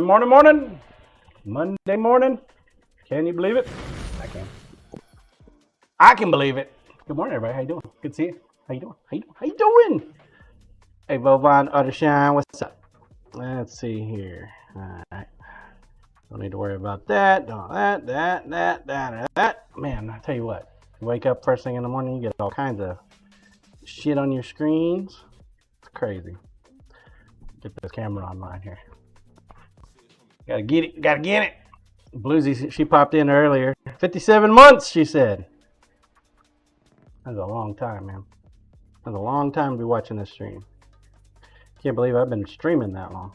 Morning. Monday morning. Can you believe it? I can. I can believe it. Good morning, everybody. How you doing? Good to see you. How you doing? Hey, Vovon, Ottershine, what's up? Let's see here. All right. Don't need to worry about that. That. Man, I tell you what. You wake up first thing in the morning, you get all kinds of shit on your screens. It's crazy. Get this camera online here. Gotta get it. Bluesy, she popped in earlier. 57 months, she said. That's a long time, man. That's a long time to be watching this stream. Can't believe I've been streaming that long.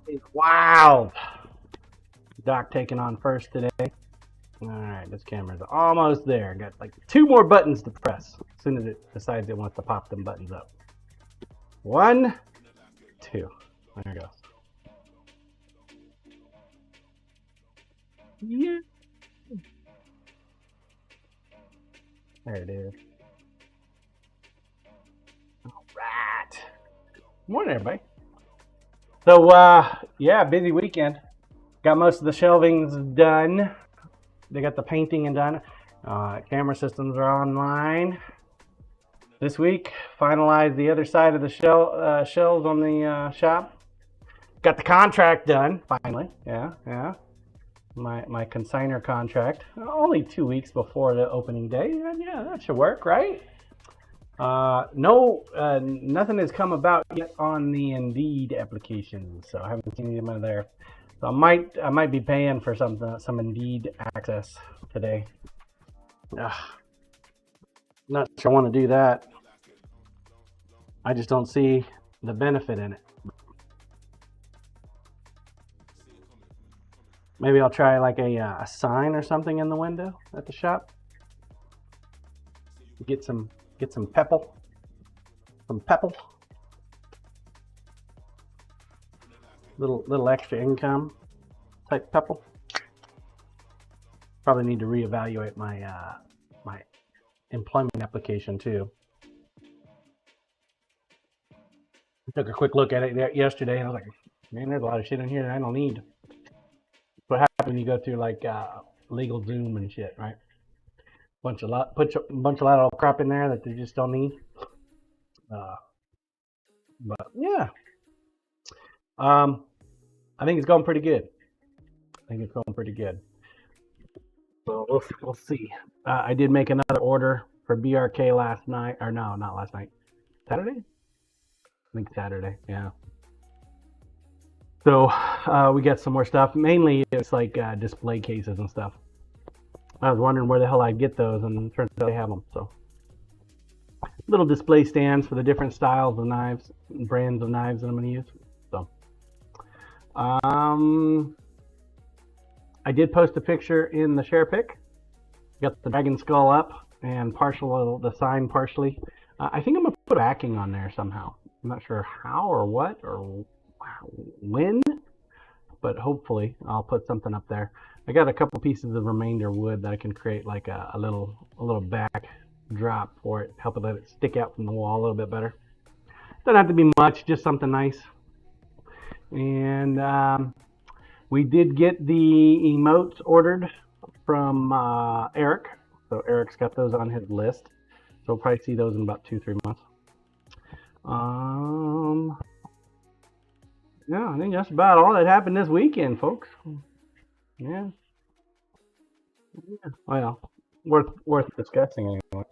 It's wild. Doc taking on first today. All right, this camera's almost there. Got like 2 more buttons to press as soon as it decides it wants to pop them buttons up. 1, 2. There it goes. Yeah. There it is. All right. Morning, everybody. So, yeah, busy weekend. Got most of the shelvings done. They got the painting and done. Camera systems are online. This week, finalized the other side of the shelves on the shop. Got the contract done, finally. Yeah. My consignor contract. Only 2 weeks before the opening day. Yeah, that should work, right? Nothing has come about yet on the Indeed application, so I haven't seen anything there. So I might be paying for some Indeed access today. Not sure I want to do that. I just don't see the benefit in it. Maybe I'll try like a sign or something in the window at the shop. Get some pepple. Some pepple. Little extra income type pepple. Probably need to reevaluate my my employment application too. I took a quick look at it yesterday and I was like, man, there's a lot of shit in here that I don't need. What happens when you go through like legal Zoom and shit, right? Put a lot of crap in there that they just don't need. But yeah, I think it's going pretty good. So we'll see. I did make another order for BRK last night, or no, not last night. Saturday? I think Saturday. Yeah. So we got some more stuff. Mainly it's like display cases and stuff. I was wondering where the hell I'd get those, and it turns out they have them. So little display stands for the different styles of knives, brands of knives that I'm going to use. So I did post a picture in the share pic. Got the dragon skull up and the sign partially. I think I'm going to put backing on there somehow. I'm not sure how or what or when, but hopefully I'll put something up there. I got a couple pieces of remainder wood that I can create like a little back drop for it, help it let it stick out from the wall a little bit better. Doesn't have to be much, just something nice. And we did get the emotes ordered from Eric, so Eric's got those on his list. So we'll probably see those in about 2-3 months. Yeah, I think that's about all that happened this weekend, folks. Yeah. Well, worth discussing anyway.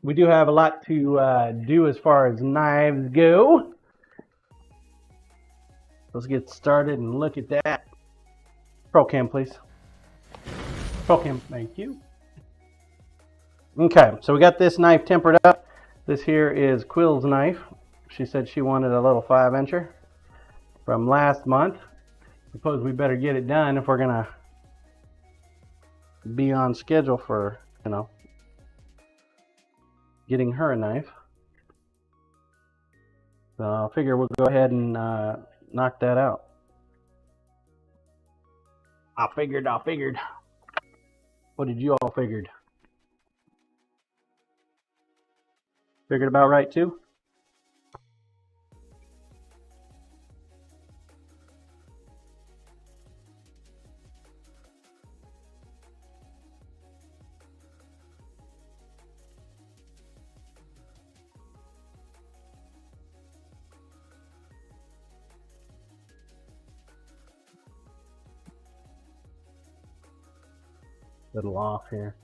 We do have a lot to do as far as knives go. Let's get started and look at that. ProCam, please. ProCam, thank you. Okay, so we got this knife tempered up. This here is Quill's knife. She said she wanted a little 5-incher from last month. Suppose we better get it done if we're gonna be on schedule for, getting her a knife. So I figure we'll go ahead and knock that out. I figured. What did you all figured? Figured about right too. Little off here.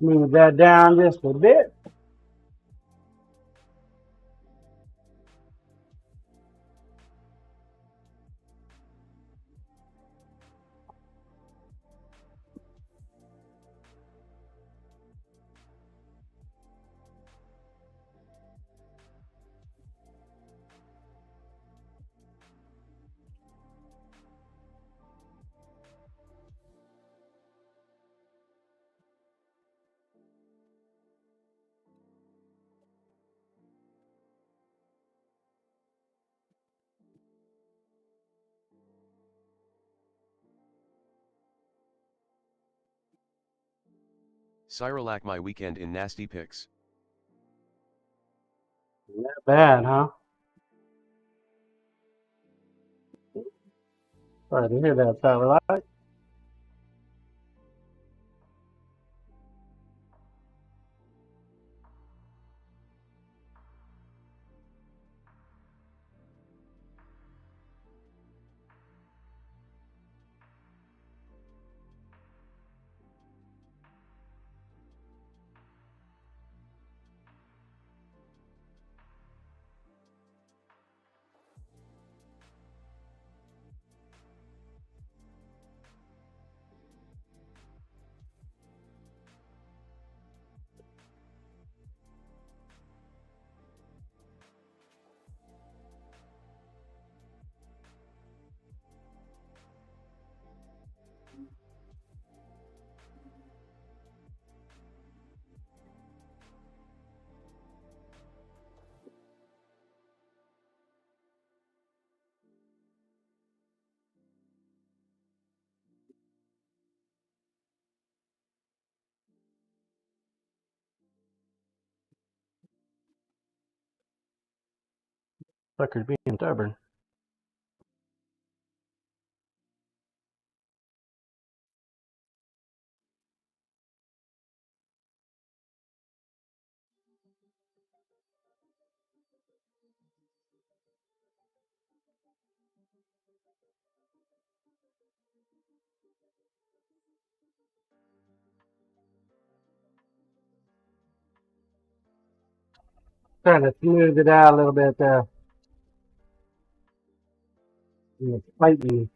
Move that down just a bit. Cyrillac my weekend in nasty pics. Not bad, huh? Sorry to hear that, Cyrillac. Sucker's being stubborn. Trying to smooth it out a little bit there. It's fighting.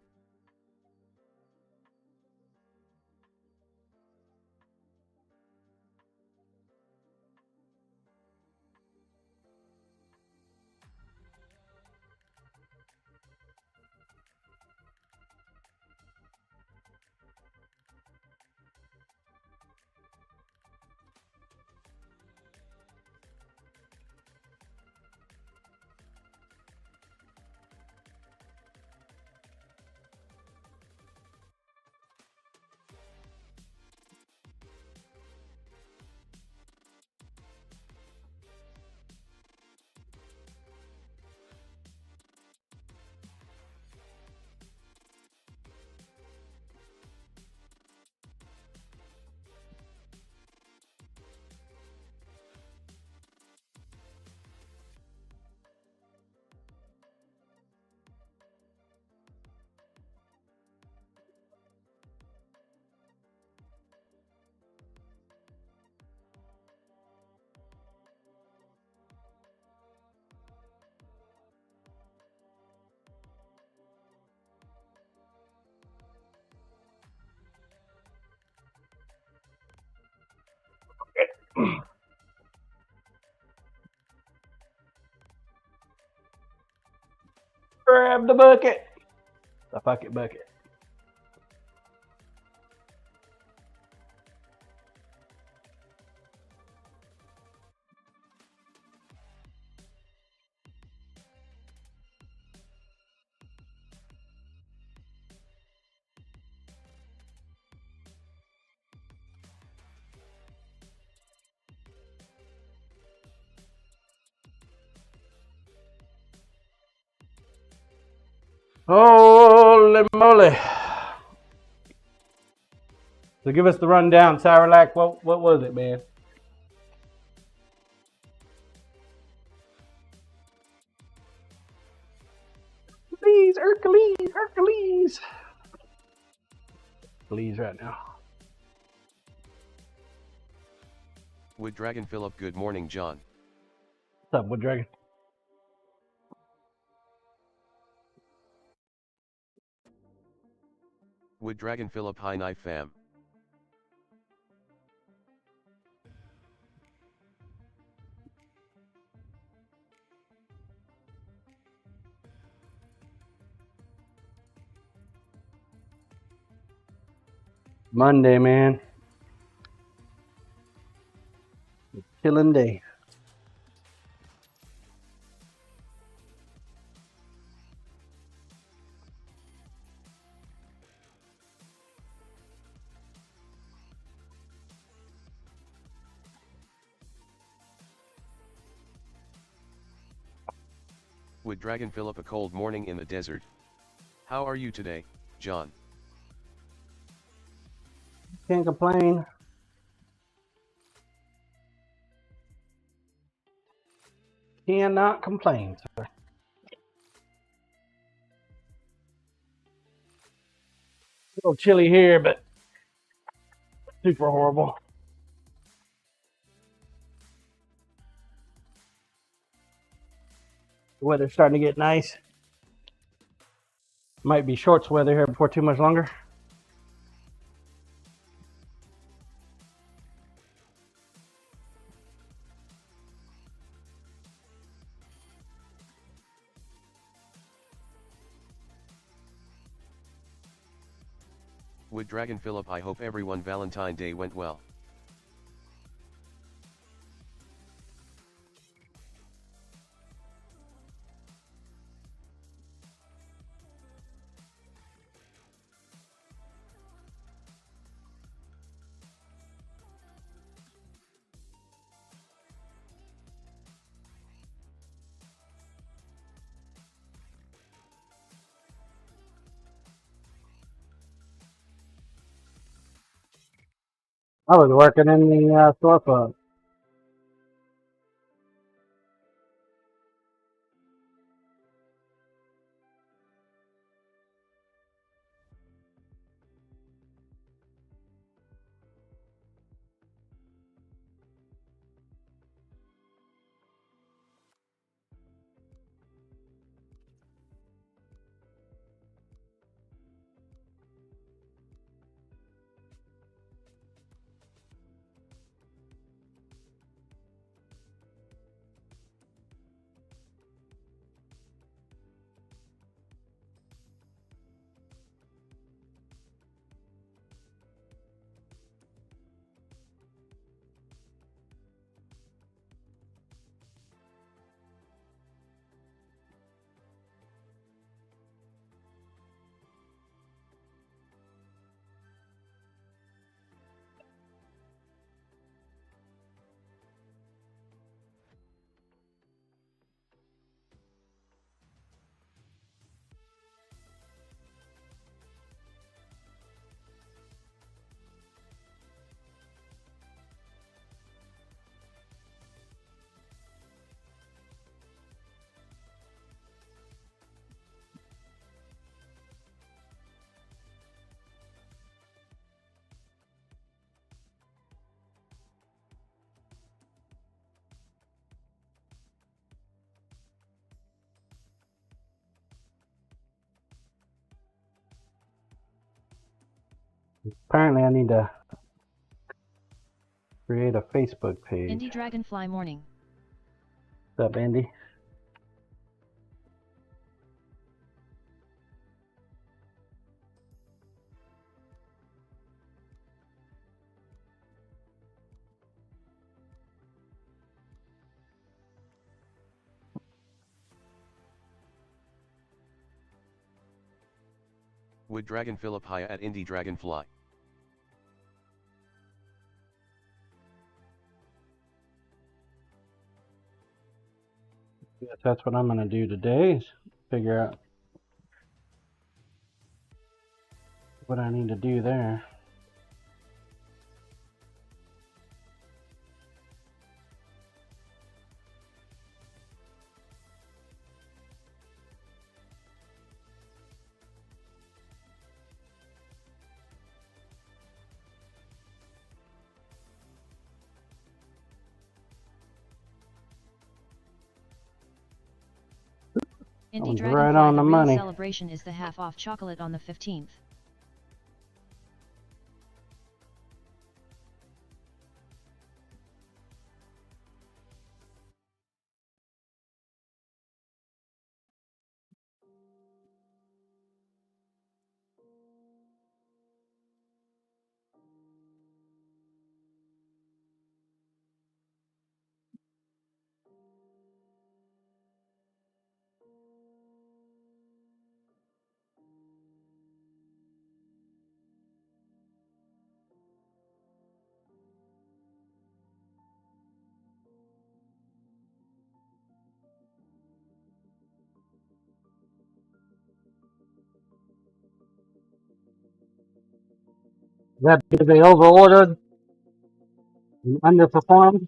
Grab the bucket. The bucket. Holy moly. So give us the rundown, Sourlac. What was it, man? Please, Hercules. Please right now. Wood Dragon Philip, good morning, John. What's up, Wood Dragon? Wood Dragon Philip, hi knife fam. Monday, man. Chilling day. Wood Dragon Philip, a cold morning in the desert. How are you today, John? Can't complain. Cannot complain, sir. A little chilly here, but super horrible. The weather's starting to get nice. Might be shorts weather here before too much longer. Wood Dragon Philip, I hope everyone Valentine Day went well. I was working in the storefront. Apparently I need to Create a Facebook page. Indie Dragonfly Morning. What's up, Andy? Would Dragon Philip hi at Indie Dragonfly. Yes, that's what I'm going to do today, is figure out what I need to do there. Indie was Dragonfly right on the the real money. celebration is the half-off chocolate on the 15th. Is that because they over-ordered and underperformed?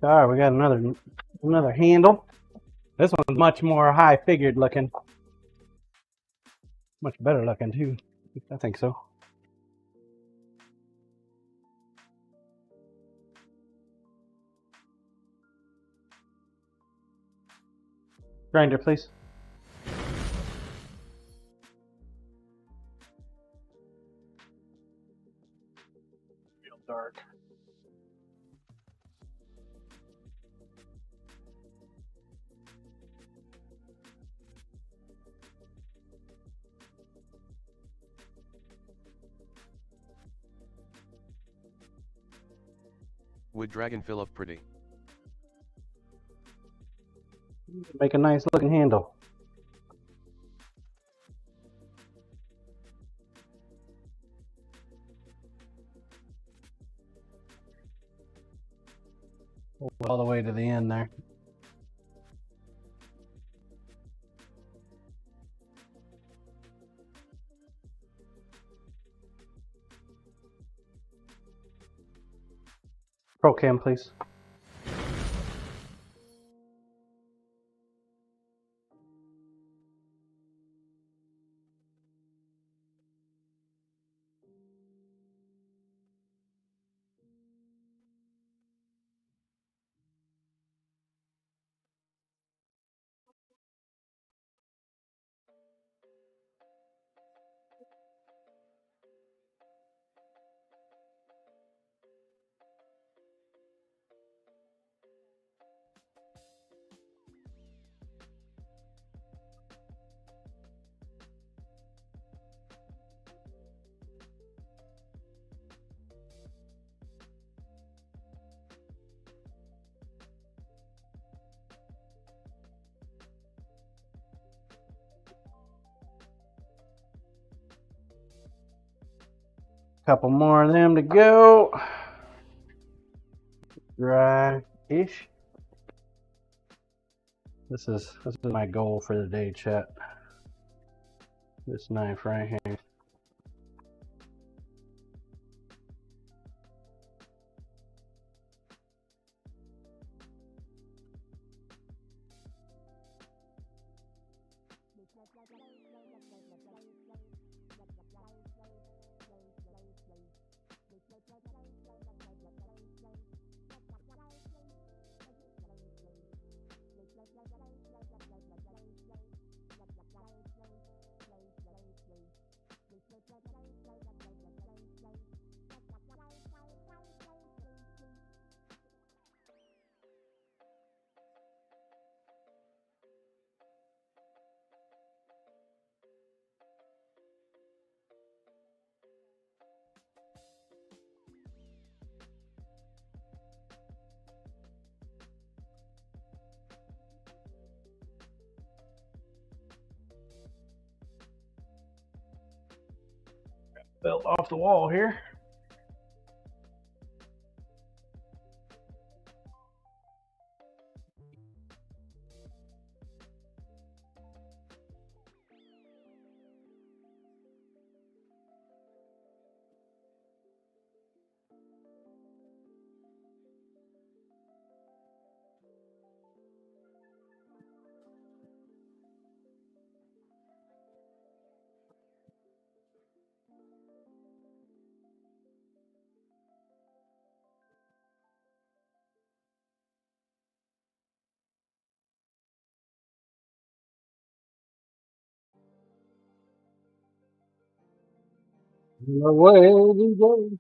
All right, we got another handle. This one's much more high-figured looking. Much better looking too. I think so. Grinder, please. Real dark. Would Dragon Philip pretty. Make a nice looking handle. All the way to the end there. Pro cam, please. Couple more of them to go. Dry-ish. This is my goal for the day, chat. This knife right here. Fell off the wall here. Away we go.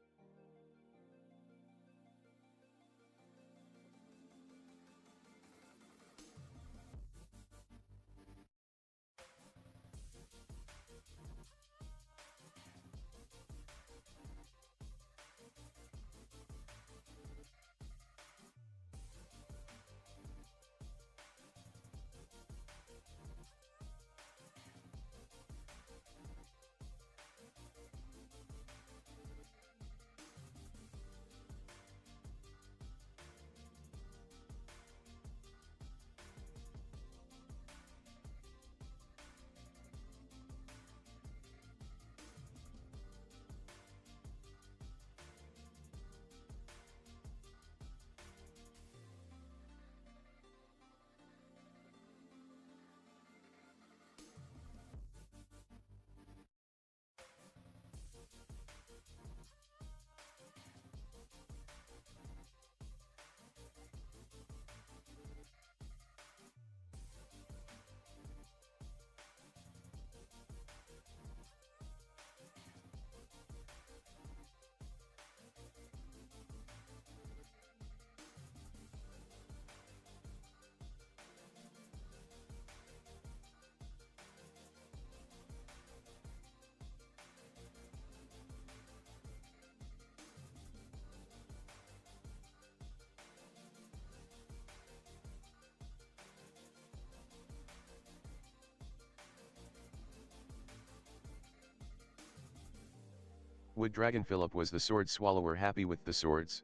Would Dragon Philip was the sword swallower happy with the swords?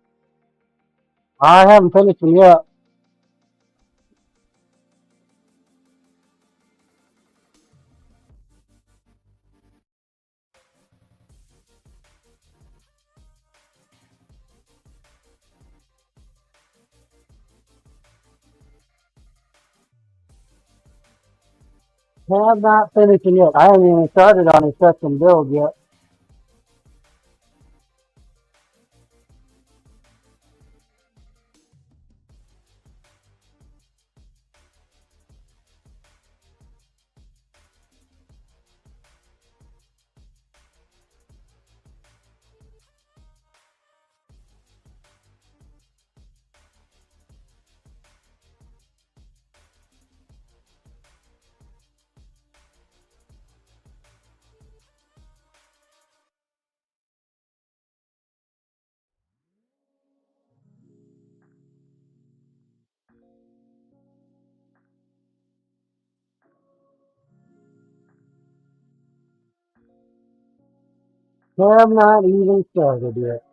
I haven't finished them yet. Have not finished them yet. I haven't even started on his custom build yet. Have not even started yet.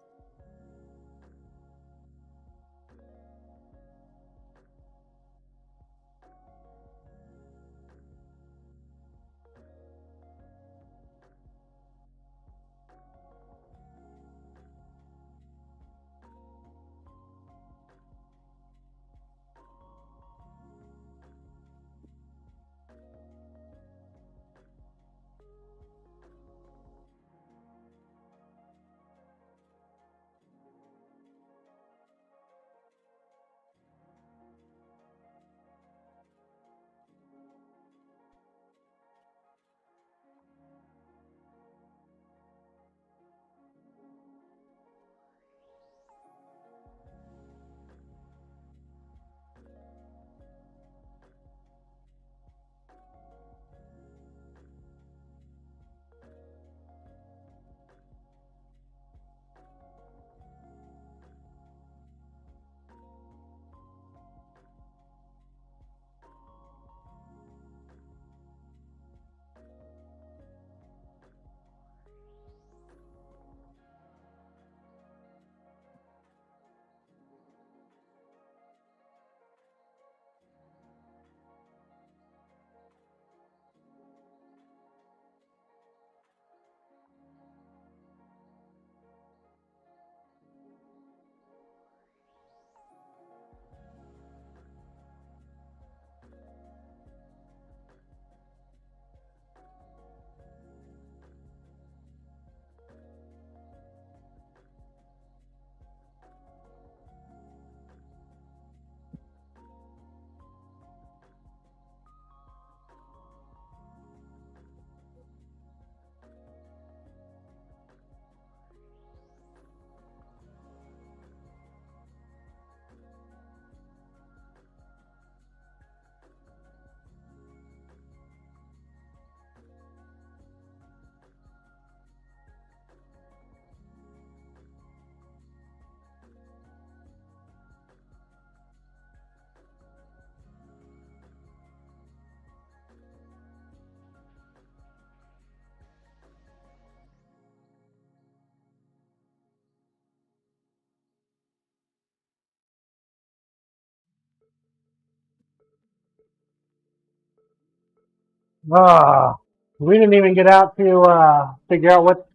Ah, we didn't even get out to figure out what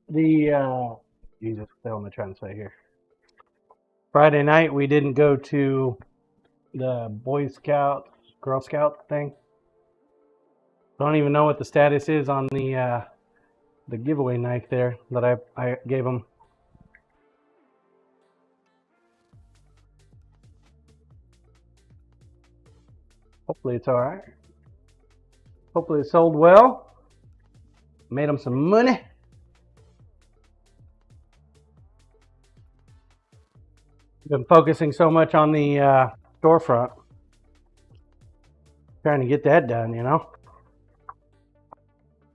the Jesus, what am I trying to say here? Friday night we didn't go to the Boy Scout, Girl Scout thing. Don't even know what the status is on the giveaway knife there that I gave them. Hopefully it's all right. Hopefully it sold well. Made them some money. Been focusing so much on the storefront, trying to get that done, you know.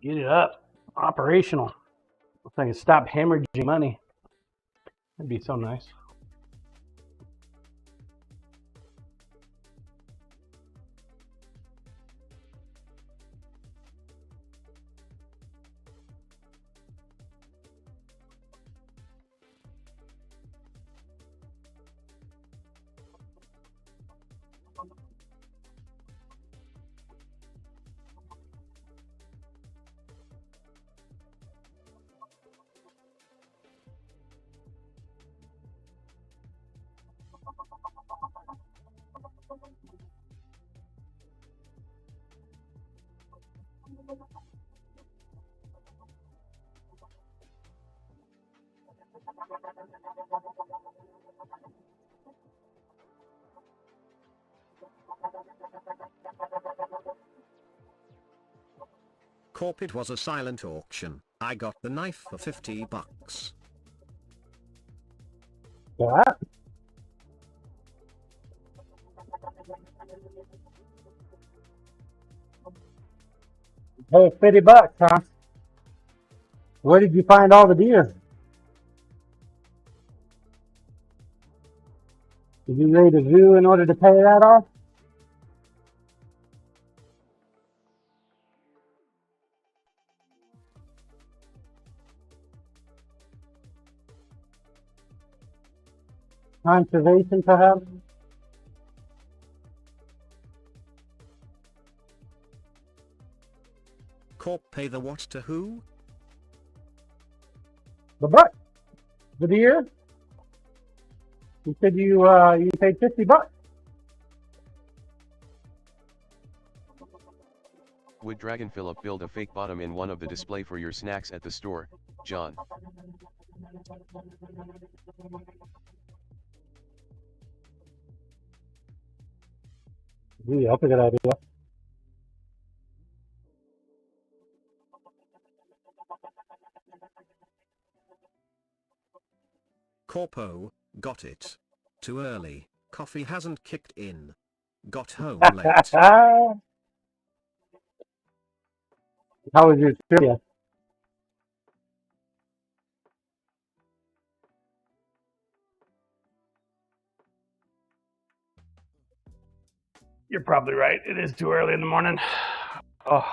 Get it up, operational. If I can stop hemorrhaging money, that'd be so nice. Corp, it was a silent auction. I got the knife for $50. What? Hey, $50, huh? Where did you find all the deer? Did you raid a zoo in order to pay that off? Conservation, perhaps? Corp, pay the what to who? The buck, the deer. You said you paid $50. Would Dragon Philip build a fake bottom in one of the display for your snacks at the store, John? Yeah, that's a good idea. Corpo, got it. Too early, coffee hasn't kicked in. Got home late. How was your trivia? You're probably right. It is too early in the morning. Oh.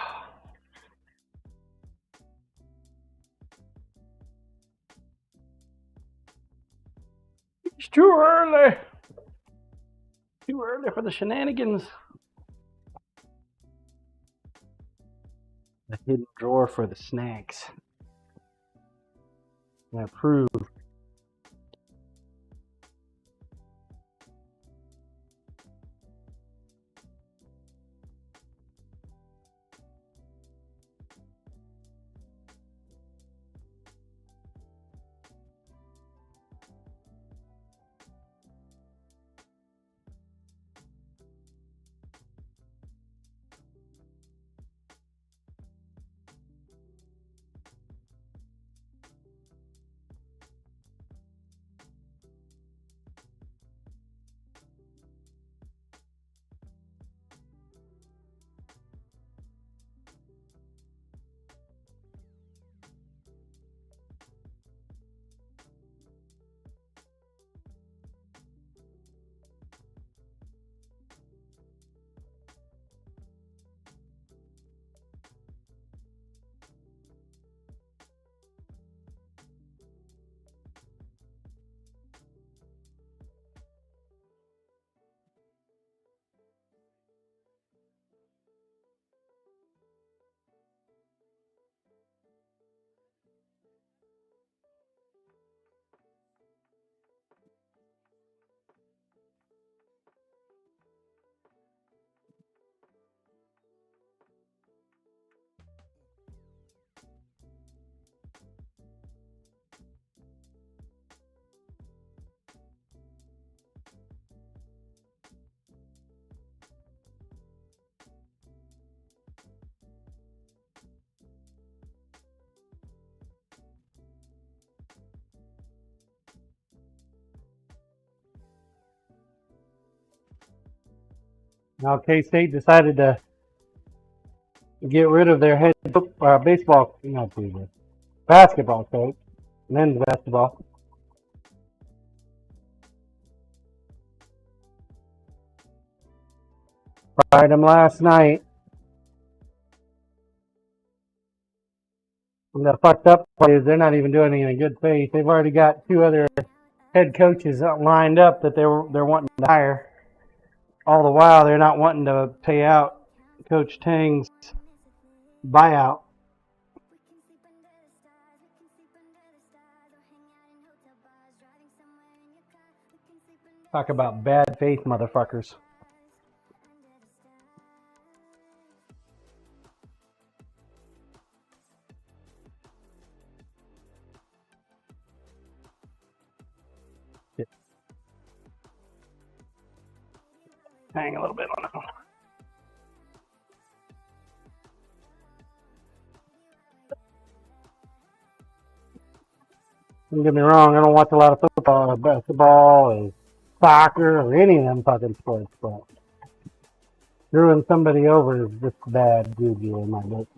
It's too early. Too early for the shenanigans. The hidden drawer for the snacks. I approve. Now K-State decided to get rid of their head baseball, not baseball, basketball coach, men's basketball. Fired him last night. And the fucked up part is they're not even doing it in good faith. They've already got 2 other head coaches lined up that they're wanting to hire. All the while, they're not wanting to pay out Coach Tang's buyout. Talk about bad faith, motherfuckers. Hang a little bit on that one. Don't get me wrong, I don't watch a lot of football or basketball or soccer or any of them fucking sports, but screwing somebody over is just bad juju in my book.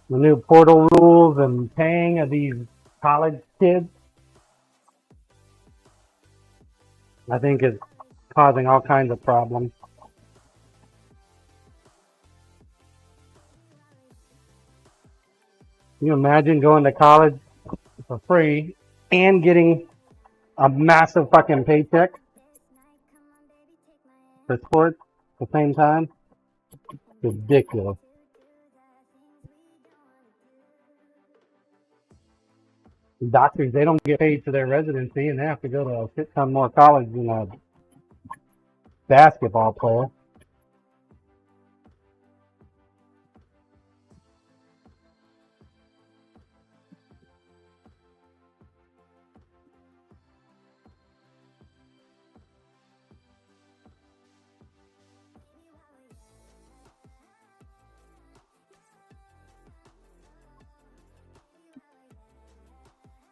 The new portal rules and paying of these college kids, I think is causing all kinds of problems. Can you imagine going to college for free and getting a massive fucking paycheck for sports at the same time? Ridiculous. Doctors, they don't get paid for their residency and they have to go to a shit ton more college than a basketball player.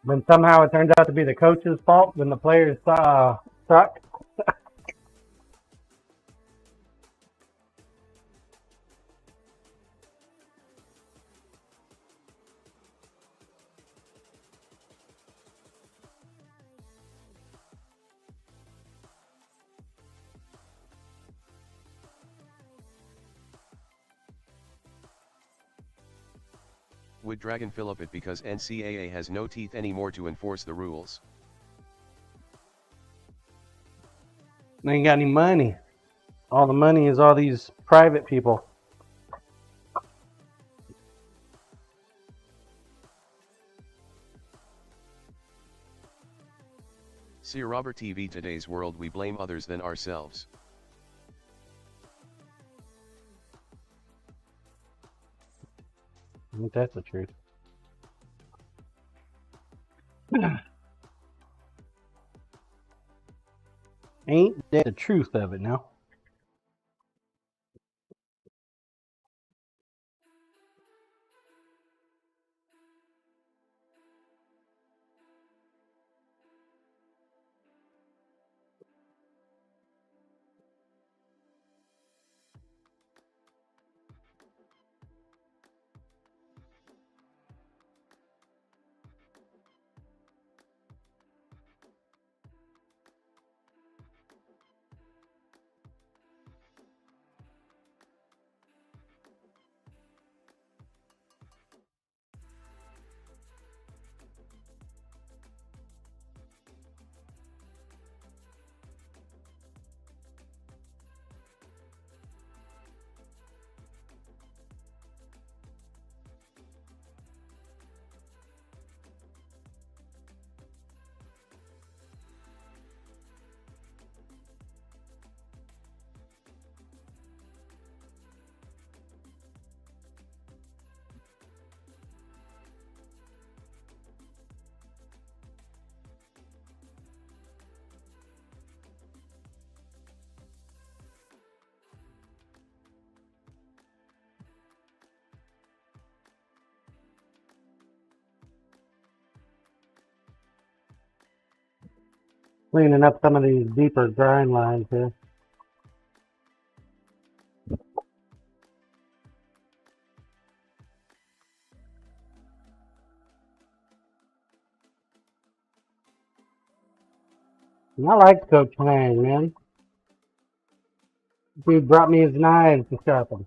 When somehow it turns out to be the coach's fault when the players suck. Would Dragon fill up it because NCAA has no teeth anymore to enforce the rules? They ain't got any money. All the money is all these private people. See Robert TV. Today's world, we blame others than ourselves. I think that's the truth. Ain't that the truth of it now? Cleaning up some of these deeper grind lines here. And I like Coach Lang, man. Dude brought me his knives to sharpen.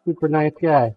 Super nice guy.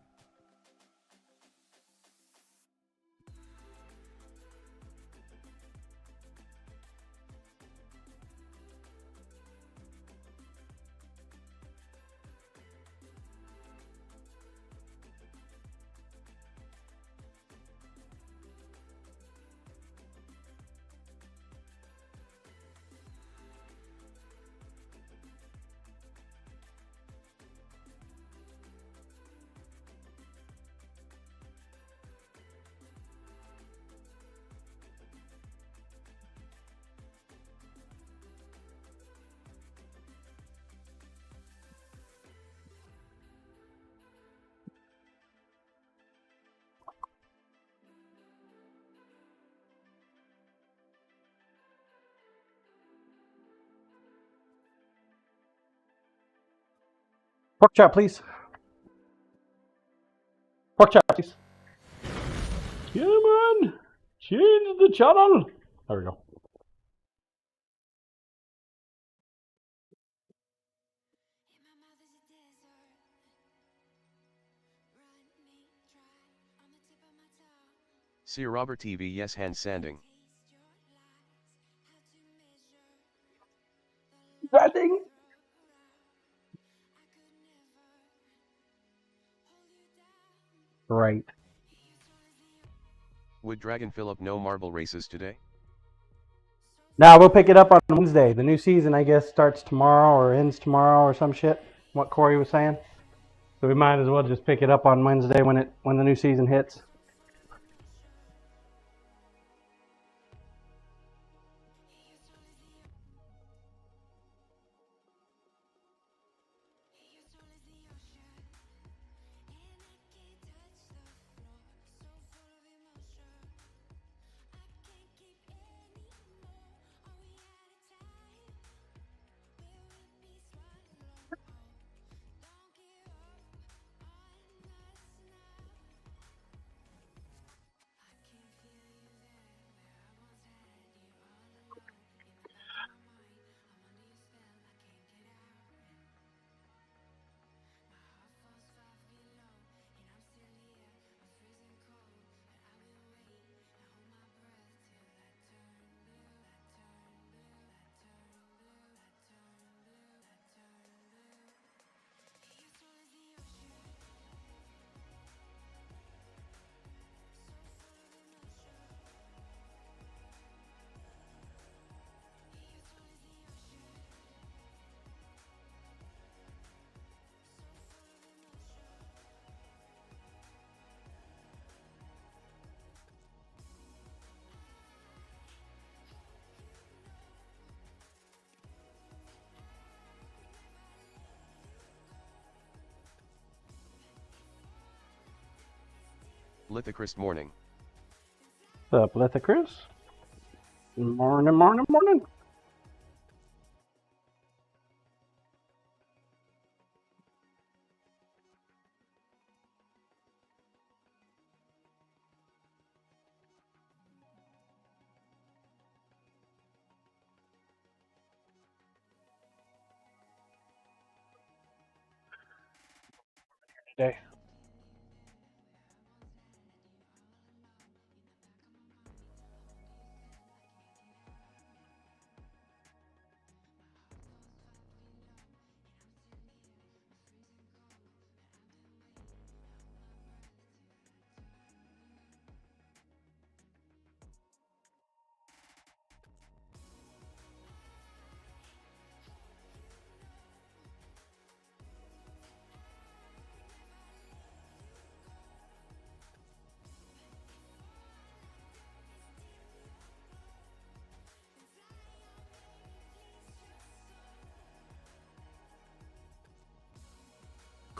Pork chop, please. Pork chop, please. Come on. Change the channel. There we go. See Robert TV. Yes, hand sanding. Sanding. Right. Would Dragon Philip no marble races today? Now we'll pick it up on Wednesday. The new season, I guess, starts tomorrow or ends tomorrow or some shit. What Corey was saying. So we might as well just pick it up on Wednesday when the new season hits. Lithichrist morning. What's up, Lithicris? Morning, morning, morning. Day.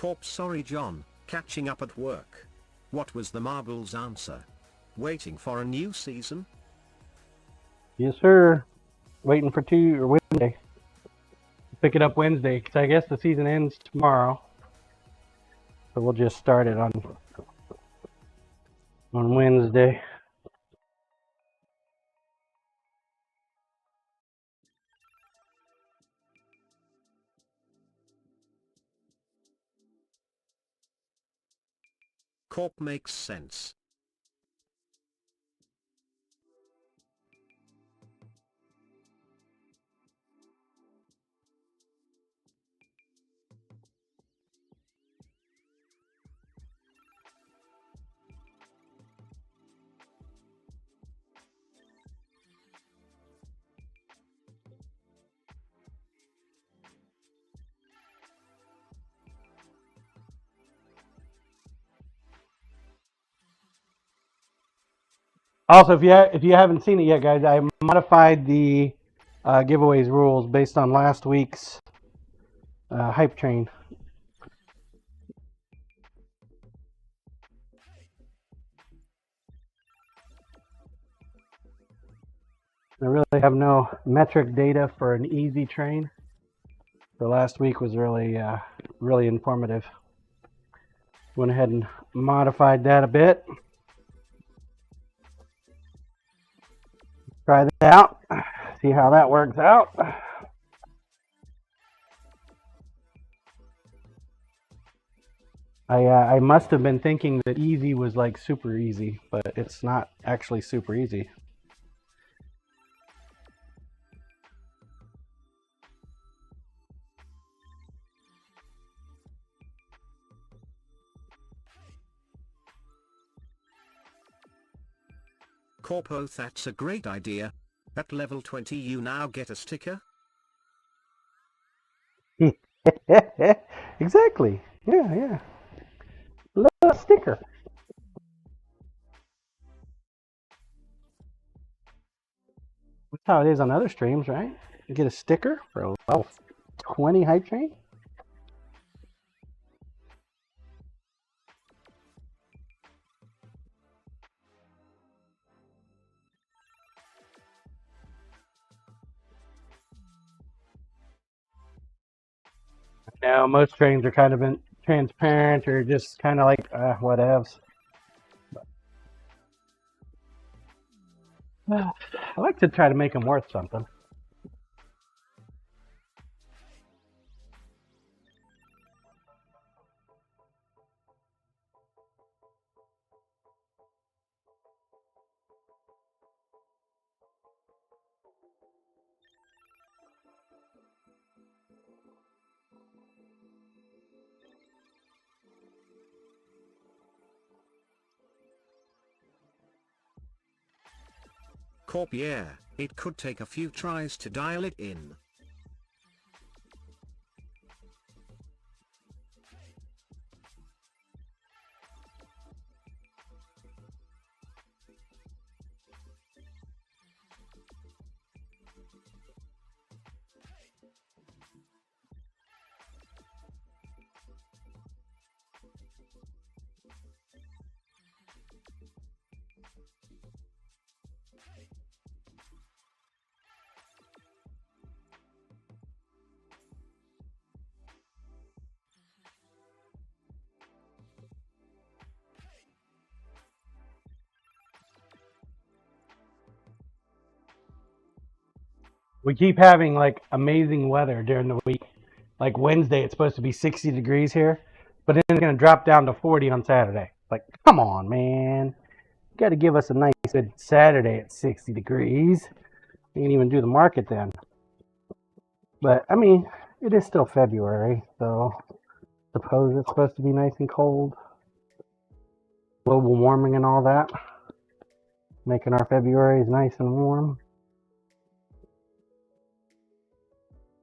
Corpse, sorry John, catching up at work. What was the marbles answer? Waiting for a new season? Yes, sir. Waiting for Wednesday. Pick it up Wednesday, because I guess the season ends tomorrow. So we'll just start it on Wednesday. Corp makes sense. Also, if you haven't seen it yet, guys, I modified the giveaways rules based on last week's hype train. I really have no metric data for an easy train. So last week was really informative. Went ahead and modified that a bit. Try that out. See how that works out. I must have been thinking that easy was like super easy, but it's not actually super easy. Corpo, that's a great idea. At level 20 you now get a sticker? Exactly. Yeah. Little sticker. That's how it is on other streams, right? You get a sticker for a level 20 hype train. Now most trains are kind of transparent or just kind of like whatevs. I like to try to make them worth something. Corp, yeah, it could take a few tries to dial it in. We keep having like amazing weather during the week. Like Wednesday, it's supposed to be 60 degrees here, but then it's going to drop down to 40 on Saturday. Like, come on, man. You got to give us a nice good Saturday at 60 degrees. You can even do the market then. But, I mean, it is still February, so I suppose it's supposed to be nice and cold. Global warming and all that. Making our Februarys nice and warm.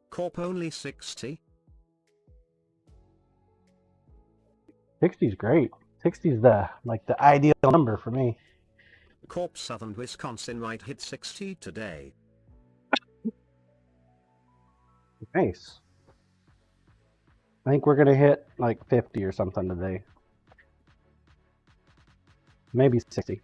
Corp only 60? 60's great. 60's the ideal number for me. Corp Southern Wisconsin might hit 60 today. Nice. I think we're going to hit like 50 or something today. Maybe 60.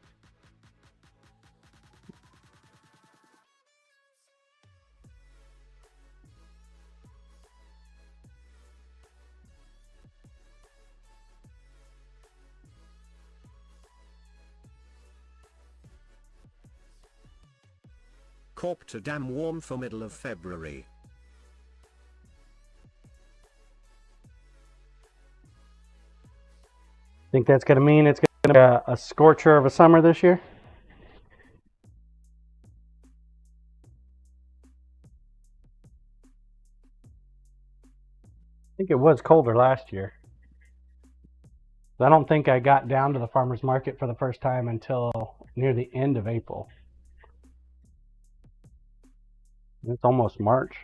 Corp to damn warm for middle of February. Think that's going to mean it's going to be a scorcher of a summer this year? I think it was colder last year. I don't think I got down to the farmer's market for the first time until near the end of April. It's almost March.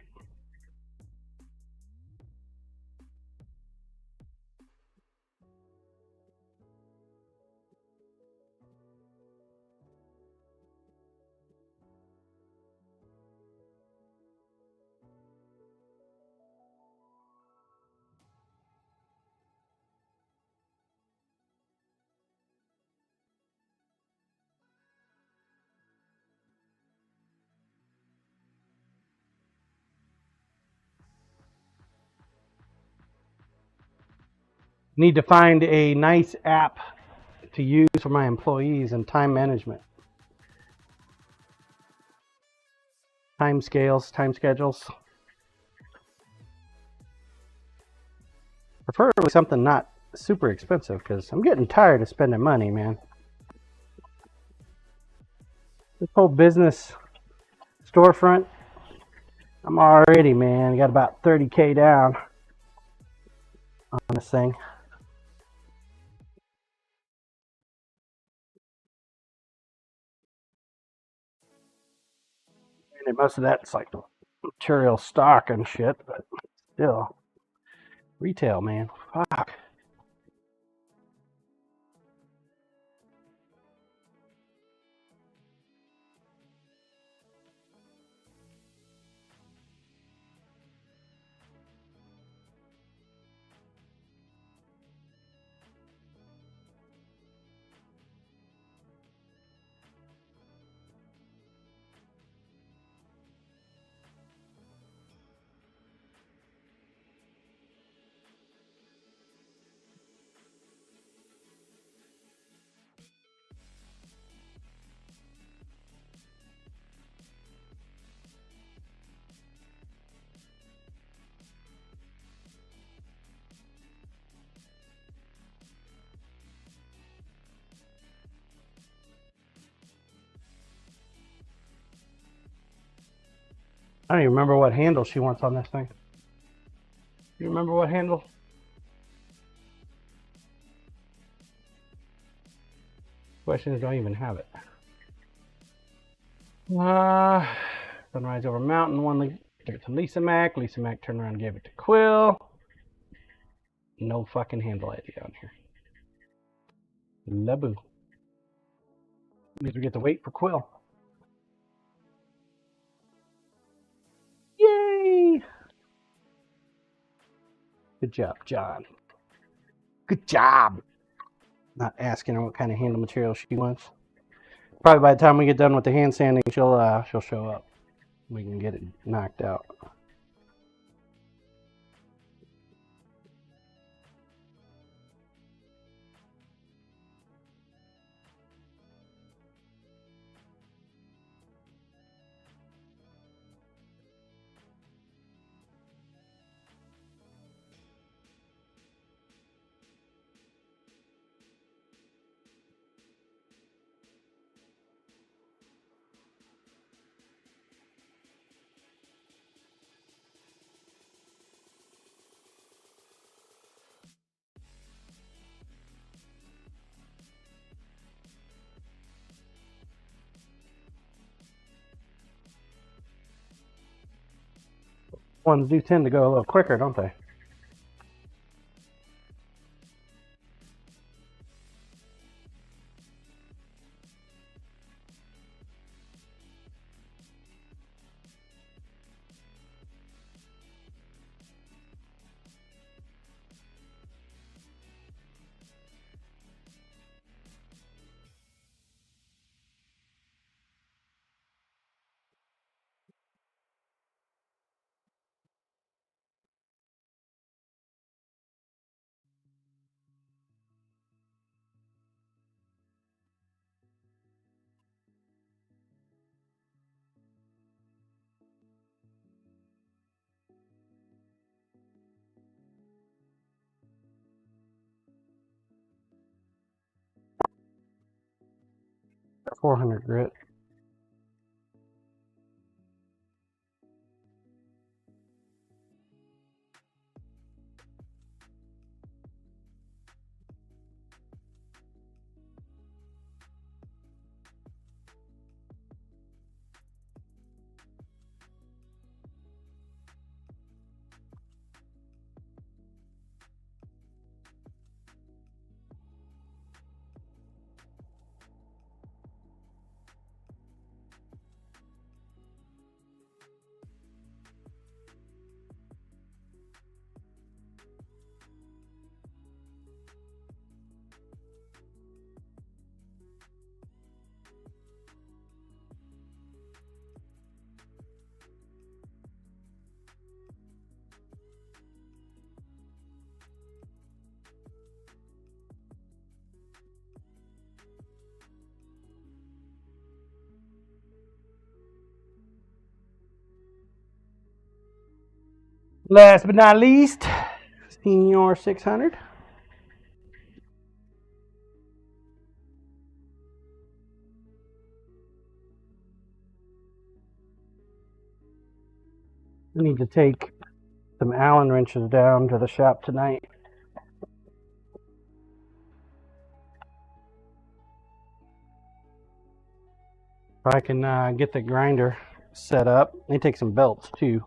Need to find a nice app to use for my employees and time management. Time scales, time schedules. Preferably something not super expensive because I'm getting tired of spending money, man. This whole business storefront, I'm already, man, got about 30K down on this thing. And most of that's like material stock and shit, but still. Retail, man. Fuck. I don't even remember what handle she wants on this thing. You remember what handle? Question is, do I even have it? Sunrise over mountain. One gave it to Lisa Mac. Lisa Mac turned around and gave it to Quill. No fucking handle idea on here. Labu. Means we get to wait for Quill. Yay! Good job, John. Good job. Not asking her what kind of handle material she wants. Probably by the time we get done with the hand sanding, she'll show up. We can get it knocked out. Ones do tend to go a little quicker, don't they? 400 grit. Last but not least, SiiNs 600. I need to take some Allen wrenches down to the shop tonight. If I can get the grinder set up. I need to take some belts too.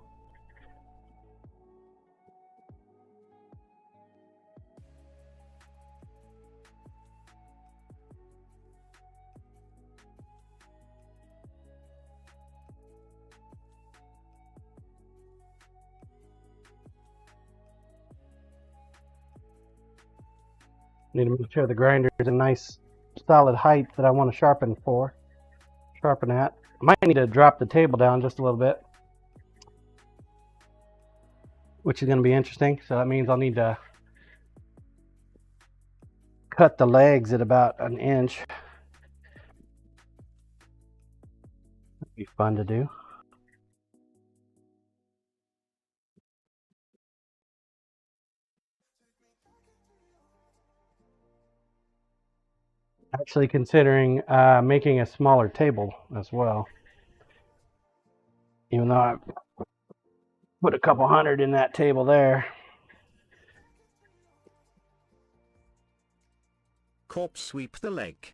Need to make sure the grinder is a nice solid height that I want to sharpen at. I might need to drop the table down just a little bit, which is going to be interesting. So that means I'll need to cut the legs at about an inch. That'd be fun to do. Actually considering making a smaller table as well. Even though I put a couple hundred in that table there. Corpse sweep the leg.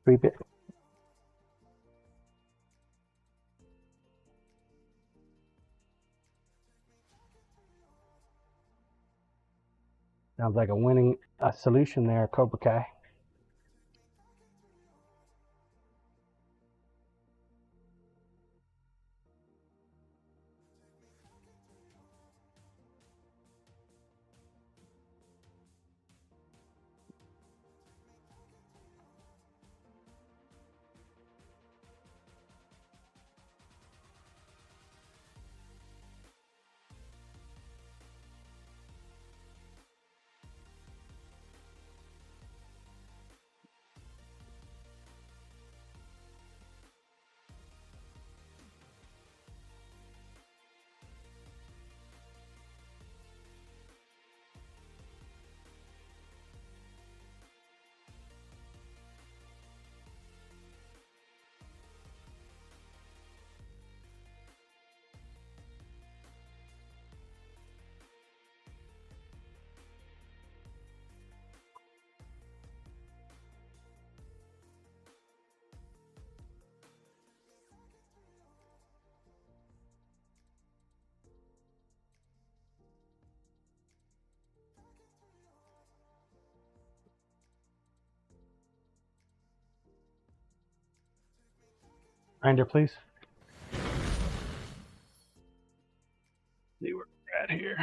Sweep it. Sounds like a winning solution there, Cobra Kai. Grinder, please. See where we're at here.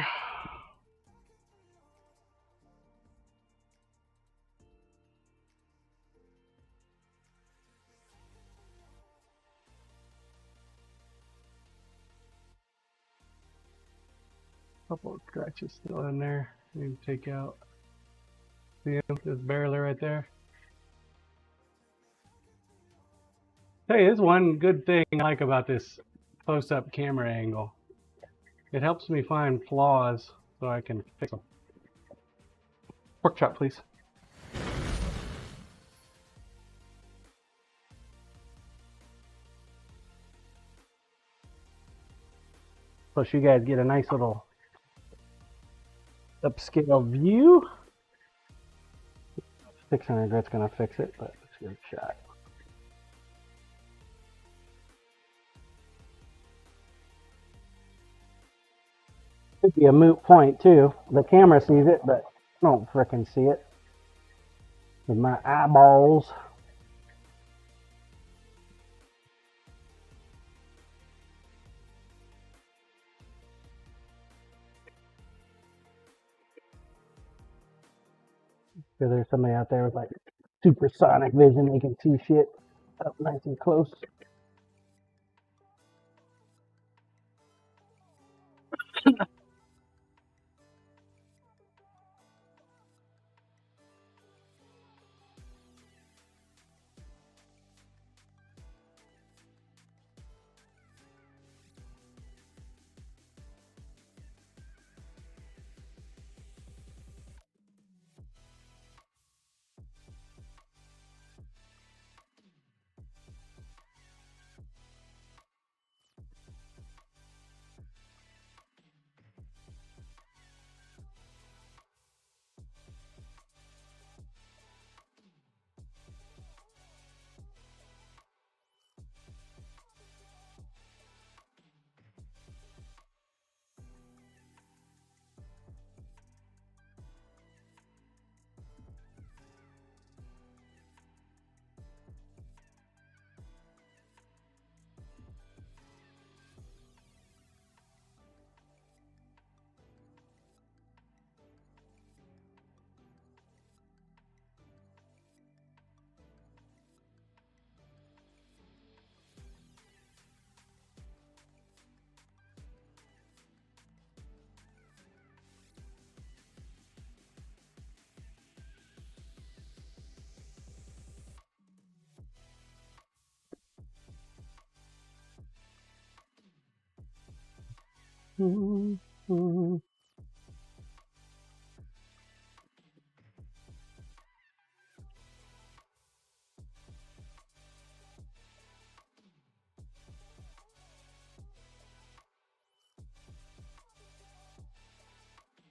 Couple of scratches still in there. Need to take out. See him? There's barely right there. Hey, there's one good thing I like about this close-up camera angle. It helps me find flaws so I can fix them. Pork chop, please. Plus you guys get a nice little upscale view. 600 grit's gonna fix it, but let's give it a shot. Could be a moot point too. The camera sees it, but I don't frickin' see it with my eyeballs. So there's somebody out there with like supersonic vision. They can see shit up nice and close.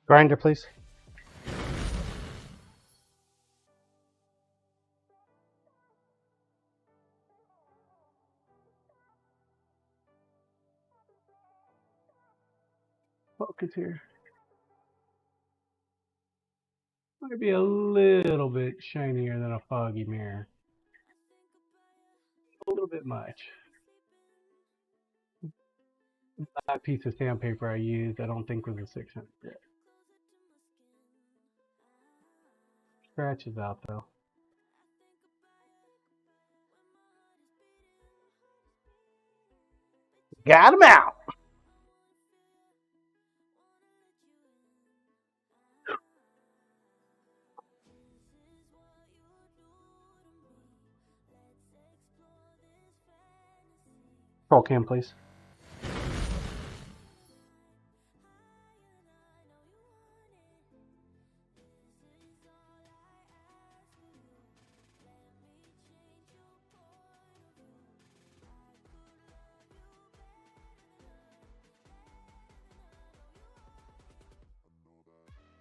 Grinder, please. Focus here. Might be a little bit shinier than a foggy mirror. A little bit much. That piece of sandpaper I used, I don't think was a 600 grit. Scratches out though. Got him out! Roll cam, please.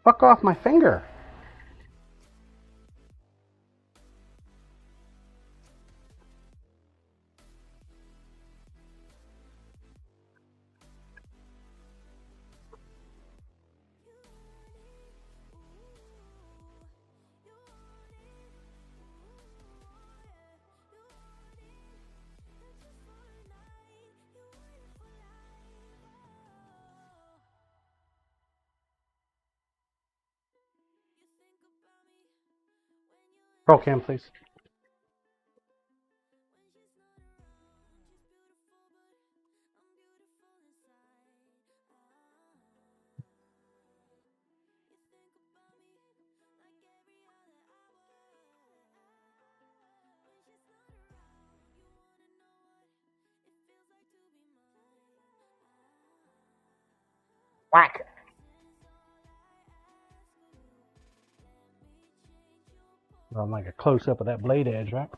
Fuck off my finger! Roll cam, please. Whack! Well, like a close-up of that blade edge, right?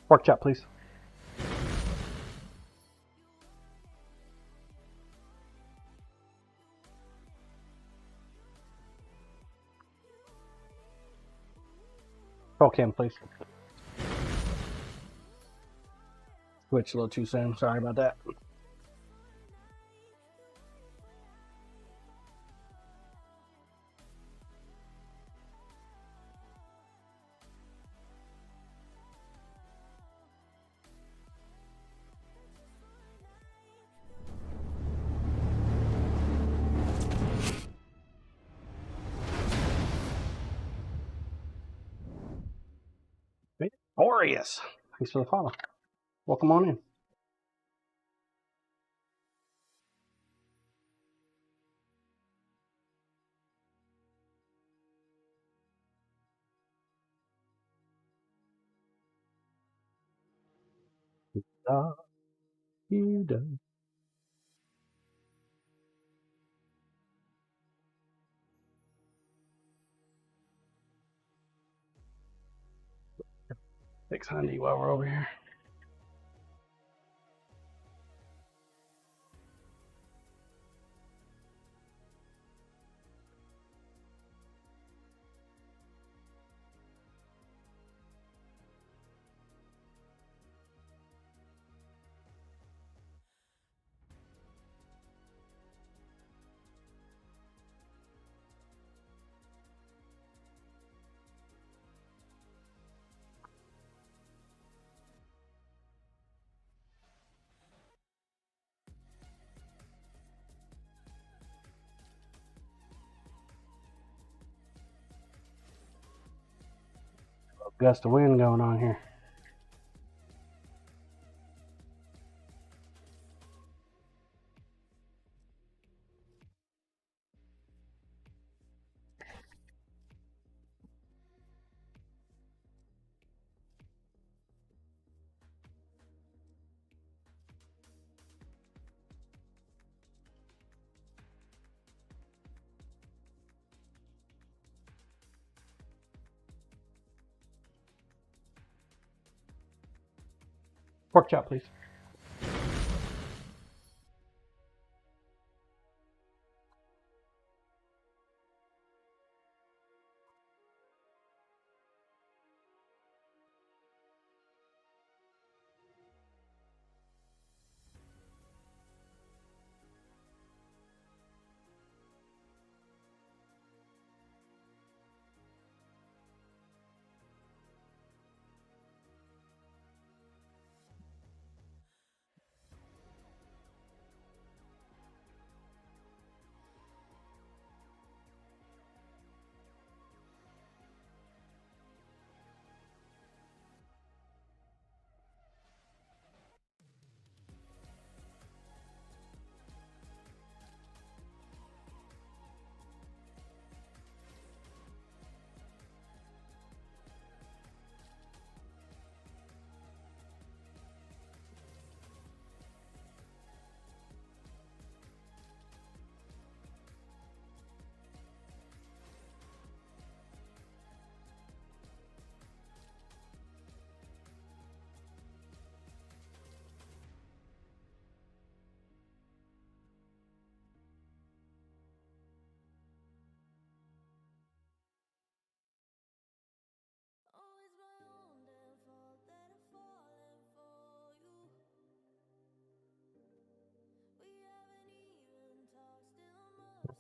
Pork chop, please. Roll cam, please. Switch a little too soon. Sorry about that. Victorious. Thanks for the follow. Welcome on in. You done. Fix Handy while we're over here. Gust of wind going on here. Pork chop, please.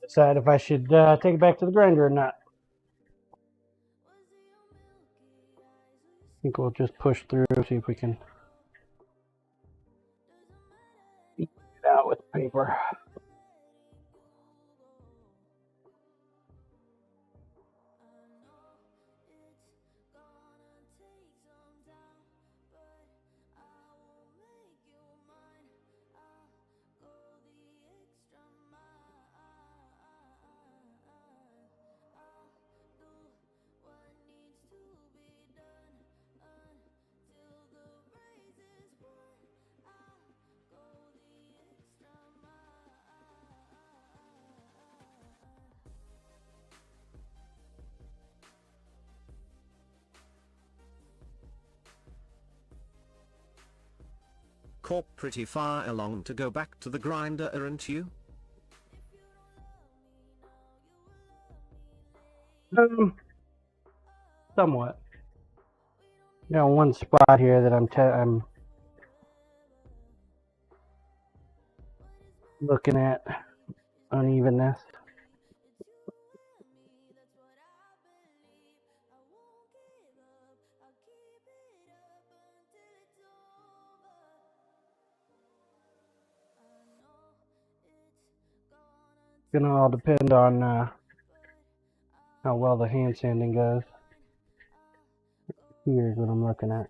Decide if I should take it back to the grinder or not. I think we'll just push through, see if we can get it out with paper. Corp pretty far along to go back to the grinder, aren't you? Somewhat. One spot here that I'm looking at unevenness. Gonna all depend on how well the hand sanding goes. Here's what I'm looking at.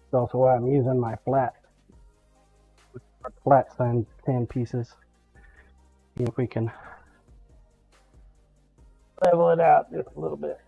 That's also why I'm using my flat sand pieces. See if we can level it out just a little bit.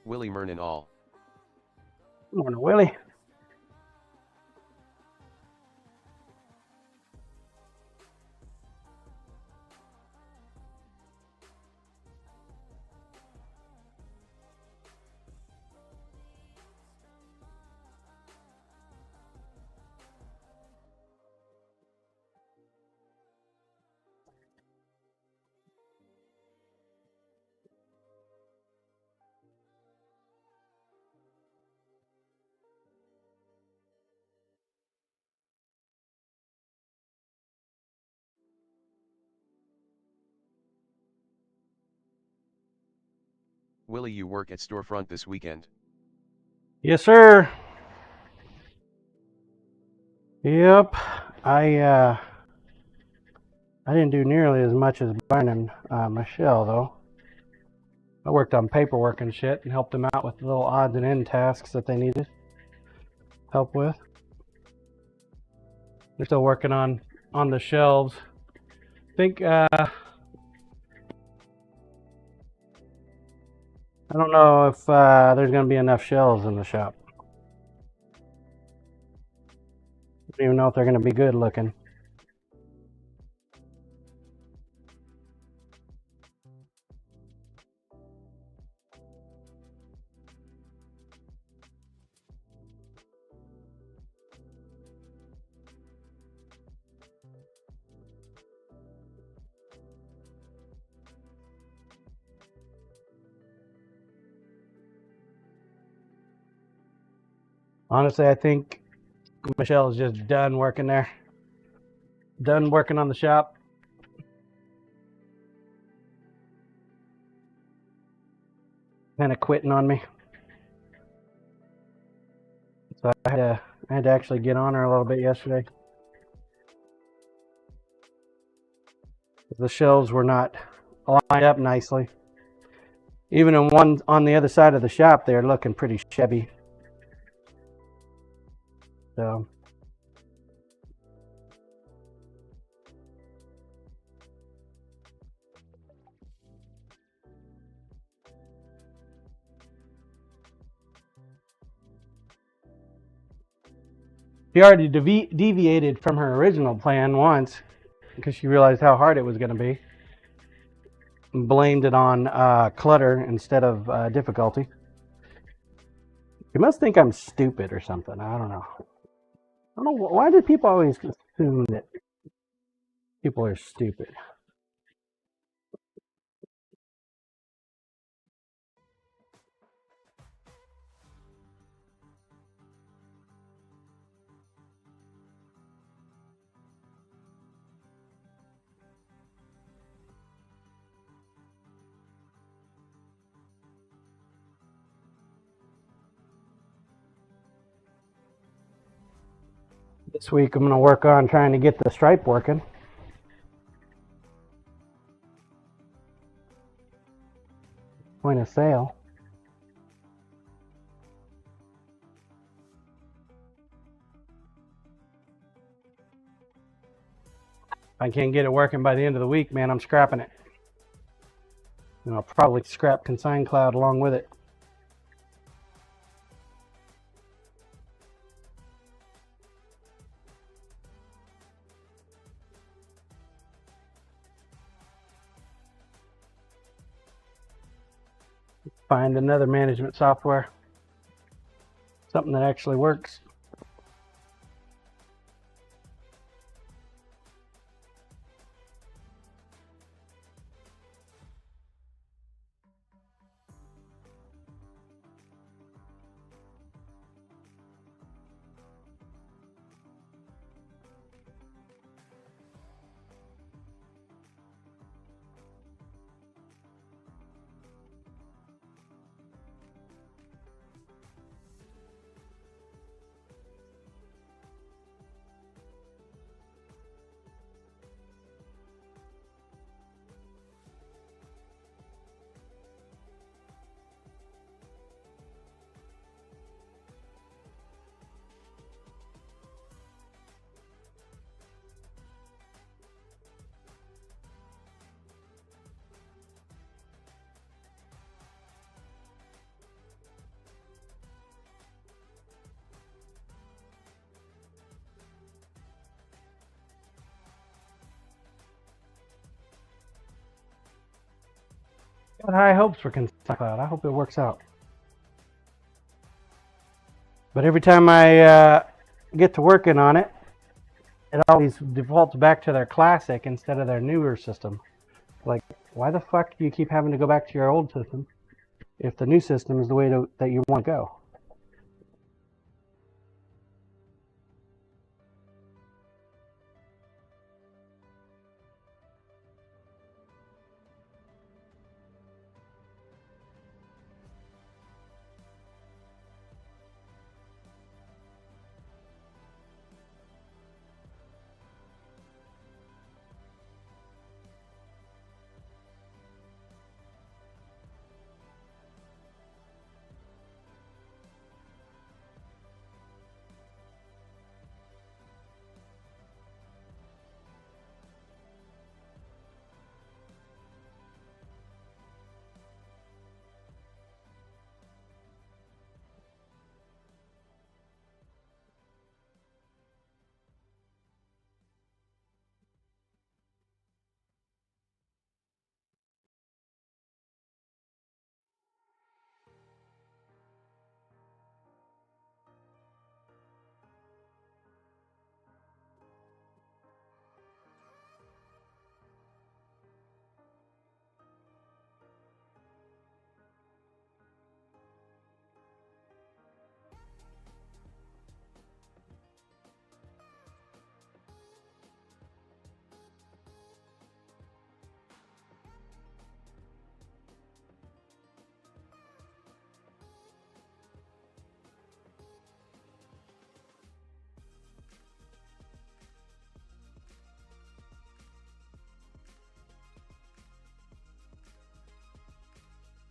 Willie Mern and all. Morning, Willie. Willie, you work at storefront this weekend? Yes, sir. Yep. I didn't do nearly as much as Brian and Michelle, though. I worked on paperwork and shit and helped them out with little odds and end tasks that they needed help with. They're still working on the shelves. I think I don't know if there's going to be enough shelves in the shop. I don't even know if they're going to be good looking. Honestly, I think Michelle is just done working there. Done working on the shop. Kind of quitting on me. So I had to actually get on her a little bit yesterday. The shelves were not lined up nicely. Even in one on the other side of the shop, they're looking pretty shabby. So she already deviated from her original plan once because she realized how hard it was going to be. And blamed it on clutter instead of difficulty. You must think I'm stupid or something. I don't know. I don't know. Why do people always assume that people are stupid? This week I'm going to work on trying to get the stripe working. Point of sale. If I can't get it working by the end of the week, man, I'm scrapping it. And I'll probably scrap Consign Cloud along with it. Find another management software. Something that actually works. Got high hopes for Consign Cloud. I hope it works out. But every time I get to working on it, it always defaults back to their classic instead of their newer system. Like, why the fuck do you keep having to go back to your old system if the new system is the way that you want to go?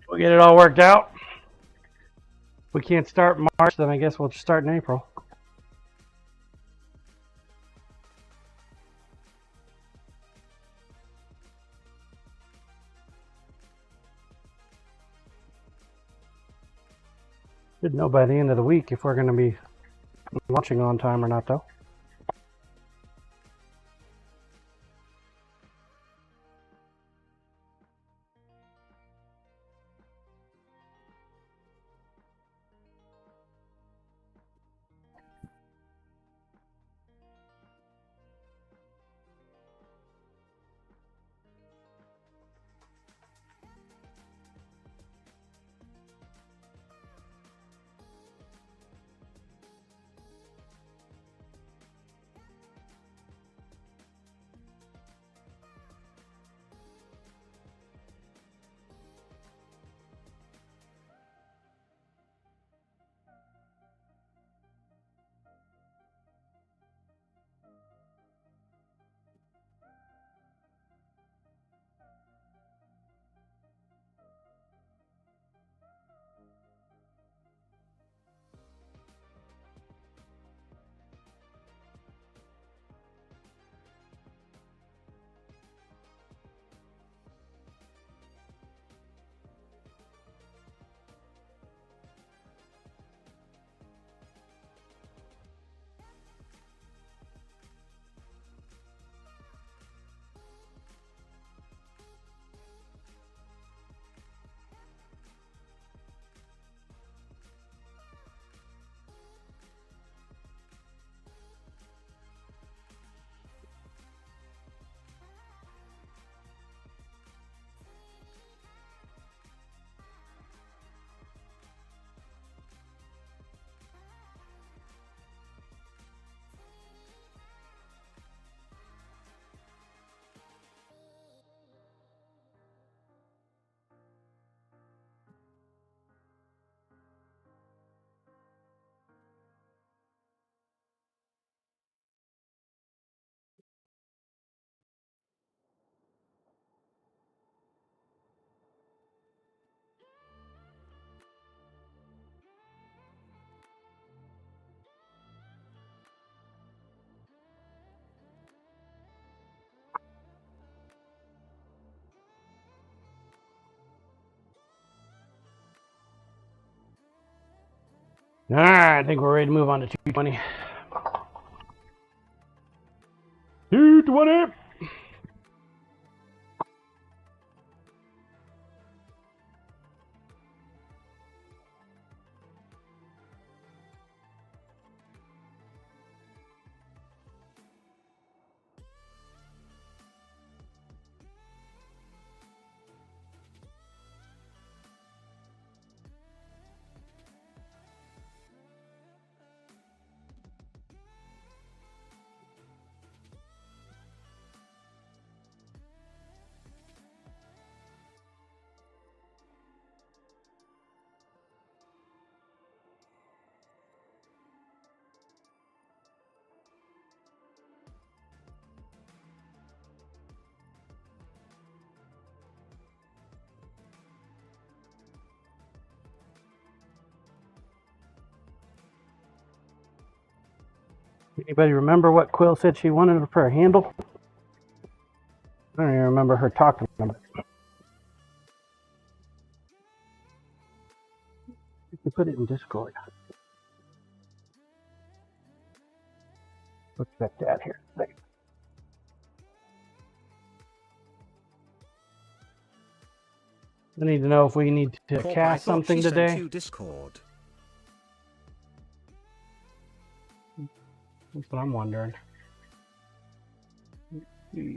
We'll get it all worked out. If we can't start in March, then I guess we'll just start in April. Should know by the end of the week if we're going to be launching on time or not, though. All right, I think we're ready to move on to 220. 220. Anybody remember what Quill said she wanted for a handle? I don't even remember her talking about it. You can put it in Discord. Let's check that here. I need to know if we need to Corp, cast something today. Sent you Discord. That's what I'm wondering.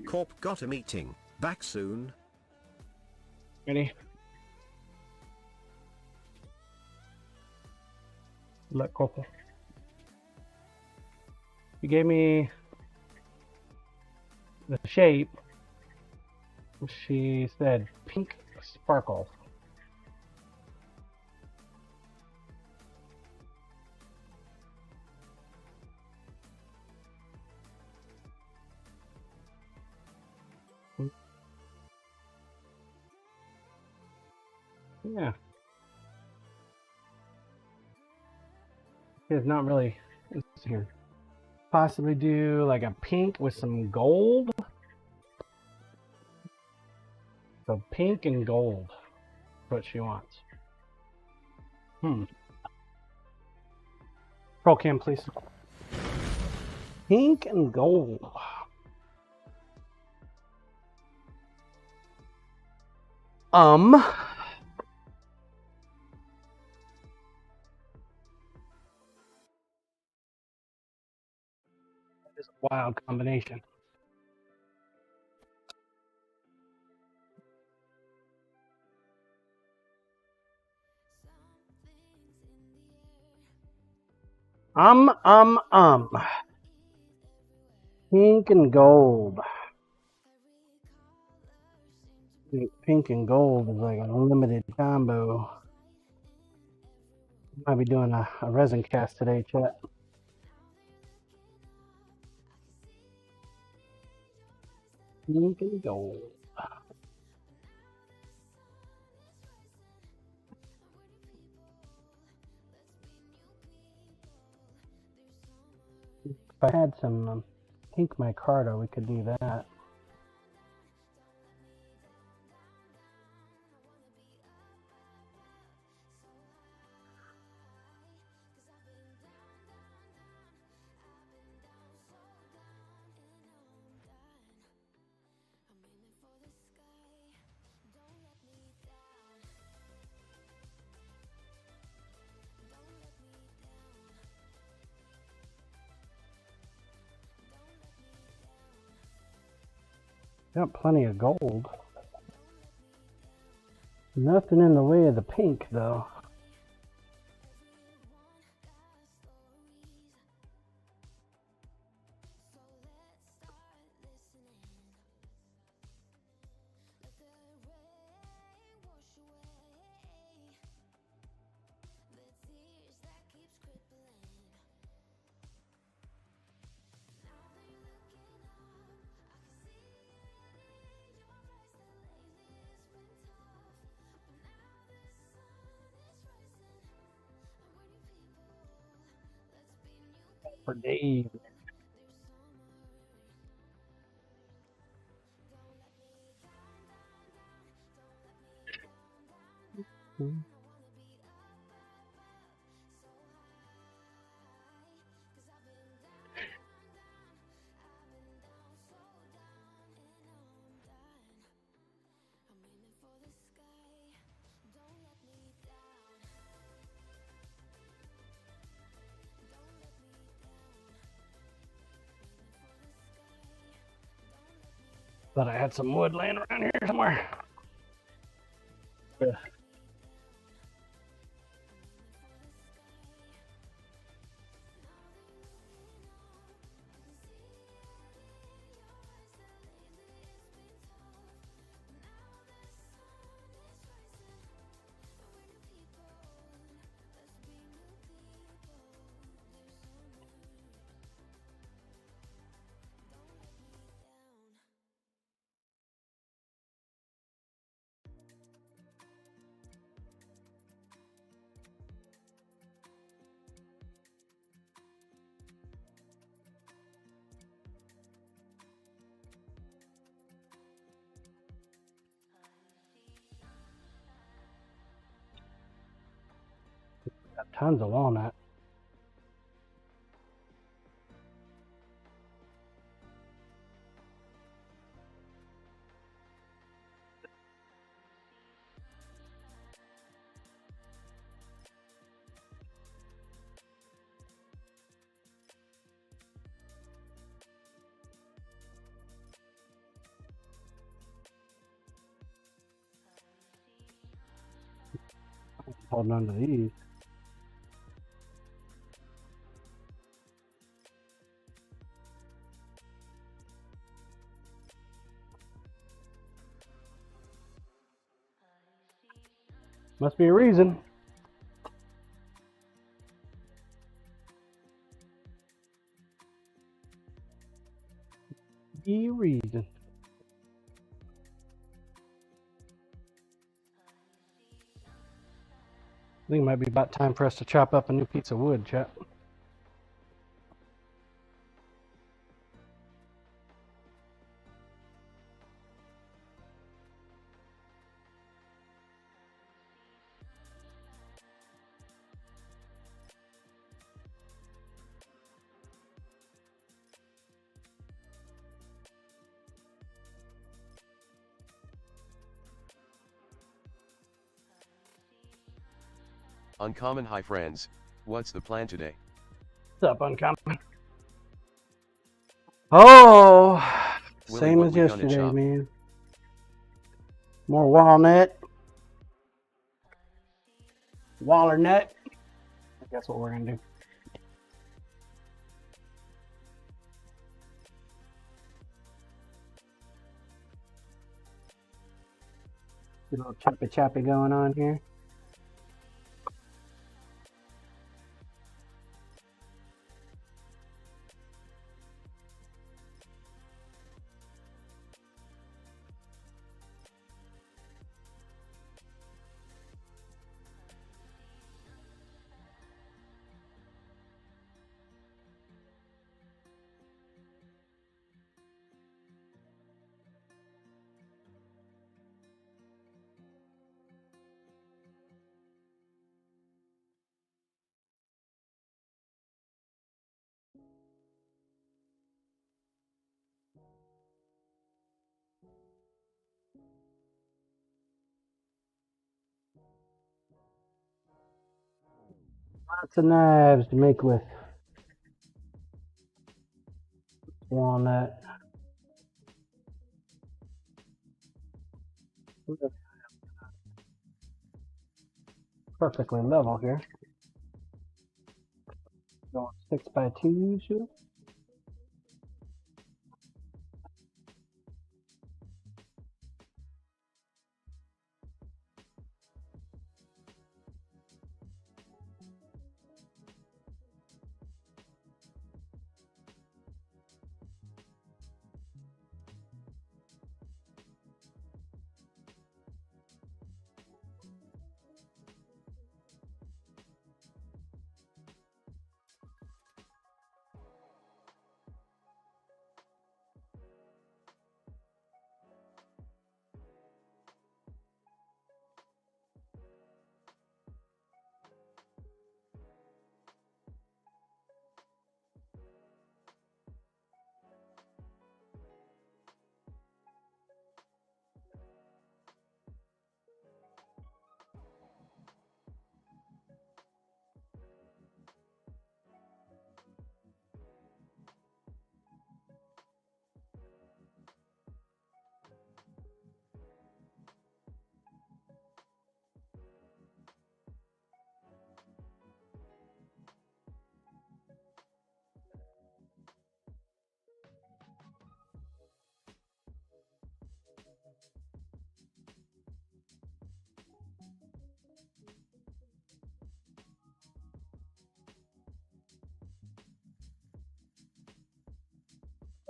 Corp got a meeting. Back soon. Ready? Look, Corporal. You gave me the shape. She said pink sparkle. Yeah. It's not really. Let's see here. Possibly do like a pink with some gold. So pink and gold. That's what she wants. Pro cam, please. Pink and gold. That is a wild combination. Pink and gold. Pink and gold is like a limited combo. Might be doing a resin cast today, chat. Pink and gold. If I had some pink micarta, we could do that. Got plenty of gold. Nothing in the way of the pink, though. For days. Thought I had some wood laying around here somewhere. Yeah. Got tons of walnut. Holding on to these. Must be a reason. Be a reason. I think it might be about time for us to chop up a new piece of wood, chat. Uncommon. Hi friends, what's the plan today? What's up, Uncommon? Oh, Willie, same what as we gonna yesterday, chop? man. More walnut. Waller nut. That's what we're gonna do. A little choppy choppy going on here. Lots of knives to make with walnut. Perfectly level here. Going 6x2 shoot.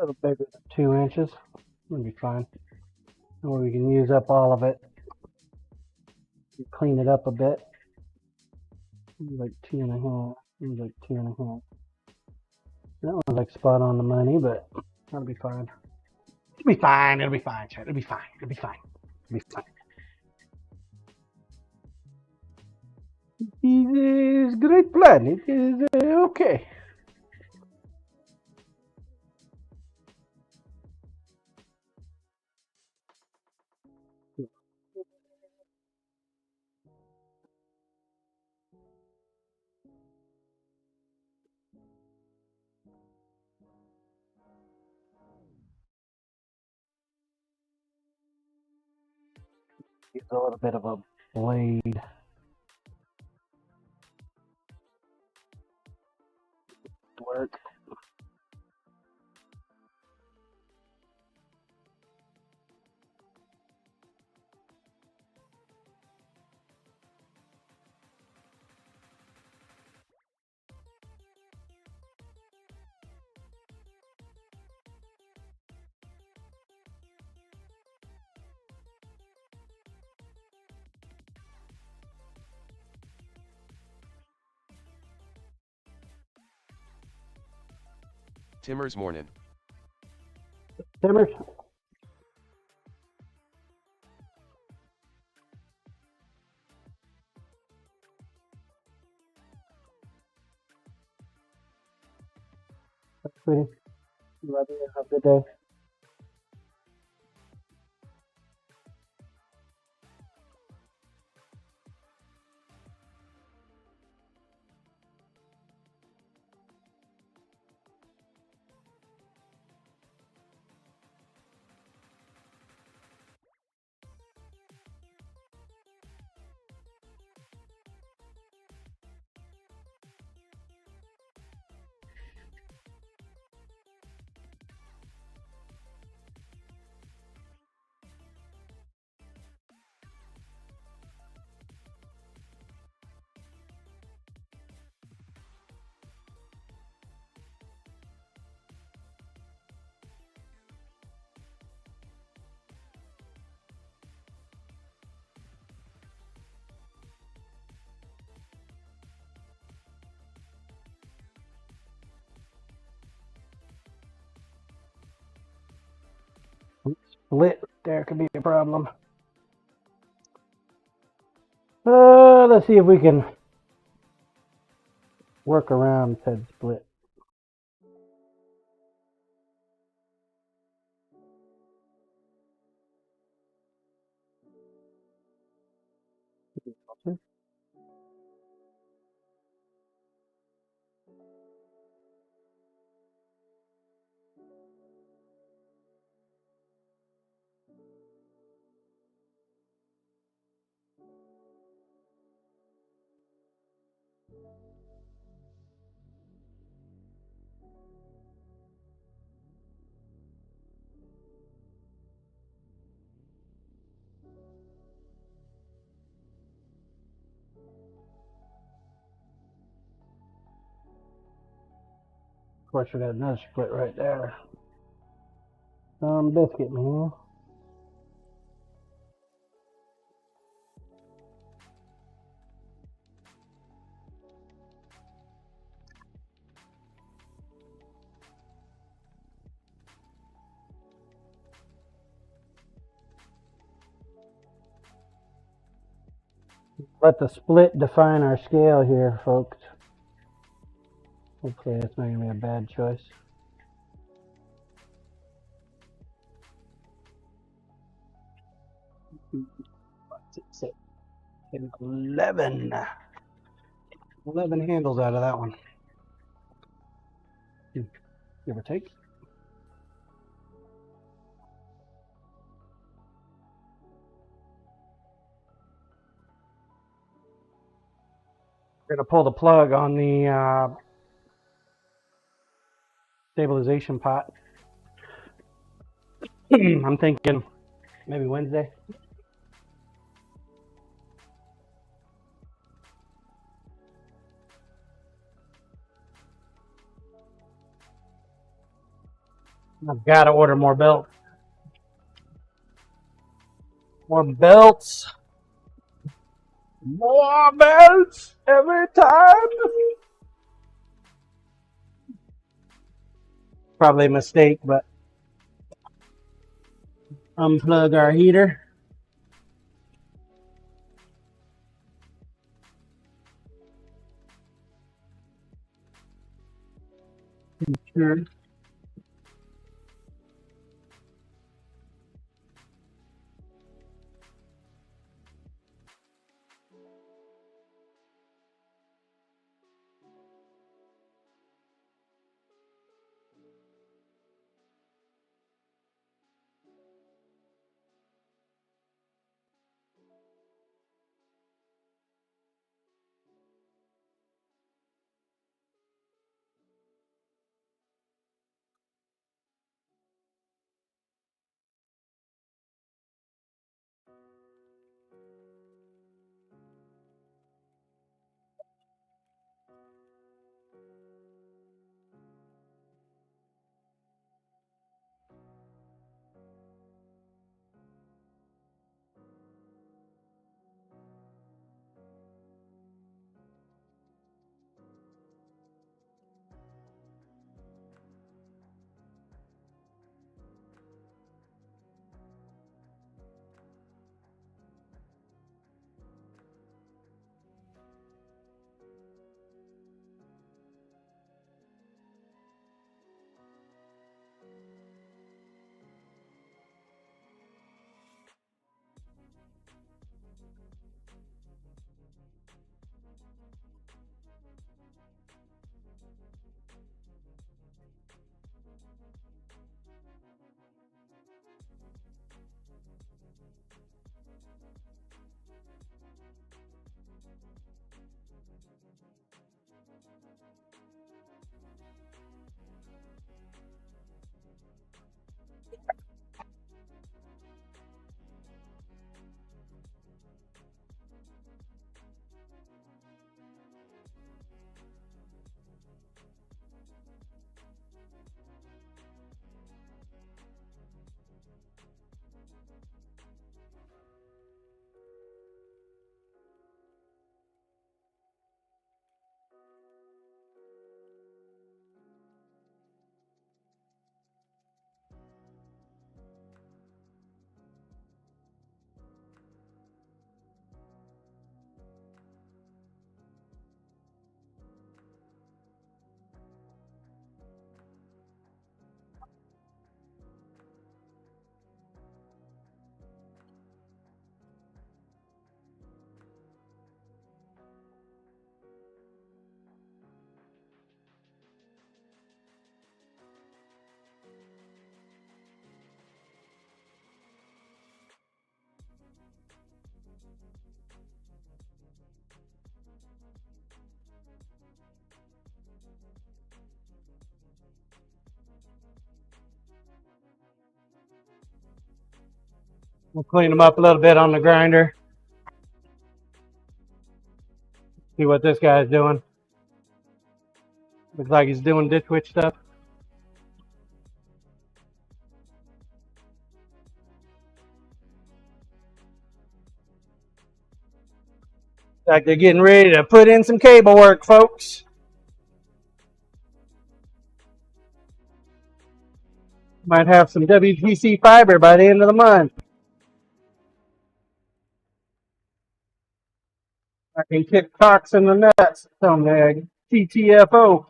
little bigger than 2 inches. It'll be fine. Or we can use up all of it. Clean it up a bit. Like 2.5. Like 2.5. That one's like spot on the money, but that'll be fine. It'll be fine. It'll be fine, Chad. It'll be fine. It'll be fine. It'll be fine. It is a great plan. It is okay. Use a little bit of a blade. Work. Timmer's morning. Timbers. Sweetie. Love you. Have a good day. Split there could be a problem. Let's see if we can work around said split. Of course, we got another split right there. Biscuit, man. Let the split define our scale here, folks. Hopefully that's not going to be a bad choice. Six, 11. 11 handles out of that one. Give or take. We're going to pull the plug on the stabilization pot. I'm thinking maybe Wednesday. I've got to order more belts. More belts. More belts every time. Probably a mistake, but unplug our heater. Sure. We'll clean them up a little bit on the grinder. See what this guy's doing. Looks like he's doing ditch witch stuff. Like they're getting ready to put in some cable work, folks. Might have some WPC fiber by the end of the month. I can kick cocks in the nuts. Some TTFO.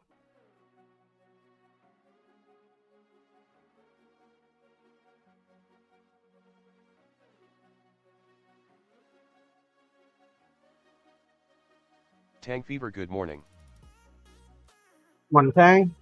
Tang Fever, good morning. One thing.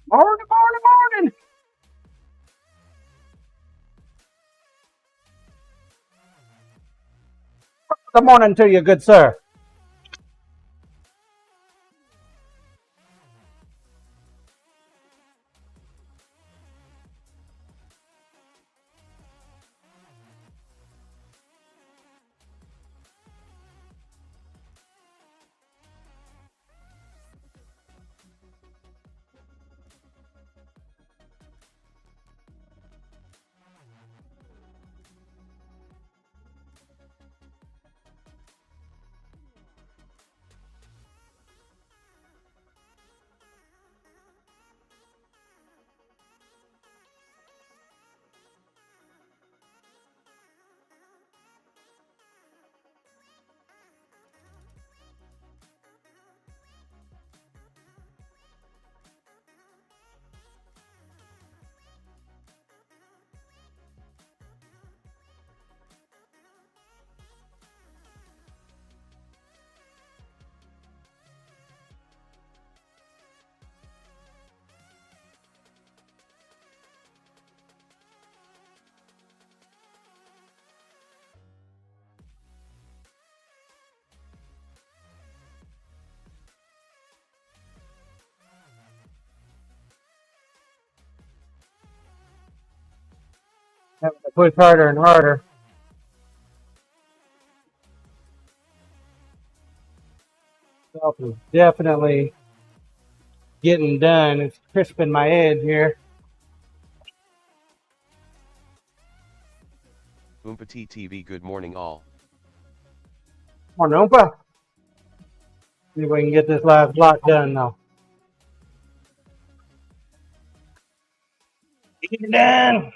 Morning, morning, morning. Good morning to you, good sir. Having to push harder and harder. Self is definitely getting done. It's crisping my edge here. Oompati TV, good morning all. Come on, Oompa. See if we can get this last block done now. Get it done.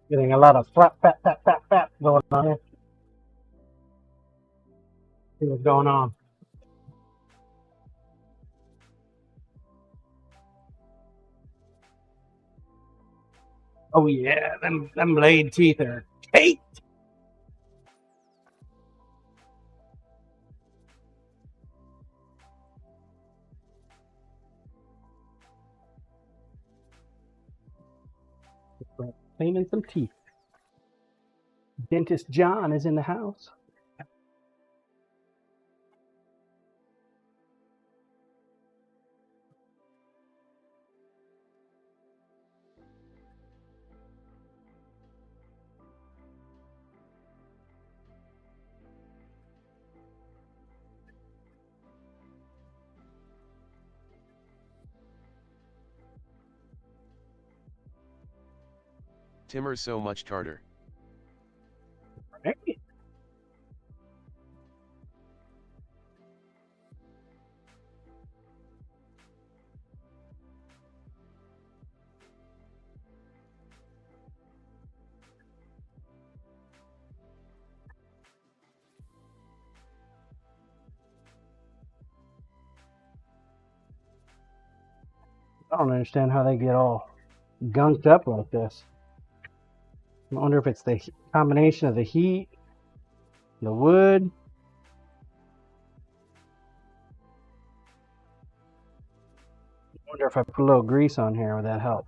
Getting a lot of flap, fat going on here. See what's going on. Oh yeah, them blade teeth are caked. Cleaning some teeth. Dentist John is in the house. Timmer's so much tartar. Right. I don't understand how they get all gunked up like this. I wonder if it's the combination of the heat, the wood. I wonder if I put a little grease on here, would that help?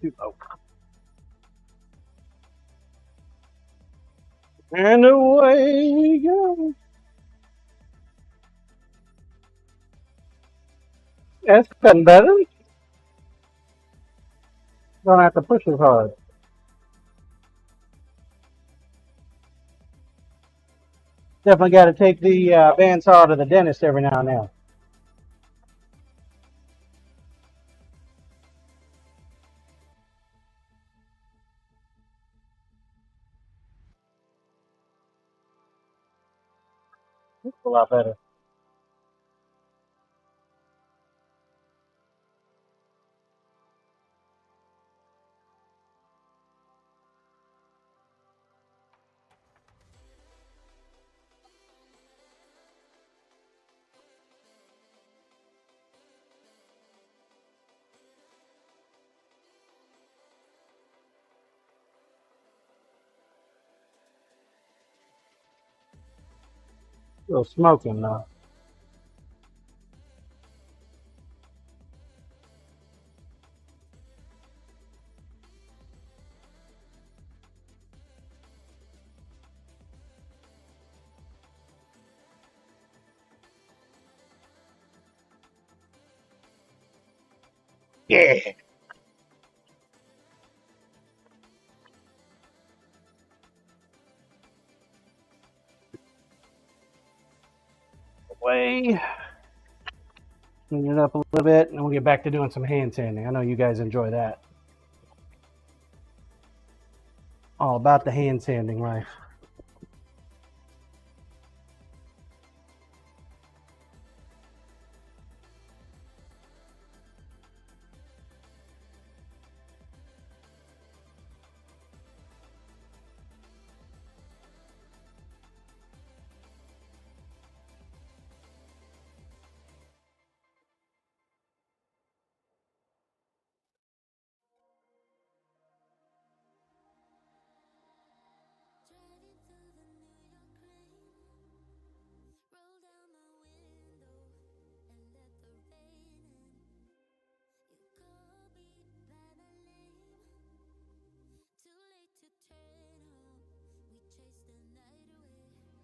too low. And away we go. That's getting better. Don't have to push as hard. Definitely got to take the bandsaw to the dentist every now and then. It's a lot better. Still smoking though. Yeah. Way. Clean it up a little bit, and we'll get back to doing some hand sanding. I know you guys enjoy that. All about the hand sanding life.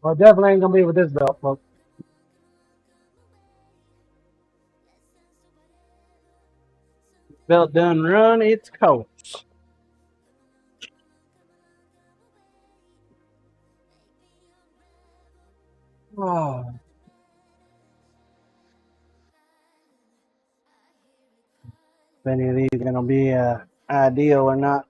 Well, definitely ain't gonna be with this belt, folks. Belt done run its course. Oh. If any of these are gonna be ideal or not.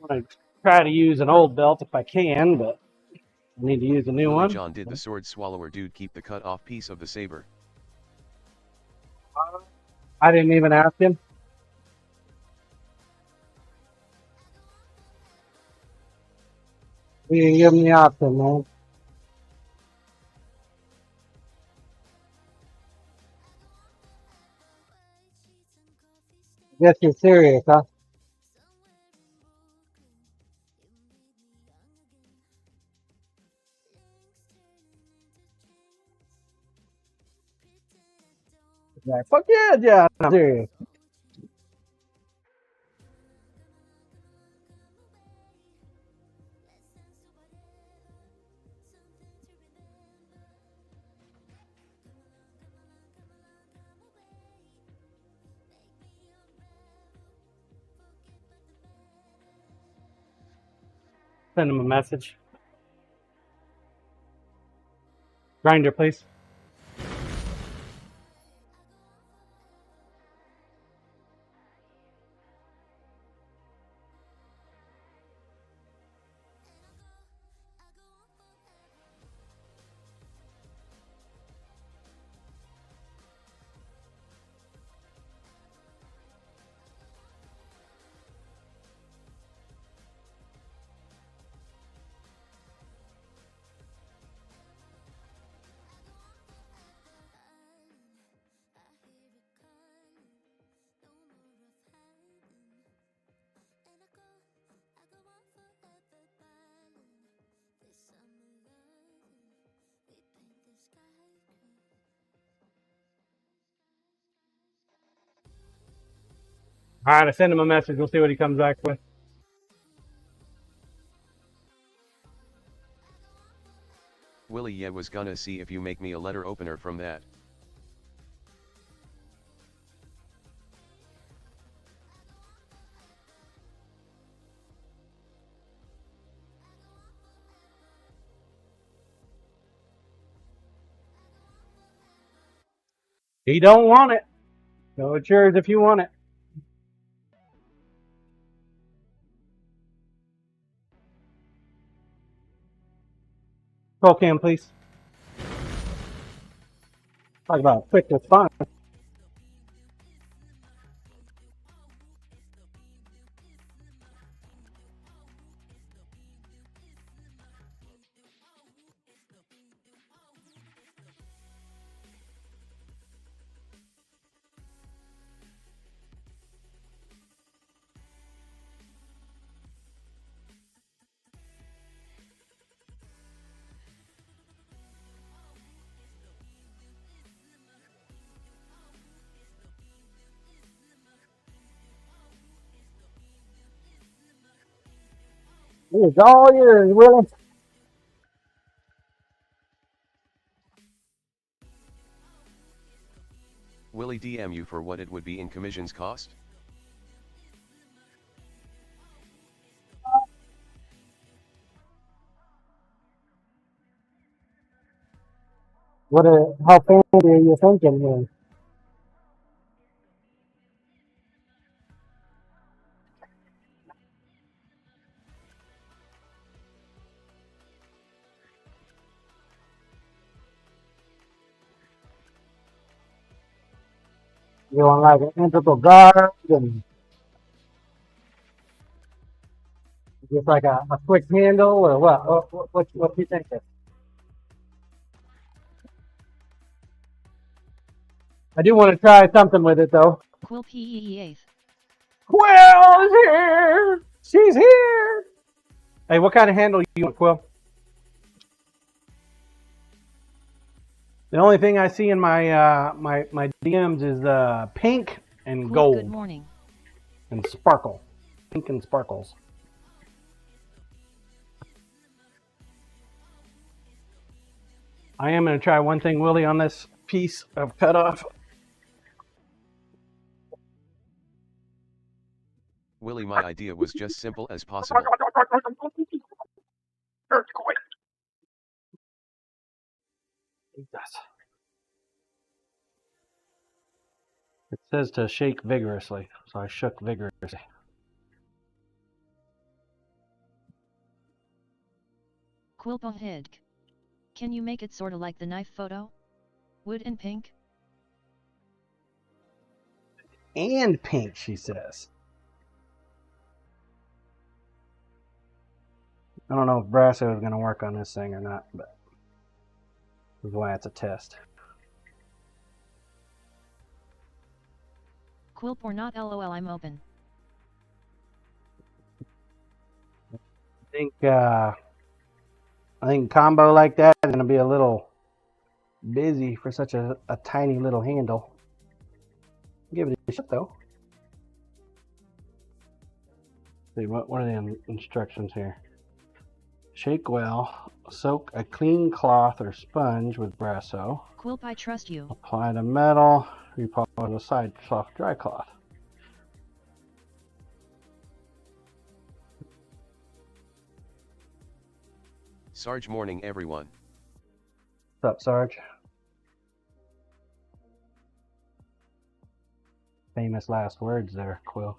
I'm gonna try to use an old belt if I can, but I need to use a new Willie one. John, did the sword swallower dude keep the cut off piece of the saber? I didn't even ask him. We didn't give him the option, man. Guess you're serious, huh? Like, fuck yeah, John. I'm serious. Send him a message. Grinder, please. All right, I send him a message. We'll see what he comes back with. Willie, yeah, was gonna see if you make me a letter opener from that. He don't want it. So it's yours if you want it. Roll cam, please. Talk about a quick response. It's all yours, Willie. Willie DM you for what it would be in commissions cost? How fancy are you thinking here? You want like an integral guard and just like a quick handle or what? What do you think? I do want to try something with it though. Quill PEE 8th. Quill's here. She's here. Hey, what kind of handle you want, Quill? The only thing I see in my my DMs is pink and Quill, gold good morning. and sparkle. Pink and sparkles. I am going to try one thing, Willie, on this piece of cutoff. Willie, my idea was just simple as possible. It says to shake vigorously, so I shook vigorously. Quilpo head. Can you make it sorta like the knife photo? Wood and pink? And pink, she says. I don't know if Brasso is going to work on this thing or not, but that's why it's a test. Quilp or not, lol, I'm open. I think combo like that is going to be a little busy for such a tiny little handle. Give it a shot though. See what are the instructions here? Shake well. Soak a clean cloth or sponge with Brasso. Quilp, I trust you. Apply the metal. Repolish the side soft dry cloth. Sarge, morning everyone. What's up, Sarge? Famous last words there, Quill.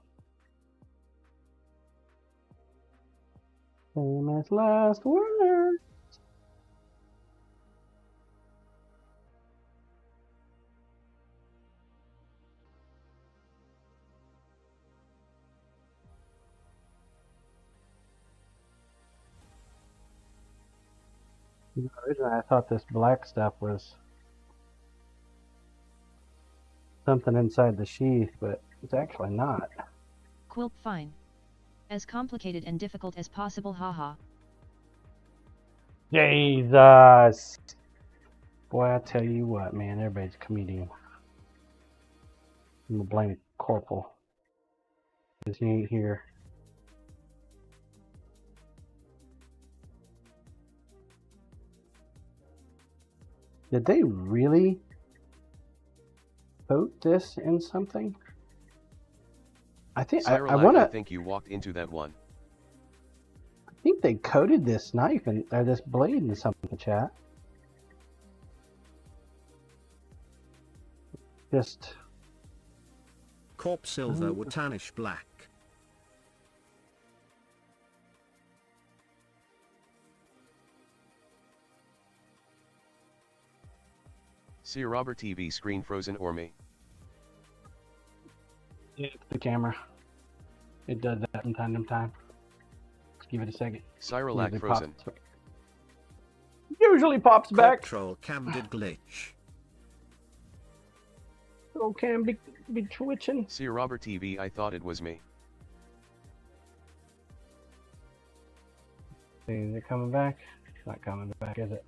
Famous last words. Originally, I thought this black stuff was something inside the sheath, but it's actually not. Quilp, fine. As complicated and difficult as possible, haha. Jesus! Boy, I tell you what, man, everybody's a comedian. I'm gonna blame Corporal. because he ain't here. Did they really coat this in something? I think Cyril, I want I to. think you walked into that one. I think they coated this knife and or this blade in something, chat. Just Corp silver Watanish black. See Robert TV screen frozen or me? it's the camera. It does that from time to time. Let's give it a second. Cyrilac frozen. Usually pops Corp back. troll cam did glitch. Oh, can be twitching. See Robert TV, I thought it was me. Is it coming back? It's not coming back, is it?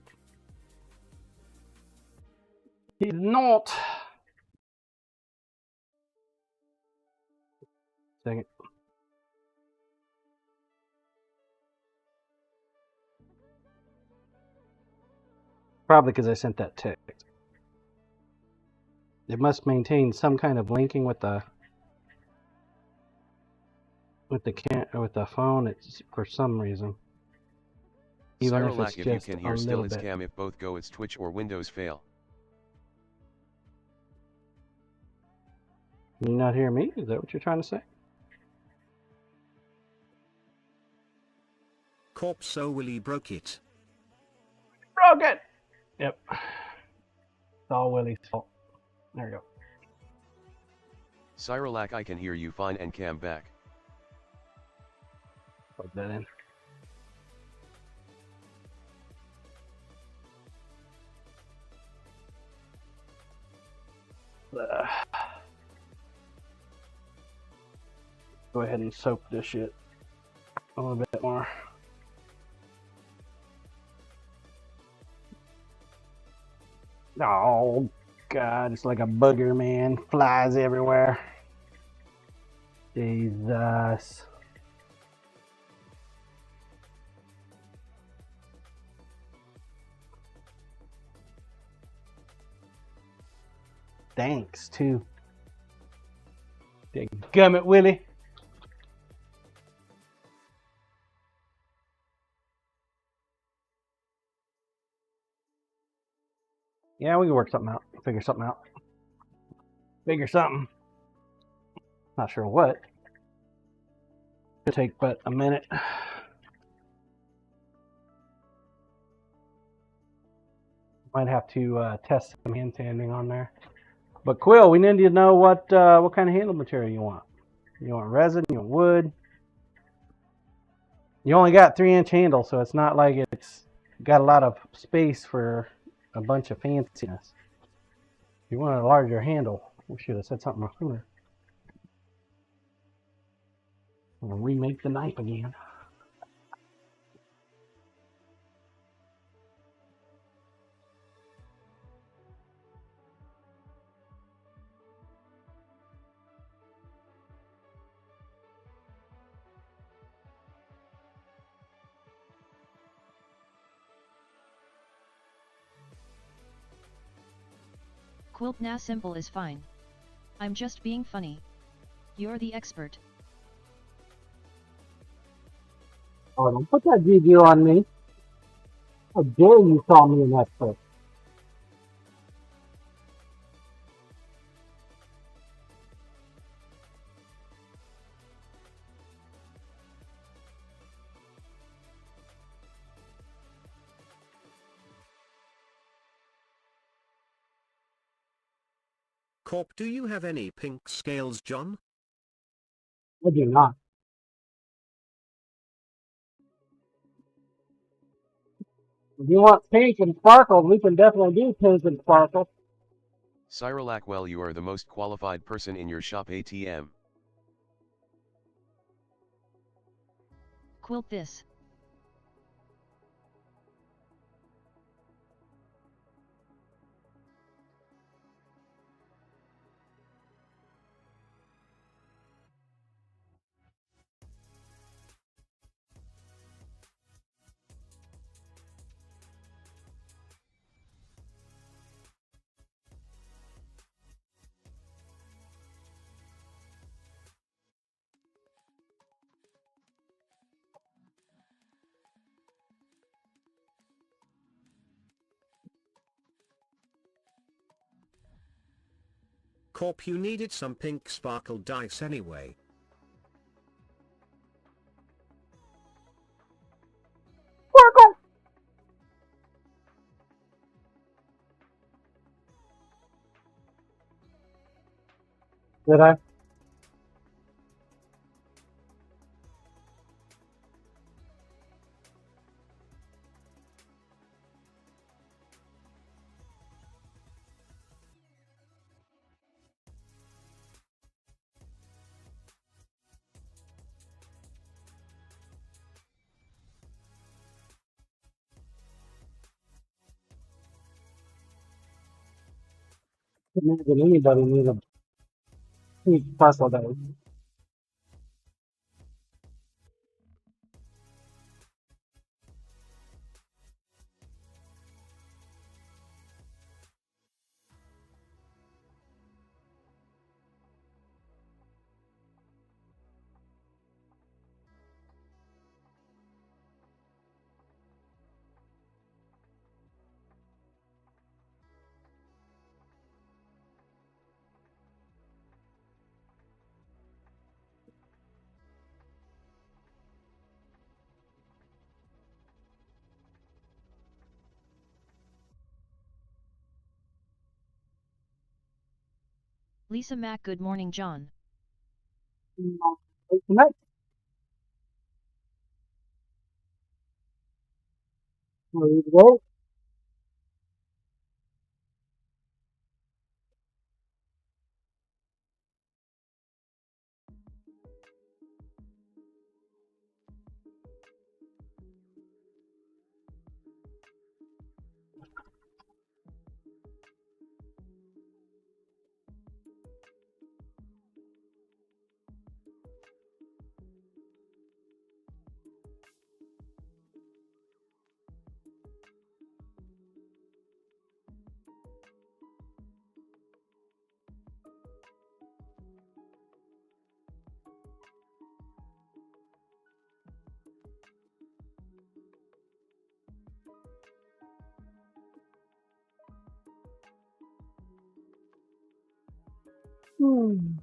He's not. Second. Probably because I sent that text. It must maintain some kind of linking with the phone. It's for some reason. Even if it's Cyrilac, if you just can a hear still little it's bit. cam, if both go it's Twitch or Windows fail. You not hear me? Is that what you're trying to say? Corp so Willy broke it. Broke it! Yep. It's all Willie's fault. There we go. Cyrilac, I can hear you fine and cam back. Plug that in. Go ahead and soak this shit a little bit more. Oh, God, it's like a booger, man. Flies everywhere. Jesus. Thanks, too. Gummit, Willie. Yeah, we can work something out. Figure something out. Figure something. Not sure what. Could take but a minute. Might have to test some hand sanding on there. But Quill, we need to know what kind of handle material you want. You want resin? You want wood? You only got 3-inch handle, so it's not like it's got a lot of space for a bunch of fanciness. If you want a larger handle, we should have said something sooner. I'm gonna remake the knife again. Quilt na simple is fine. I'm just being funny. You're the expert. Oh, don't put that GG on me. How dare you call me an expert? Corp, do you have any pink scales, John? I do not. If you want pink and sparkle, we can definitely do pink and sparkle. Cyrilac, well, you are the most qualified person in your shop ATM. Quilt this. Corp, you needed some pink sparkle dice anyway. Did I? Imagine anybody needs a pink puzzle dice. Lisa Mack, good morning, John. Nice. There you go. Hmm.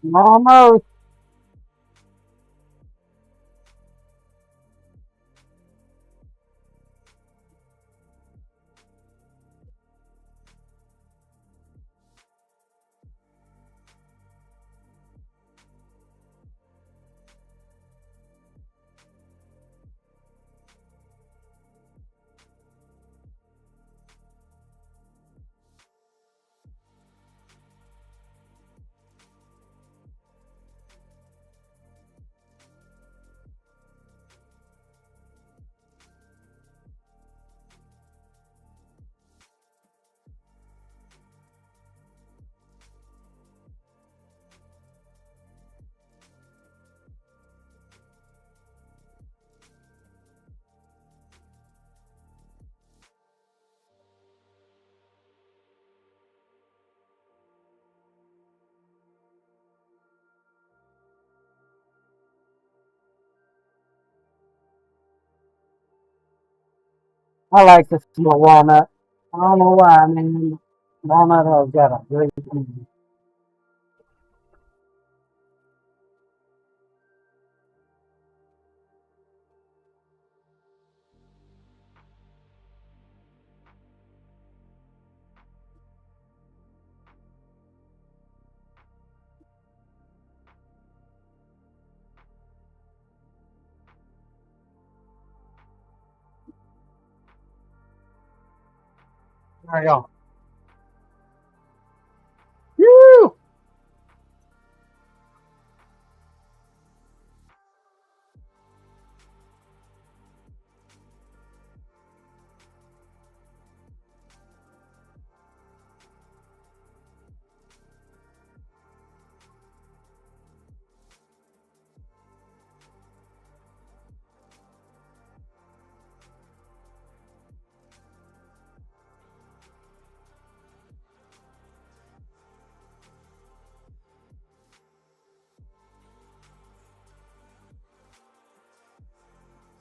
Almost. I like the small walnut. I don't know why. I mean, walnut has got a great. There you go. Woo!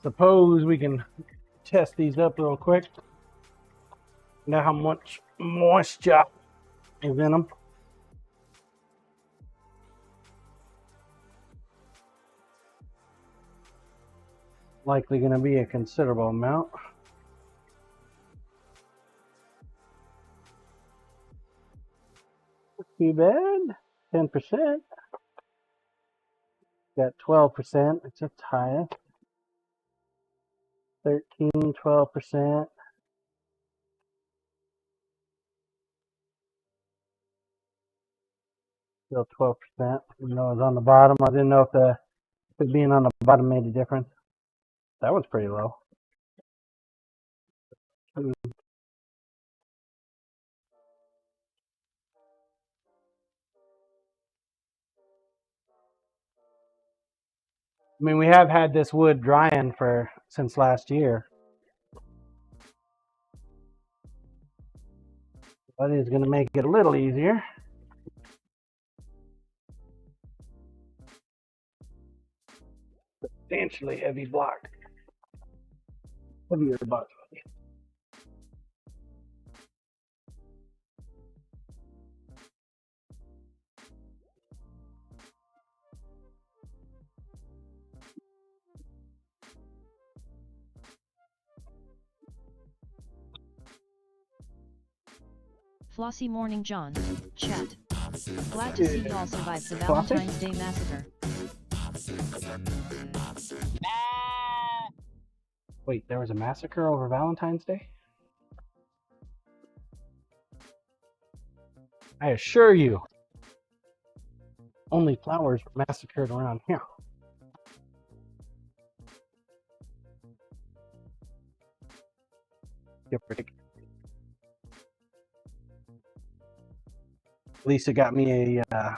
Suppose we can test these up real quick. Know how much moisture is in them. Likely going to be a considerable amount. Not too bad. 10%. Got 12%. It's just higher. 13, 12%. Still 12%. Even though it's on the bottom, I didn't know if it being on the bottom made a difference. That was pretty low. I mean, we have had this wood drying since last year. That is going to make it a little easier. Substantially heavy block. Heavier block. Flossy Morning John. Chat. Glad to see y'all survived the Valentine's Day massacre. Wait, there was a massacre over Valentine's Day? I assure you, only flowers were massacred around here. Lisa got me a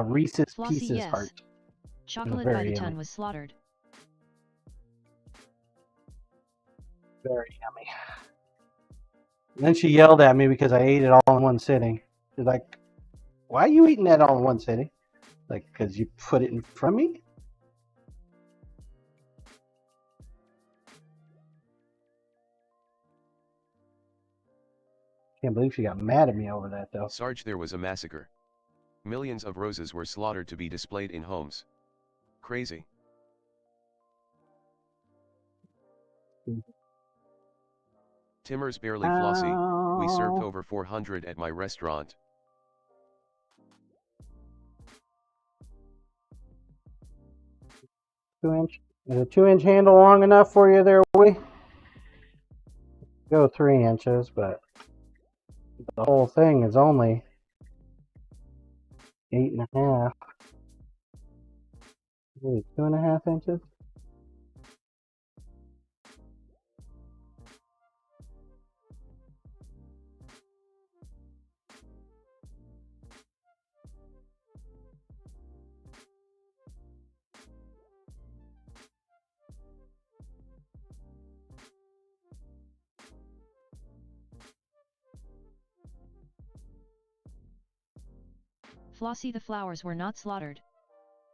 Reese's Flossy, Pieces yes. heart. Chocolate by the ton was slaughtered. Very yummy. And then she yelled at me because I ate it all in one sitting. She's like, "Why are you eating that all in one sitting?" Like, because you put it in front of me? Can't believe she got mad at me over that, though. Sarge, there was a massacre. Millions of roses were slaughtered to be displayed in homes. Crazy. Timmer's barely flossy. We served over 400 at my restaurant. Is a 2-inch handle long enough for you there, Willie? Go 3 inches, but the whole thing is only 8.5. Maybe 2.5 inches. Flossie, the flowers were not slaughtered.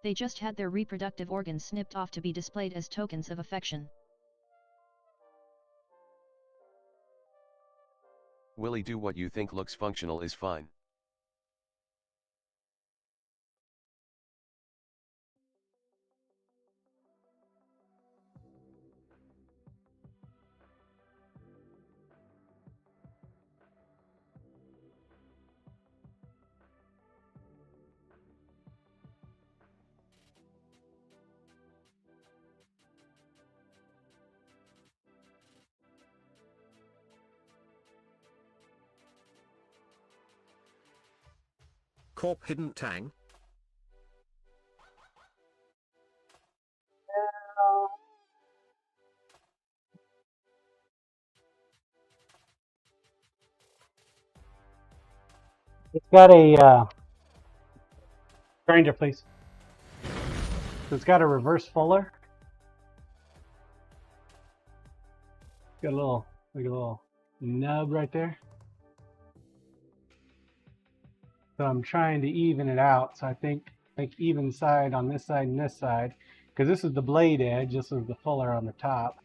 They just had their reproductive organs snipped off to be displayed as tokens of affection. Willie, do what you think looks functional is fine. Corp hidden tang. It's got a grinder, please. So it's got a reverse fuller. Got a little nub right there. So I'm trying to even it out. So I think even side on this side and this side, because this is the blade edge. This is the fuller on the top.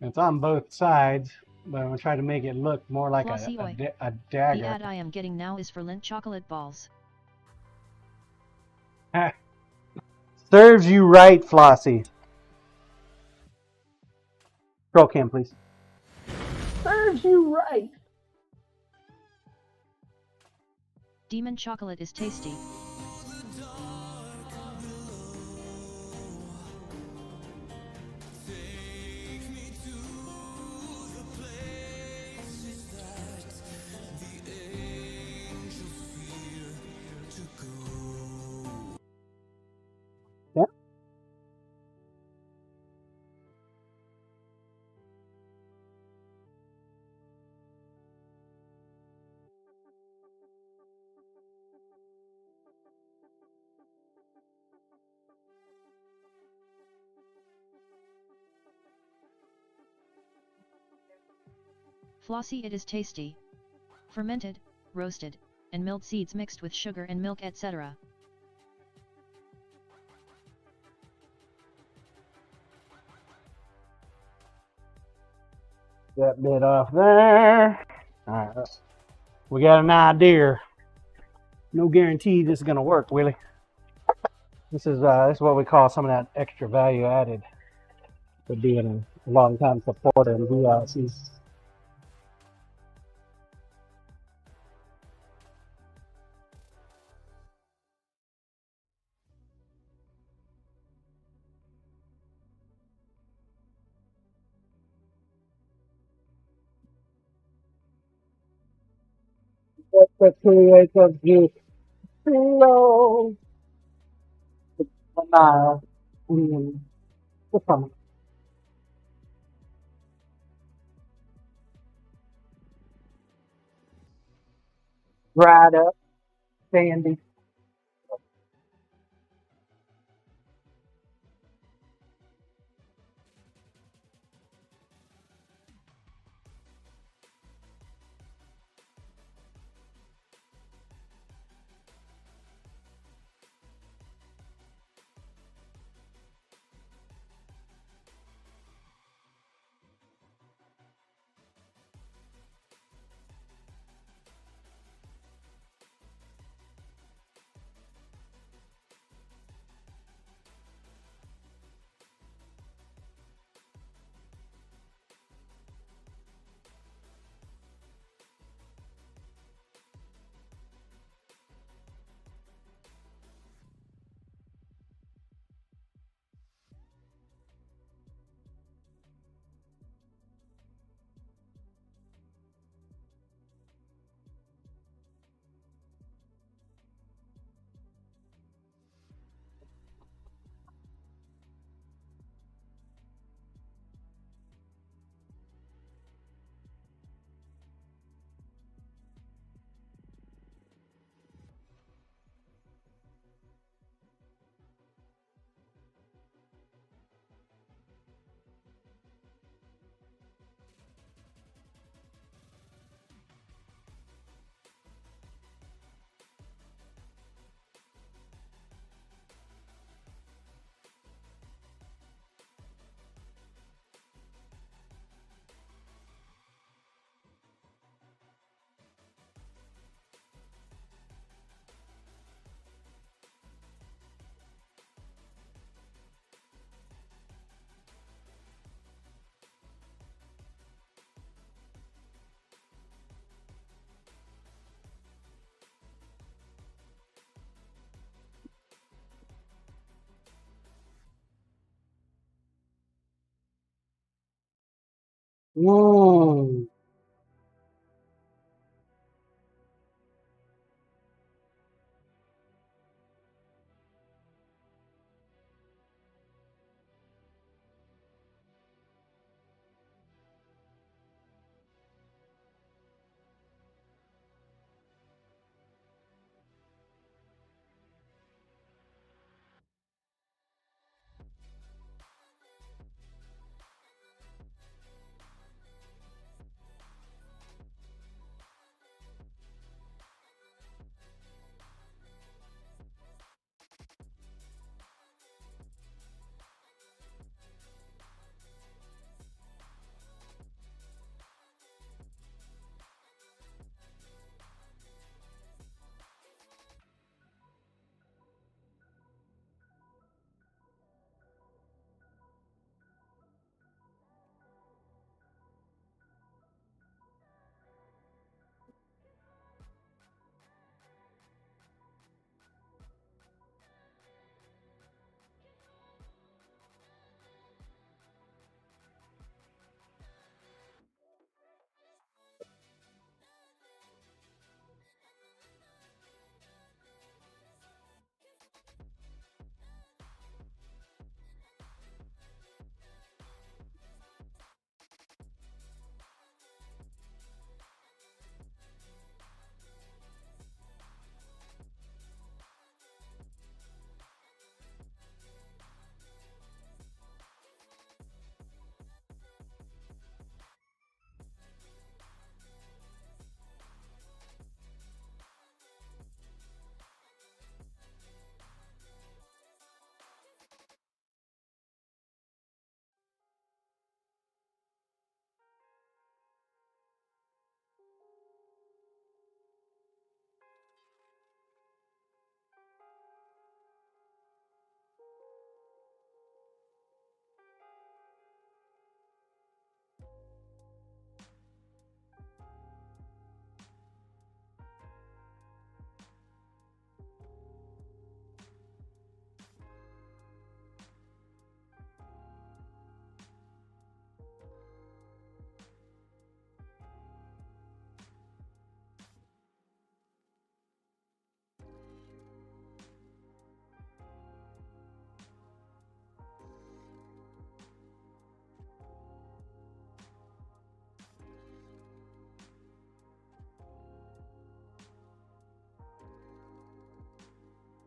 And it's on both sides, but I'm gonna try to make it look more like Flossie, a dagger. The ad I am getting now is for Lindt chocolate balls. Serves you right, Flossie. Roll cam, please. Serves you right. Demon chocolate is tasty. Yeah. Flossie, it is tasty. Fermented, roasted, and milled seeds mixed with sugar and milk, etc. That bit off there. All right. We got an idea. No guarantee this is gonna work, Willie. This is what we call some of that extra value added for being a long time supporter in VLCs. That's the create of you slow. The Nile. The summer. Dried up, sandy. Mm.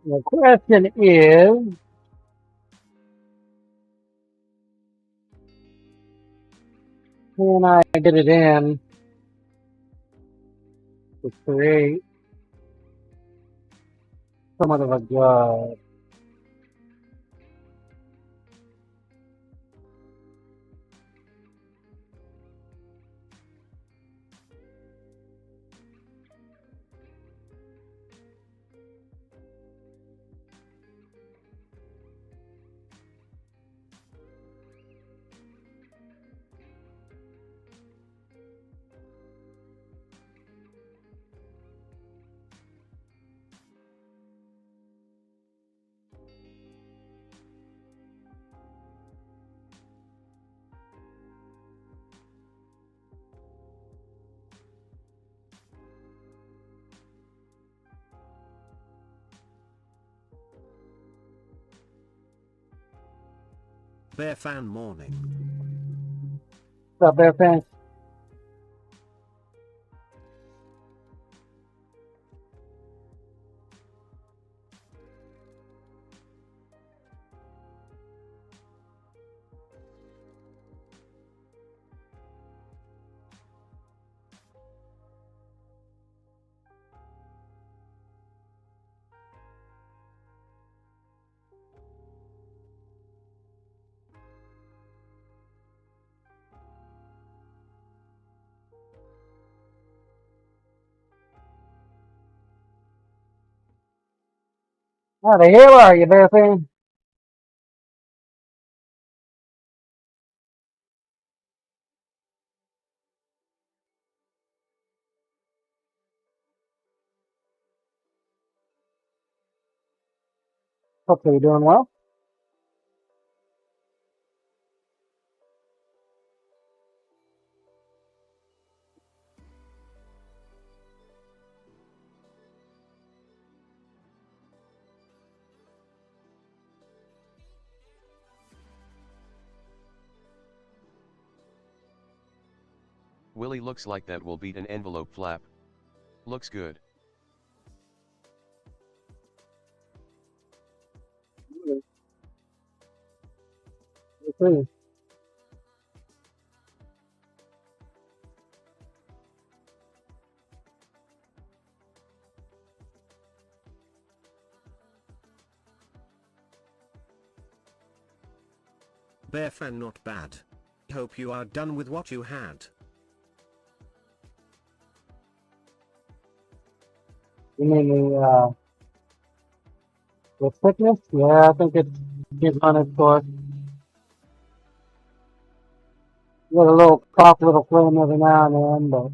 The question is, can I get it in to create somewhat of a guide? Bear fan morning. What's up, Bear fans? How the hell are you, Bear fan? Hopefully you're doing well. Willie, looks like that will beat an envelope flap. Looks good. Okay. Bear fan, not bad. Hope you are done with what you had. You mean the thickness? Yeah, I think it's on its course. Got a little pop, little flame every now and then, but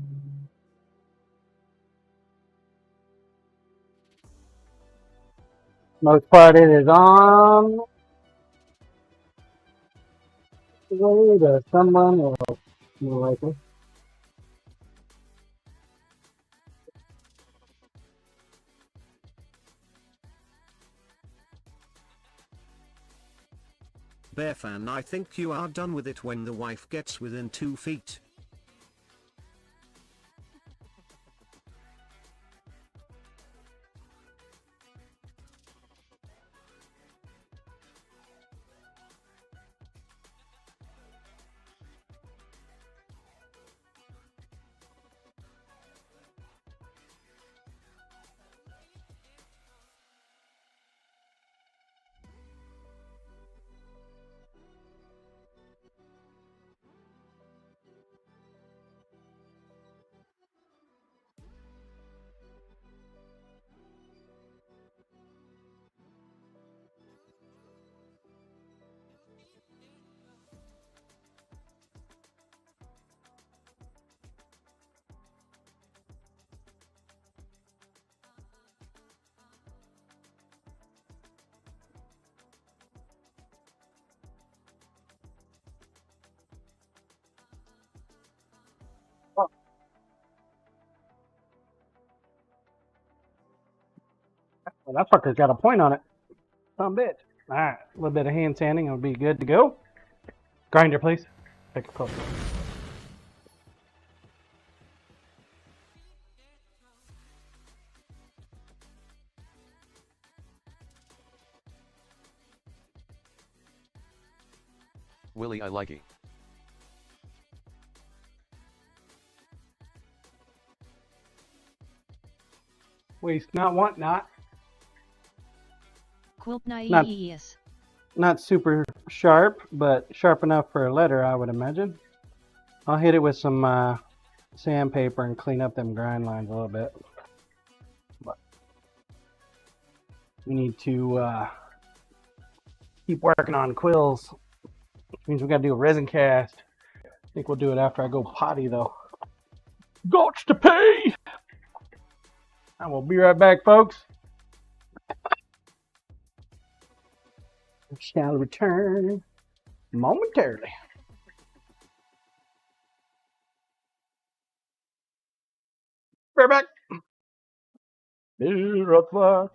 most part it is on the way to someone or more likely. Bear fan, I think you are done with it when the wife gets within 2 feet. Well, that fucker's got a point on it. Some bitch. All right, a little bit of hand sanding and we'll be good to go. Grinder, please. Take a closer. Willie, I like it. Waste not, want not. Quilpnies. Not super sharp, but sharp enough for a letter, I would imagine. I'll hit it with some sandpaper and clean up them grind lines a little bit. But we need to keep working on quills. Which means we got to do a resin cast. I think we'll do it after I go potty, though. Gots to pay! I will be right back, folks. Shall return momentarily. Right back. Beautiful.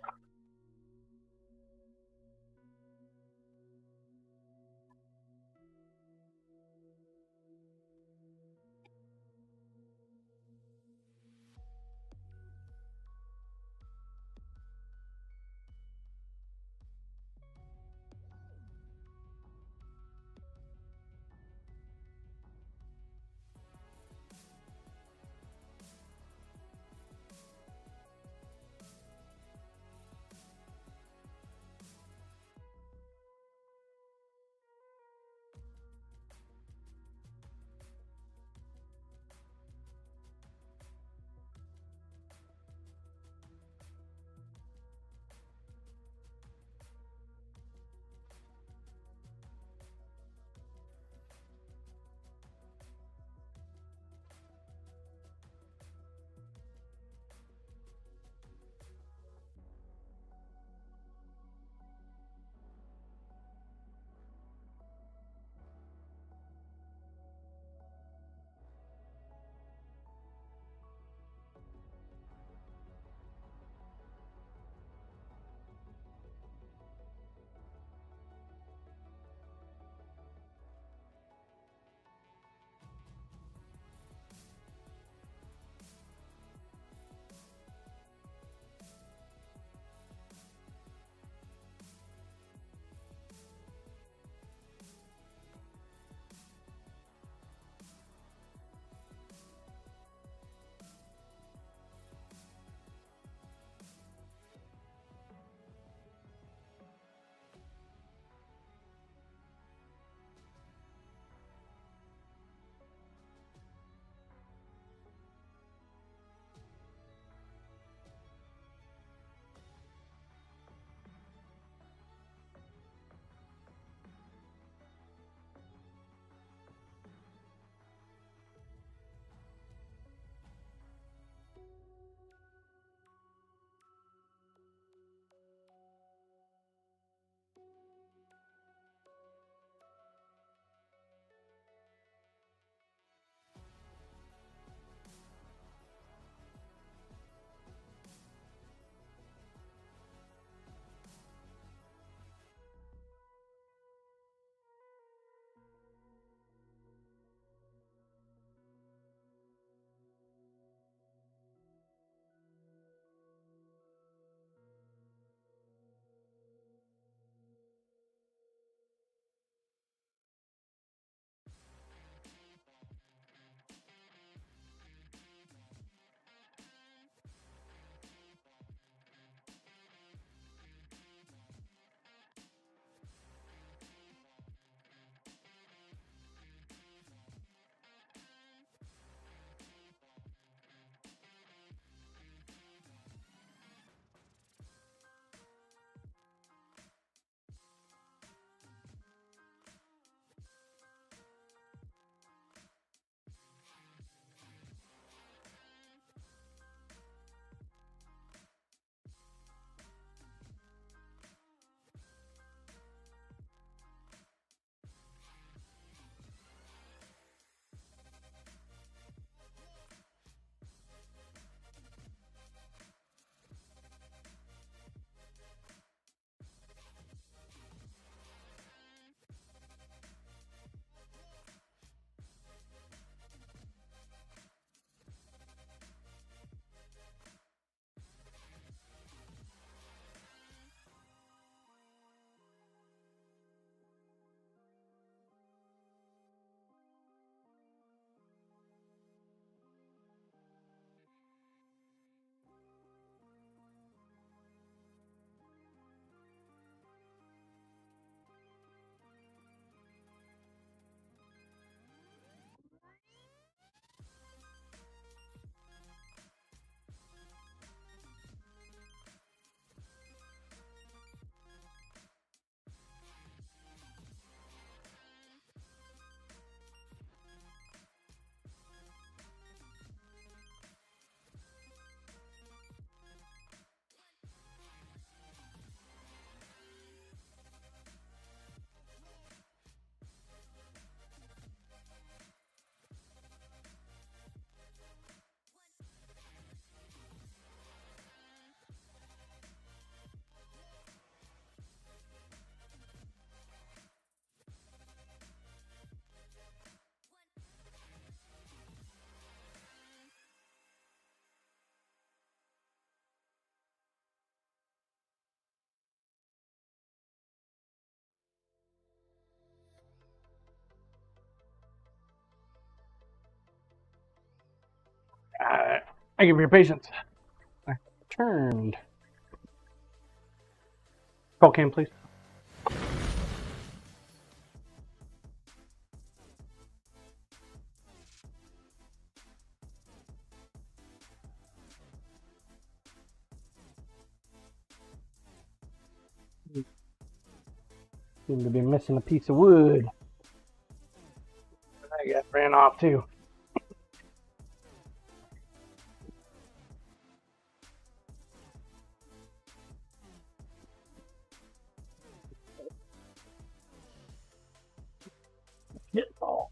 Thank you for your patience. I turned. Call cam, please. Seem to be missing a piece of wood. I got ran off too. Get all.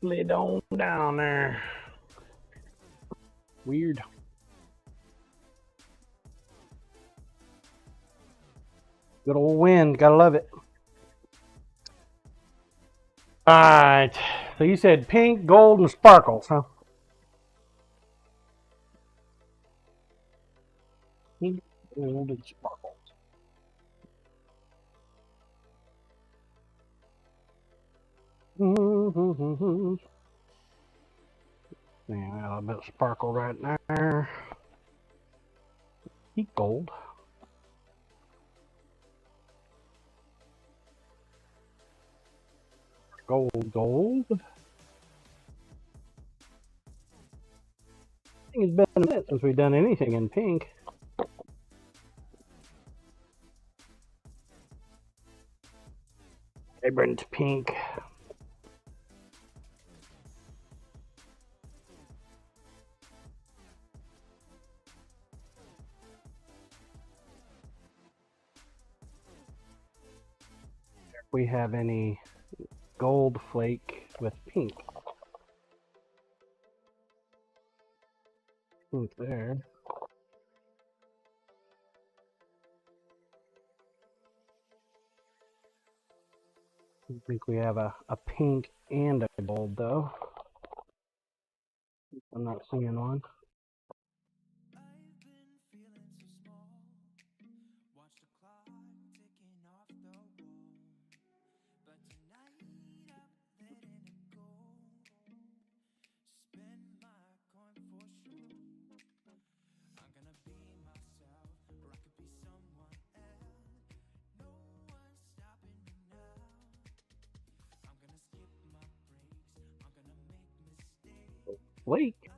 Lay on down there. Weird. Good old wind, gotta love it. Alright, so you said pink, gold, and sparkles, huh? Pink, gold, and sparkles. Yeah, a little bit of sparkle right there. Pink, gold. Gold. I think it's been a minute since we've done anything in pink. Vibrant pink. If we have any gold flake with pink. Pink there. I think we have a pink and a gold though. I'm not seeing one. Flake.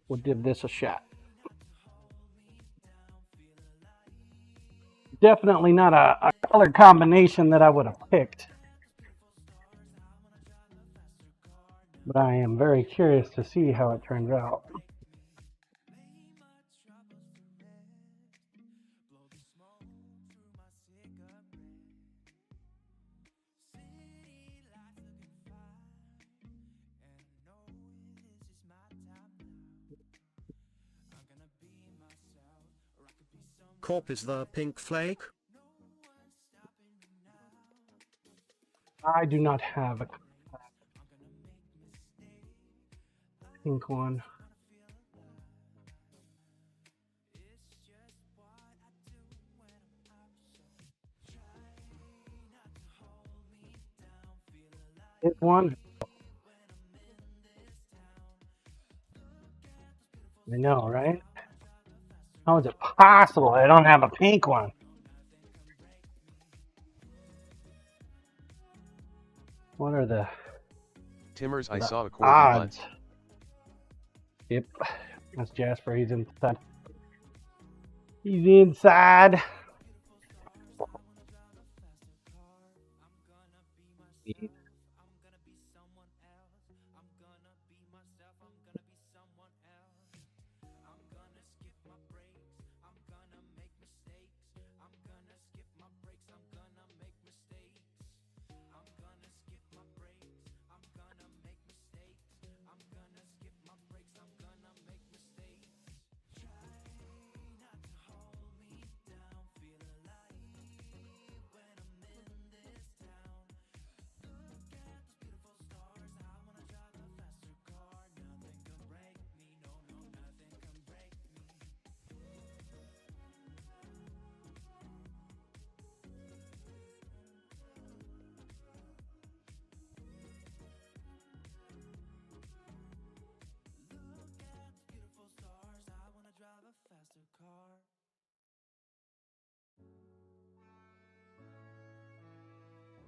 We'll give this a shot. Definitely not a color combination that I would have picked. But I am very curious to see how it turns out. Corp is the pink flake? I do not have a pink one. It's one. I know, right? How is it possible I don't have a pink one? What are the Timmers, I saw a Corby odds? butt. Yep, that's Jasper. He's inside. He's inside.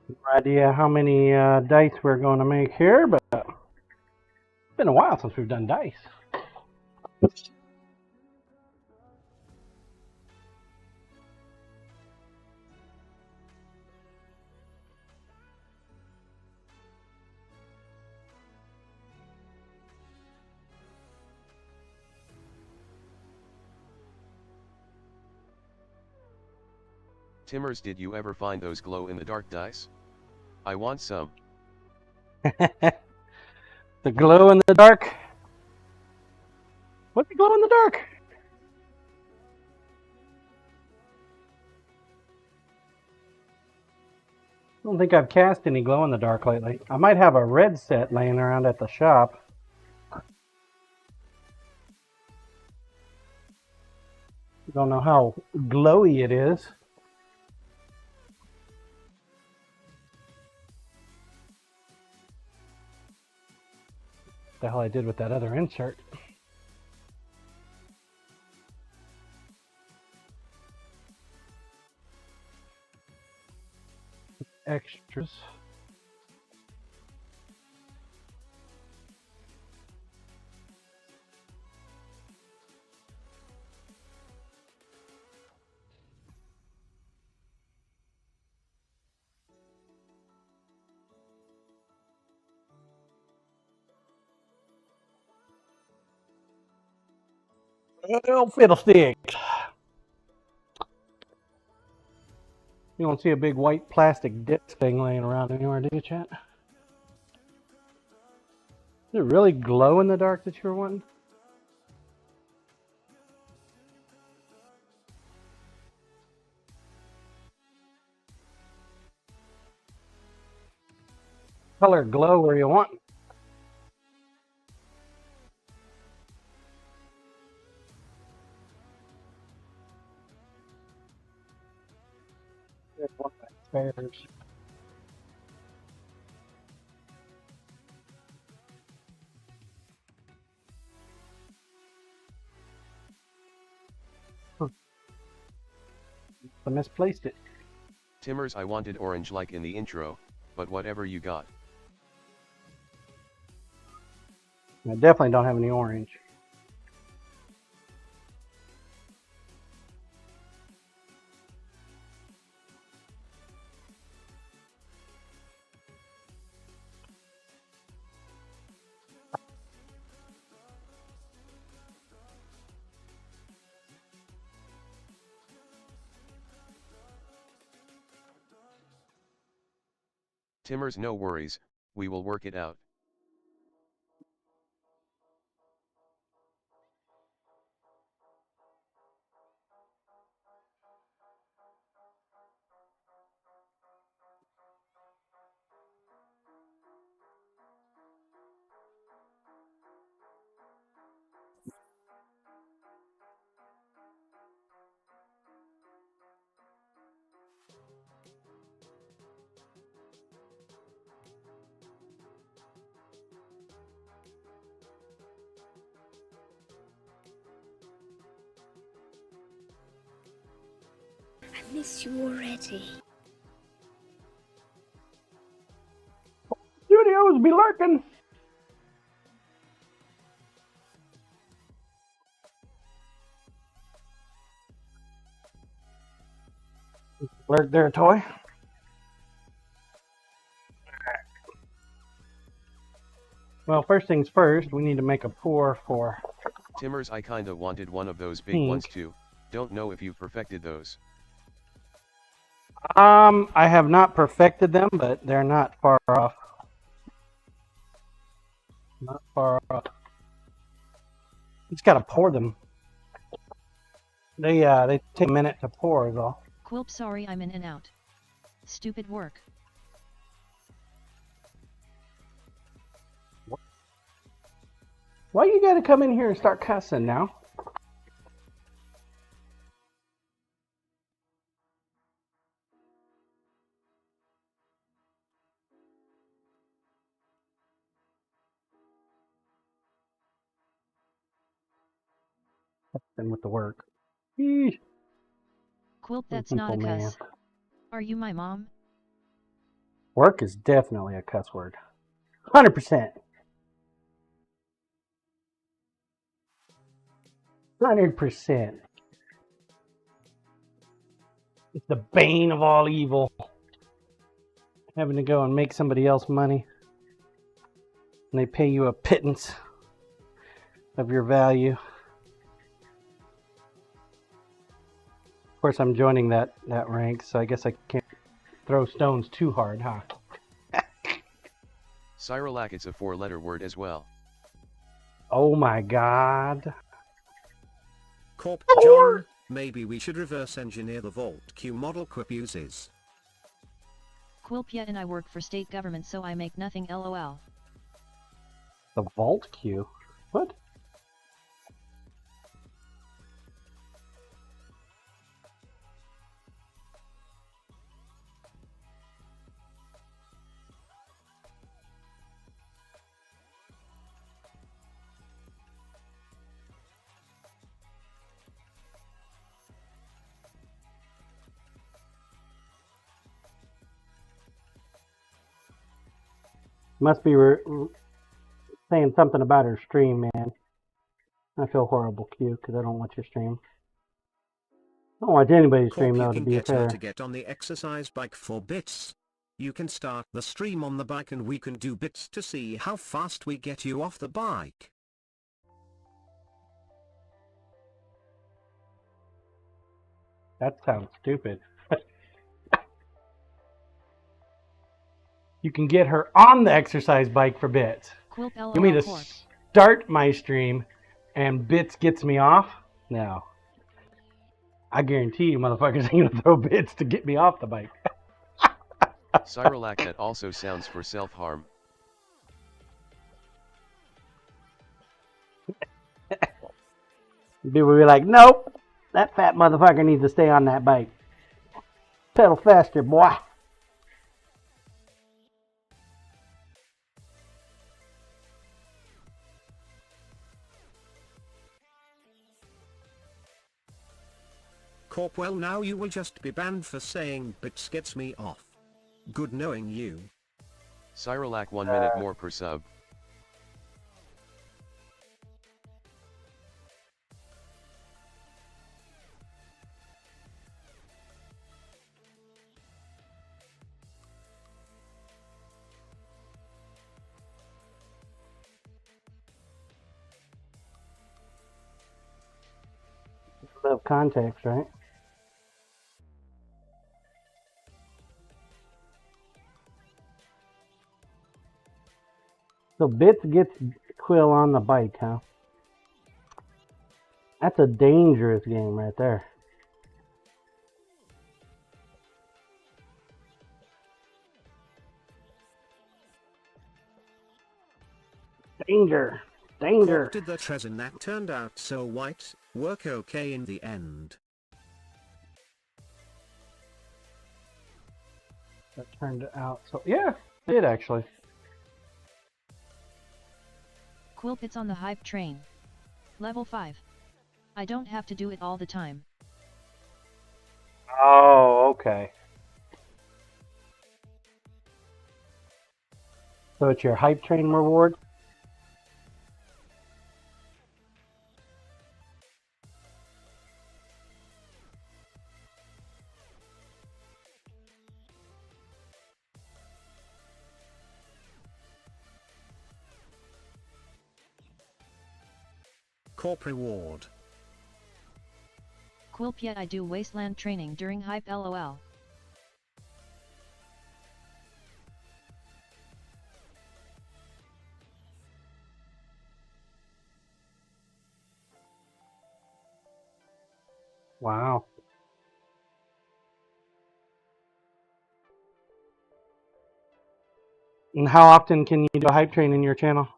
No idea how many dice we're going to make here, but it's been a while since we've done dice. Timmers, did you ever find those glow-in-the-dark dice? I want some. The glow in the dark? What's the glow in the dark? I don't think I've cast any glow in the dark lately. I might have a red set laying around at the shop. Don't know how glowy it is. What the hell I did with that other insert. Extras. Oh, fiddlesticks. You don't see a big white plastic disc thing laying around anywhere, do you, chat? Is it really glow in the dark that you were wanting? Color glow where you want. There's one of the spares. I misplaced it. Timmers, I wanted orange like in the intro, but whatever you got. I definitely don't have any orange. Timmers, no worries, we will work it out. I miss you already. Studios be lurking. Lurk there, toy. Well, first things first, we need to make a pour for Timmers, I kinda wanted one of those big pink. ones too. Don't know if you've perfected those. I have not perfected them, but they're not far off. Not far off. Just gotta pour them. They take a minute to pour is all. Quilp, sorry I'm in and out. Stupid work. Why you gotta come in here and start cussing now? Then with the work. Eesh. Quilp, that's Simple not a man. cuss. Are you my mom? Work is definitely a cuss word. 100%. 100%. It's the bane of all evil. Having to go and make somebody else money. And they pay you a pittance of your value. Of course, I'm joining that rank, so I guess I can't throw stones too hard, huh? Cyrillac, it's a 4-letter word as well. Oh my god. Corp John, maybe we should reverse engineer the Vault Q model Quip uses. Quilpia and I work for state government, so I make nothing, lol. The Vault Q? What? Must be saying something about her stream, man. I feel horrible, Q, because I don't watch your stream. I don't watch anybody's stream, though, to be Get her fair. to get on the exercise bike for bits. You can start the stream on the bike and we can do bits to see how fast we get you off the bike. That sounds stupid. You can get her on the exercise bike for bits. Quilp You mean lol to corp. start my stream and bits gets me off? No. I guarantee you motherfuckers ain't gonna throw bits to get me off the bike. Cyrillac, that also sounds for self-harm. People will be like, nope, that fat motherfucker needs to stay on that bike. Pedal faster, boy. Corp, well now you will just be banned for saying bits gets me off. Good knowing you. Cyrillac, 1 minute more per sub. Love context, right? So Bits gets Quill on the bike, huh? That's a dangerous game right there. Danger. Danger. Corp, did the Trezin that turned out so white work okay in the end? That turned out so... Yeah, it did actually. Quilp, it's on the hype train. Level 5. I don't have to do it all the time. Oh, okay. So it's your hype train reward? Corp reward. Quilp, yet I do wasteland training during hype, lol. Wow. And how often can you do a hype train in your channel?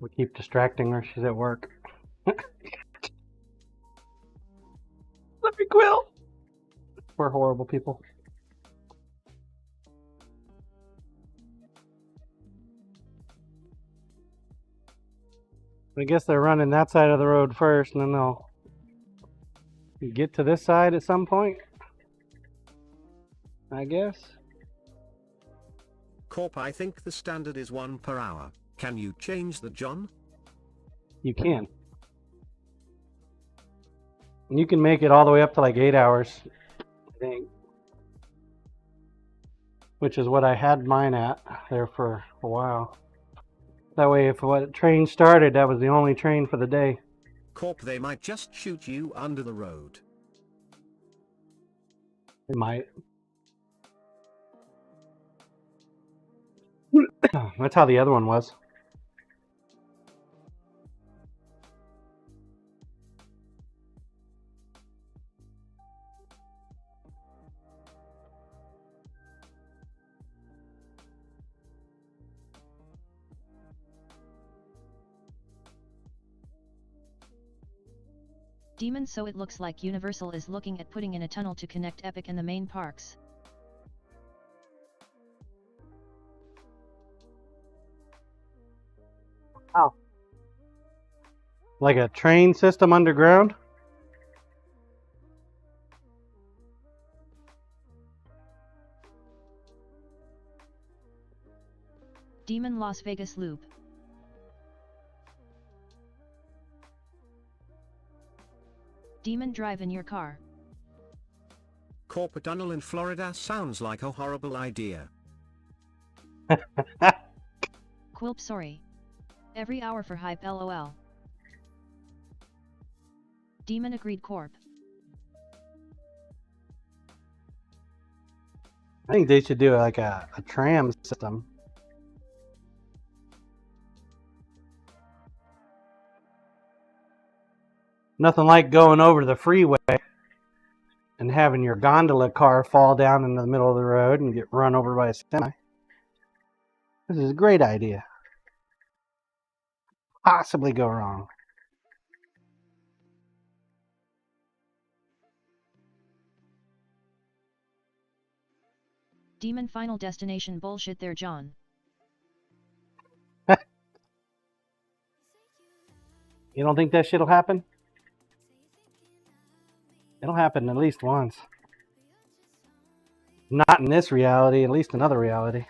We keep distracting her. She's at work. Let me quill. We're horrible people. I guess they're running that side of the road first, and then they'll get to this side at some point, I guess. Corp, I think the standard is 1 per hour. Can you change that, John? You can. And you can make it all the way up to like 8 hours, I think. Which is what I had mine at there for a while. That way, if what train started, that was the only train for the day. Corp, they might just shoot you under the road. It might. That's how the other one was. Demon, so it looks like Universal is looking at putting in a tunnel to connect Epic and the main parks. Wow. Like a train system underground? Demon Las Vegas Loop. Demon, drive in your car. Corp, a tunnel in Florida sounds like a horrible idea. Quilp, sorry. Every hour for hype, lol. Demon, agreed. Corp. I think they should do like a tram system. Nothing like going over the freeway and having your gondola car fall down in the middle of the road and get run over by a semi. This is a great idea. Possibly go wrong. Demon, Final Destination bullshit there, John. You don't think that shit'll happen? It'll happen at least once. Not in this reality, at least another reality.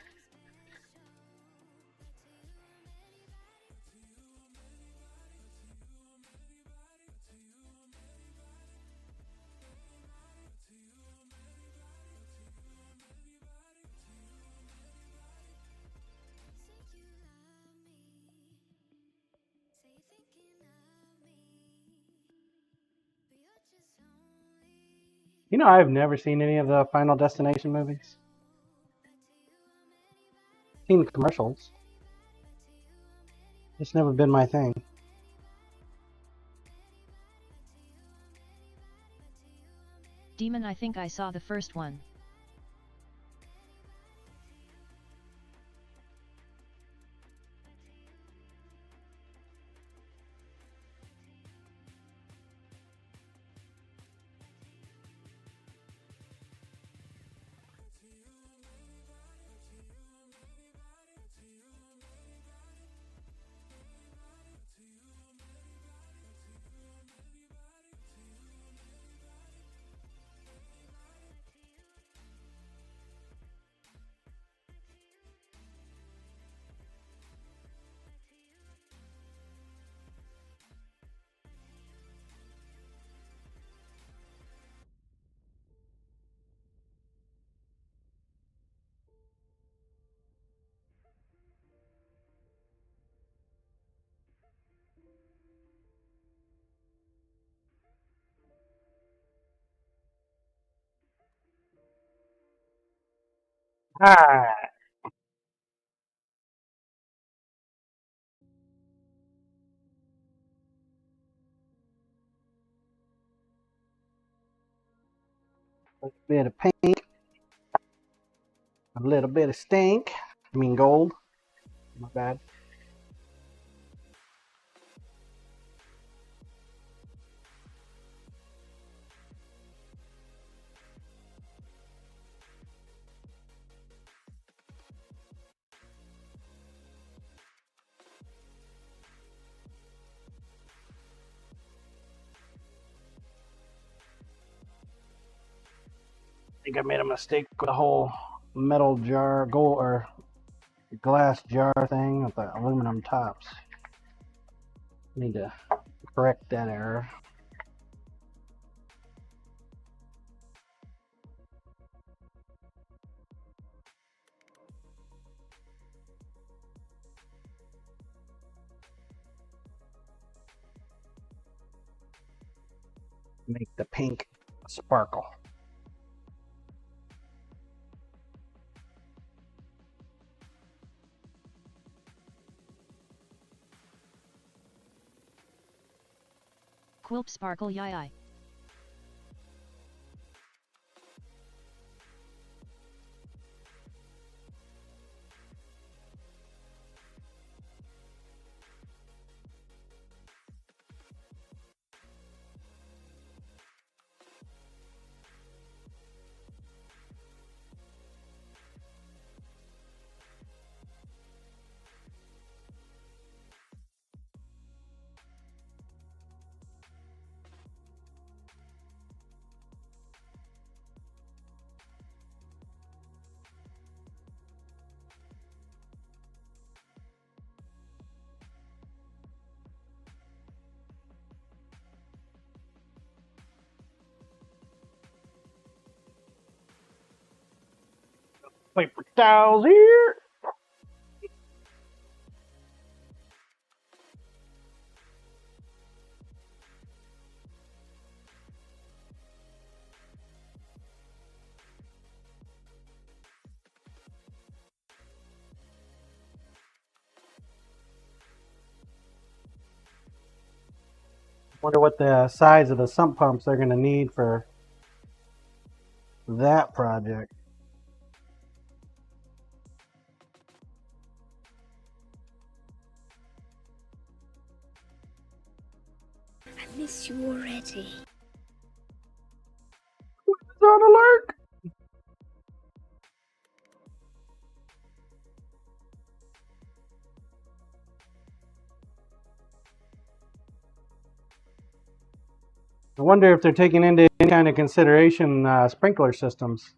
You know, I've never seen any of the Final Destination movies. Seen the commercials. It's never been my thing. Demon, I think I saw the first one. Alright. A bit of pink. A little bit of stink. I mean gold. My bad. think I made a mistake with the whole metal jar, gold or glass jar thing with the aluminum tops. Need to correct that error. Make the pink sparkle. Quilp sparkle yai. Paper towels here. Wonder what the size of the sump pumps they're going to need for that project. I miss you already. It's on alert. I wonder if they're taking into any kind of consideration sprinkler systems.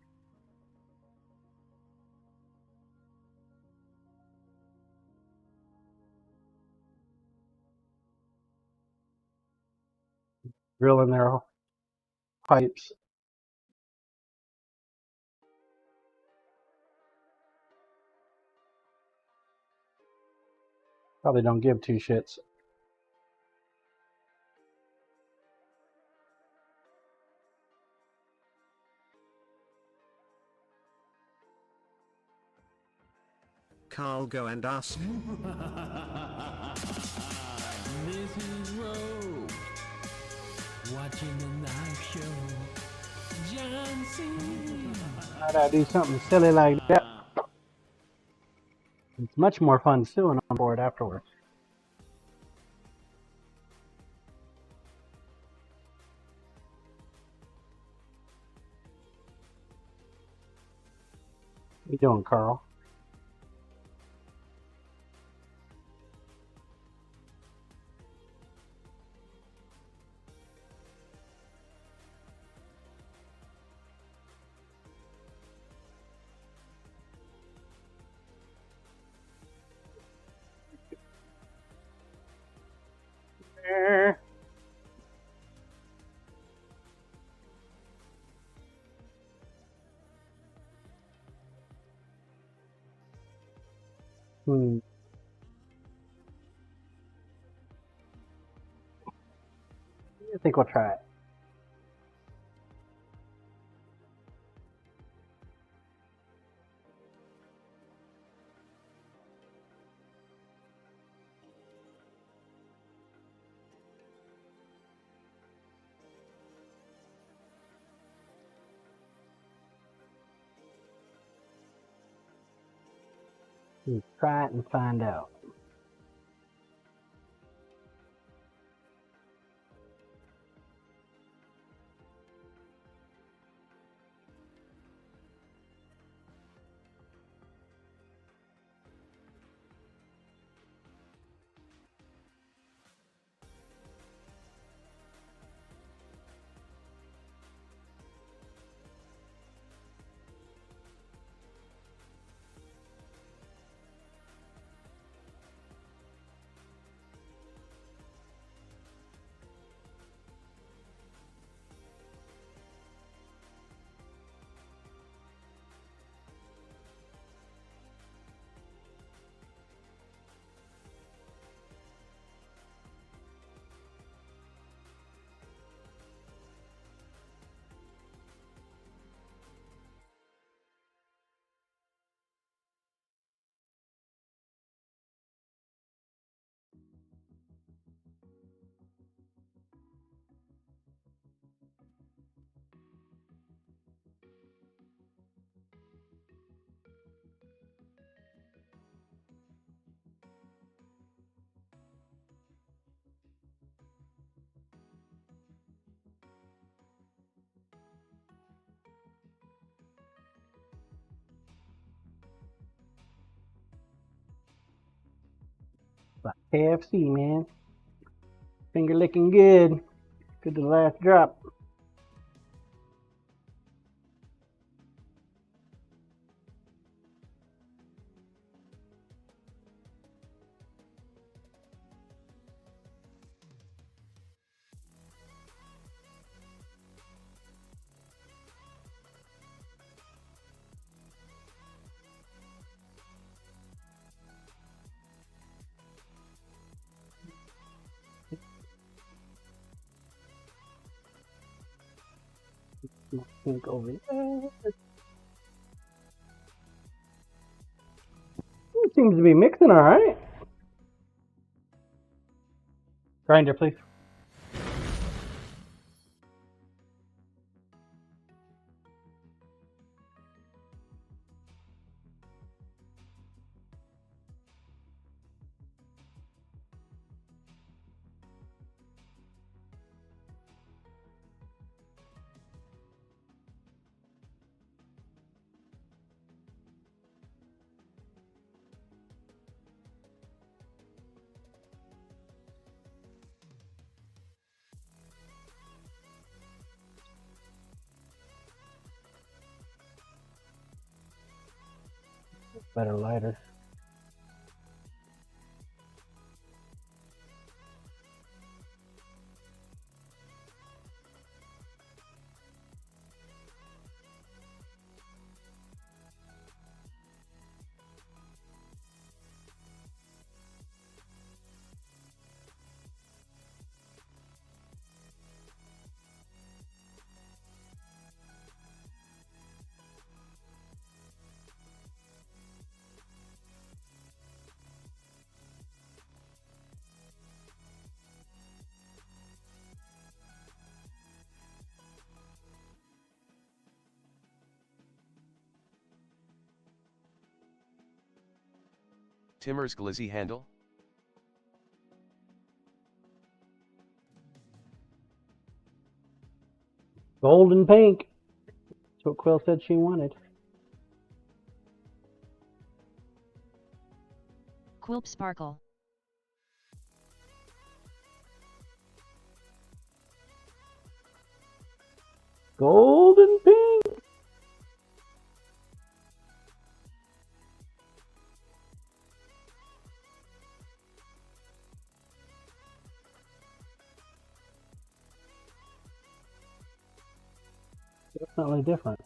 Drilling their pipes. Probably don't give two shits. Carl, go and ask. Mrs. Rowe, watching the live show. John Cena. Why'd I do something silly like that? It's much more fun stewing on board afterwards. What you doing, Carl? I think we'll try it. Try it and find out. KFC, man. Finger licking good. Good to the last drop. Think over there. It seems to be mixing all right. Grinder, please. Better lighter. Timmer's glizzy handle? Gold and pink. That's what Quill said she wanted. Quilp Sparkle. Gold and pink. Definitely different.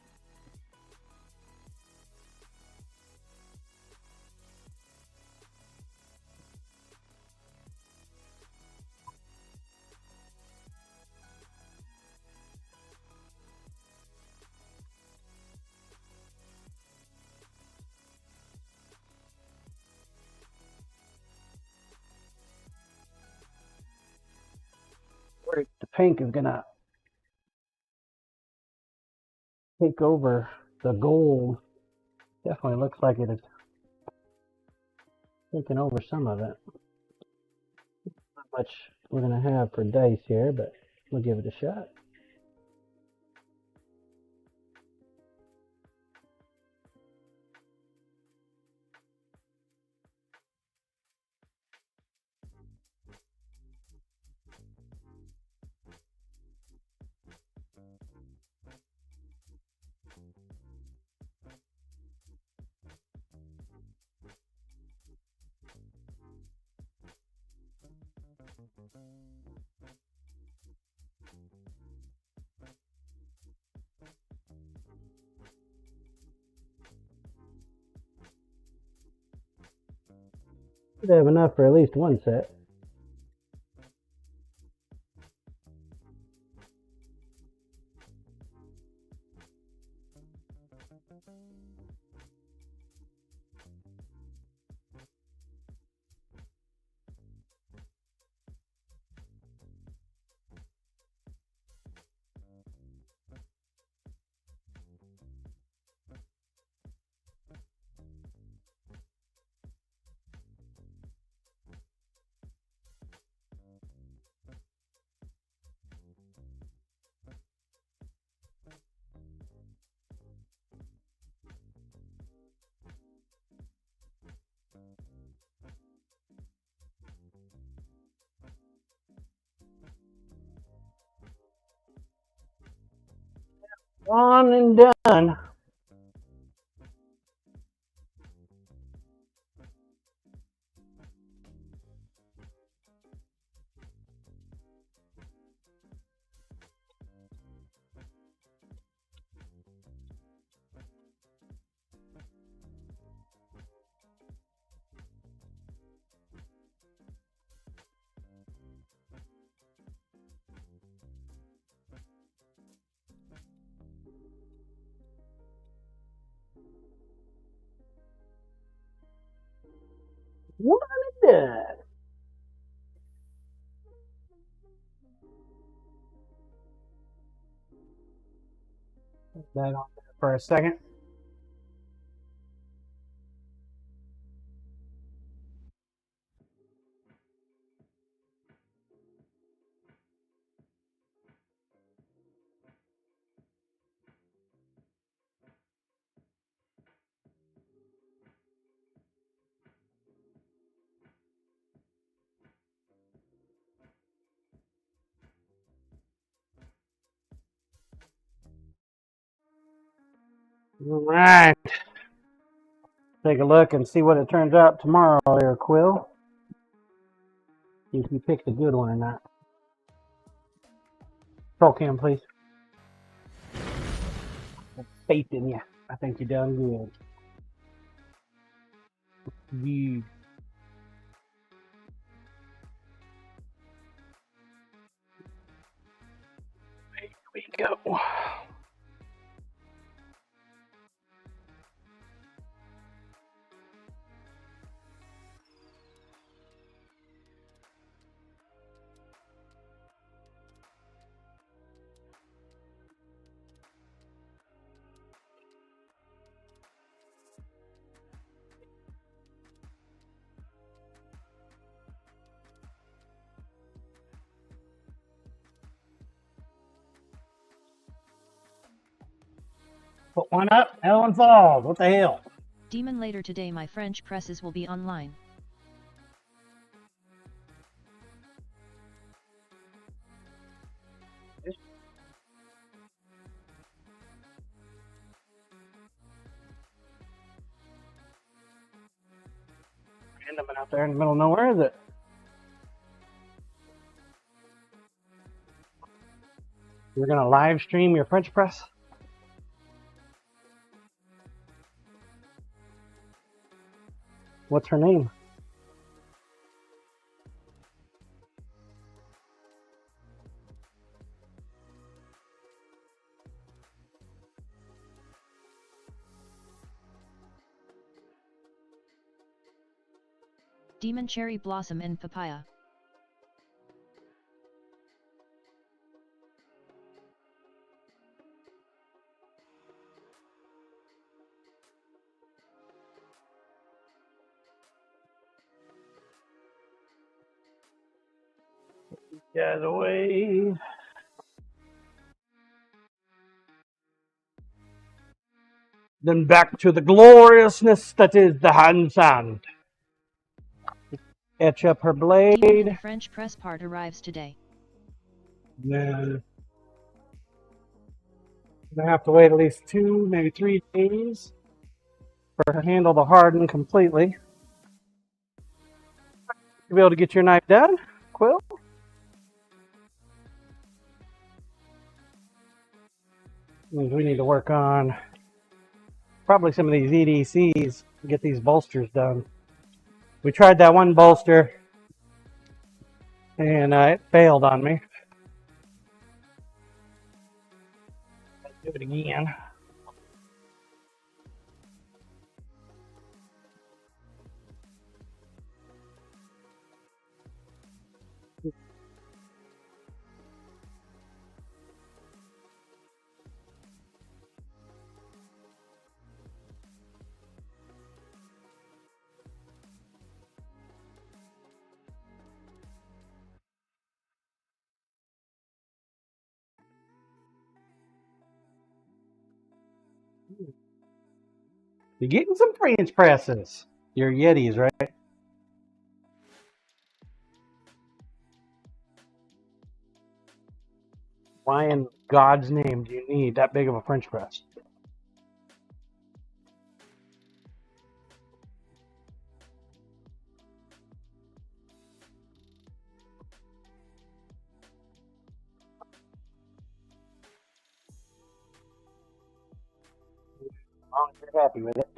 The pink is gonna take over the gold. Definitely looks like it is taking over some of it. Not much we're gonna have for dice here, but we'll give it a shot. Should have enough for at least one set. One and done. One and done. Put that on there for a second. All right. Take a look and see what it turns out tomorrow there, Quill. See if you picked a good one or not. Roll cam, please. Faith in you. I think you done good. Good. Here we go. Put one up, that one falls. What the hell? Demon, later today my French presses will be online. Random out there in the middle of nowhere, is it? You're gonna live stream your French press? What's her name? Demon, cherry blossom and papaya. Get away. Then back to the gloriousness that is the hand sand. Etch up her blade. Demon, the French press part arrives today. Then I'm gonna have to wait at least 2, maybe 3 days for her handle to harden completely. You be able to get your knife done, Quill? Means we need to work on probably some of these EDCs to get these bolsters done. We tried that one bolster and it failed on me. Let's do it again. You're getting some French presses. Your Yetis, right? Ryan God's name do you need that big of a French press? As long as you're happy with it.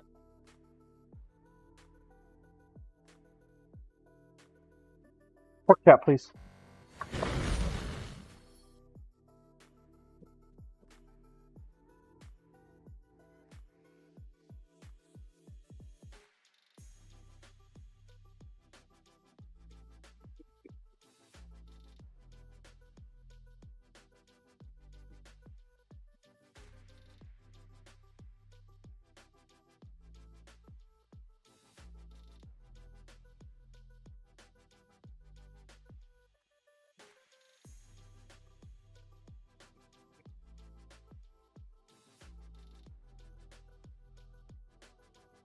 Pork chop, please.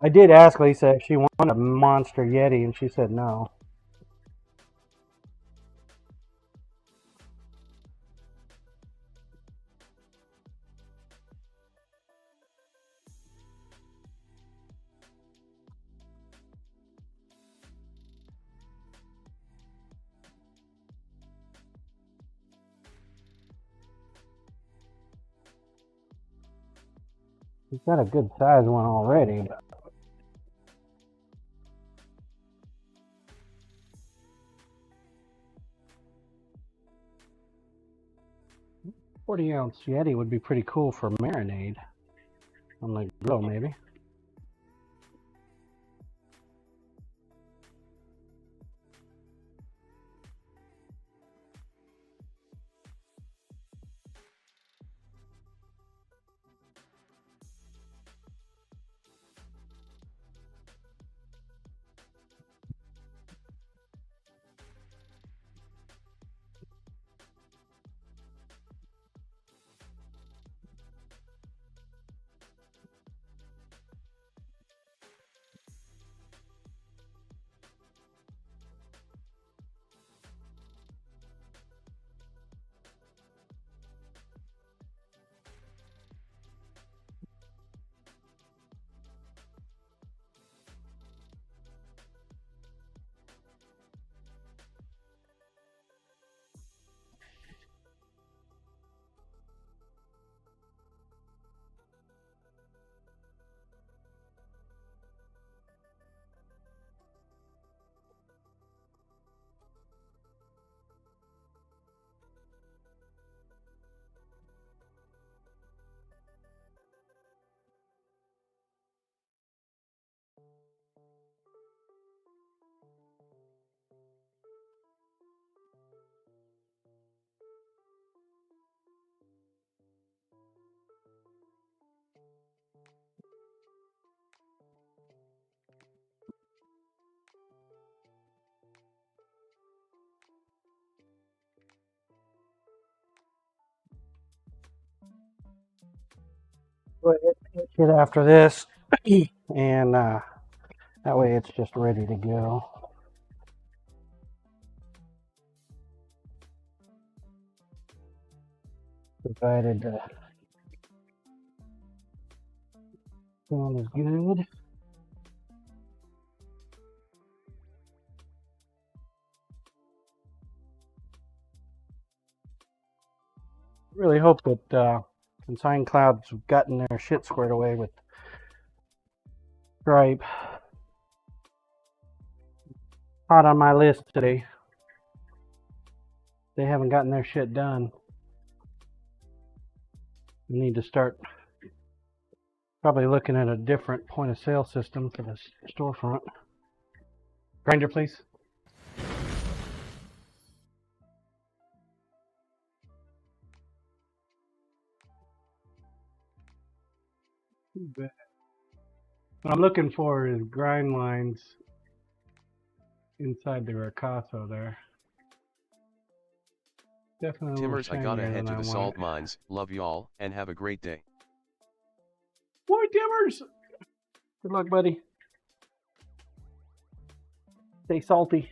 I did ask Lisa if she wanted a monster Yeti, and she said no. She's got a good size one already, but 40-ounce Yeti would be pretty cool for marinade on the grill, maybe. Go ahead and hit it after this, and that way it's just ready to go. Provided the sound is good. Really hope that Consign Cloud's gotten their shit squared away with Stripe. Hot on my list today. They haven't gotten their shit done. We need to start probably looking at a different point of sale system for the storefront. Grinder, please. What I'm looking for is grind lines inside the Ricasso there. Definitely. Timmers, I gotta head to the salt mines. Love y'all, and have a great day. Boy, Timmers! Good luck, buddy. Stay salty.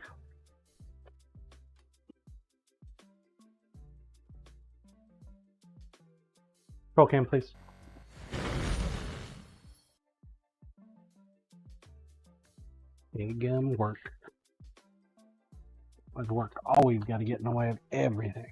Roll cam, please. Big work. With work, always got to get in the way of everything.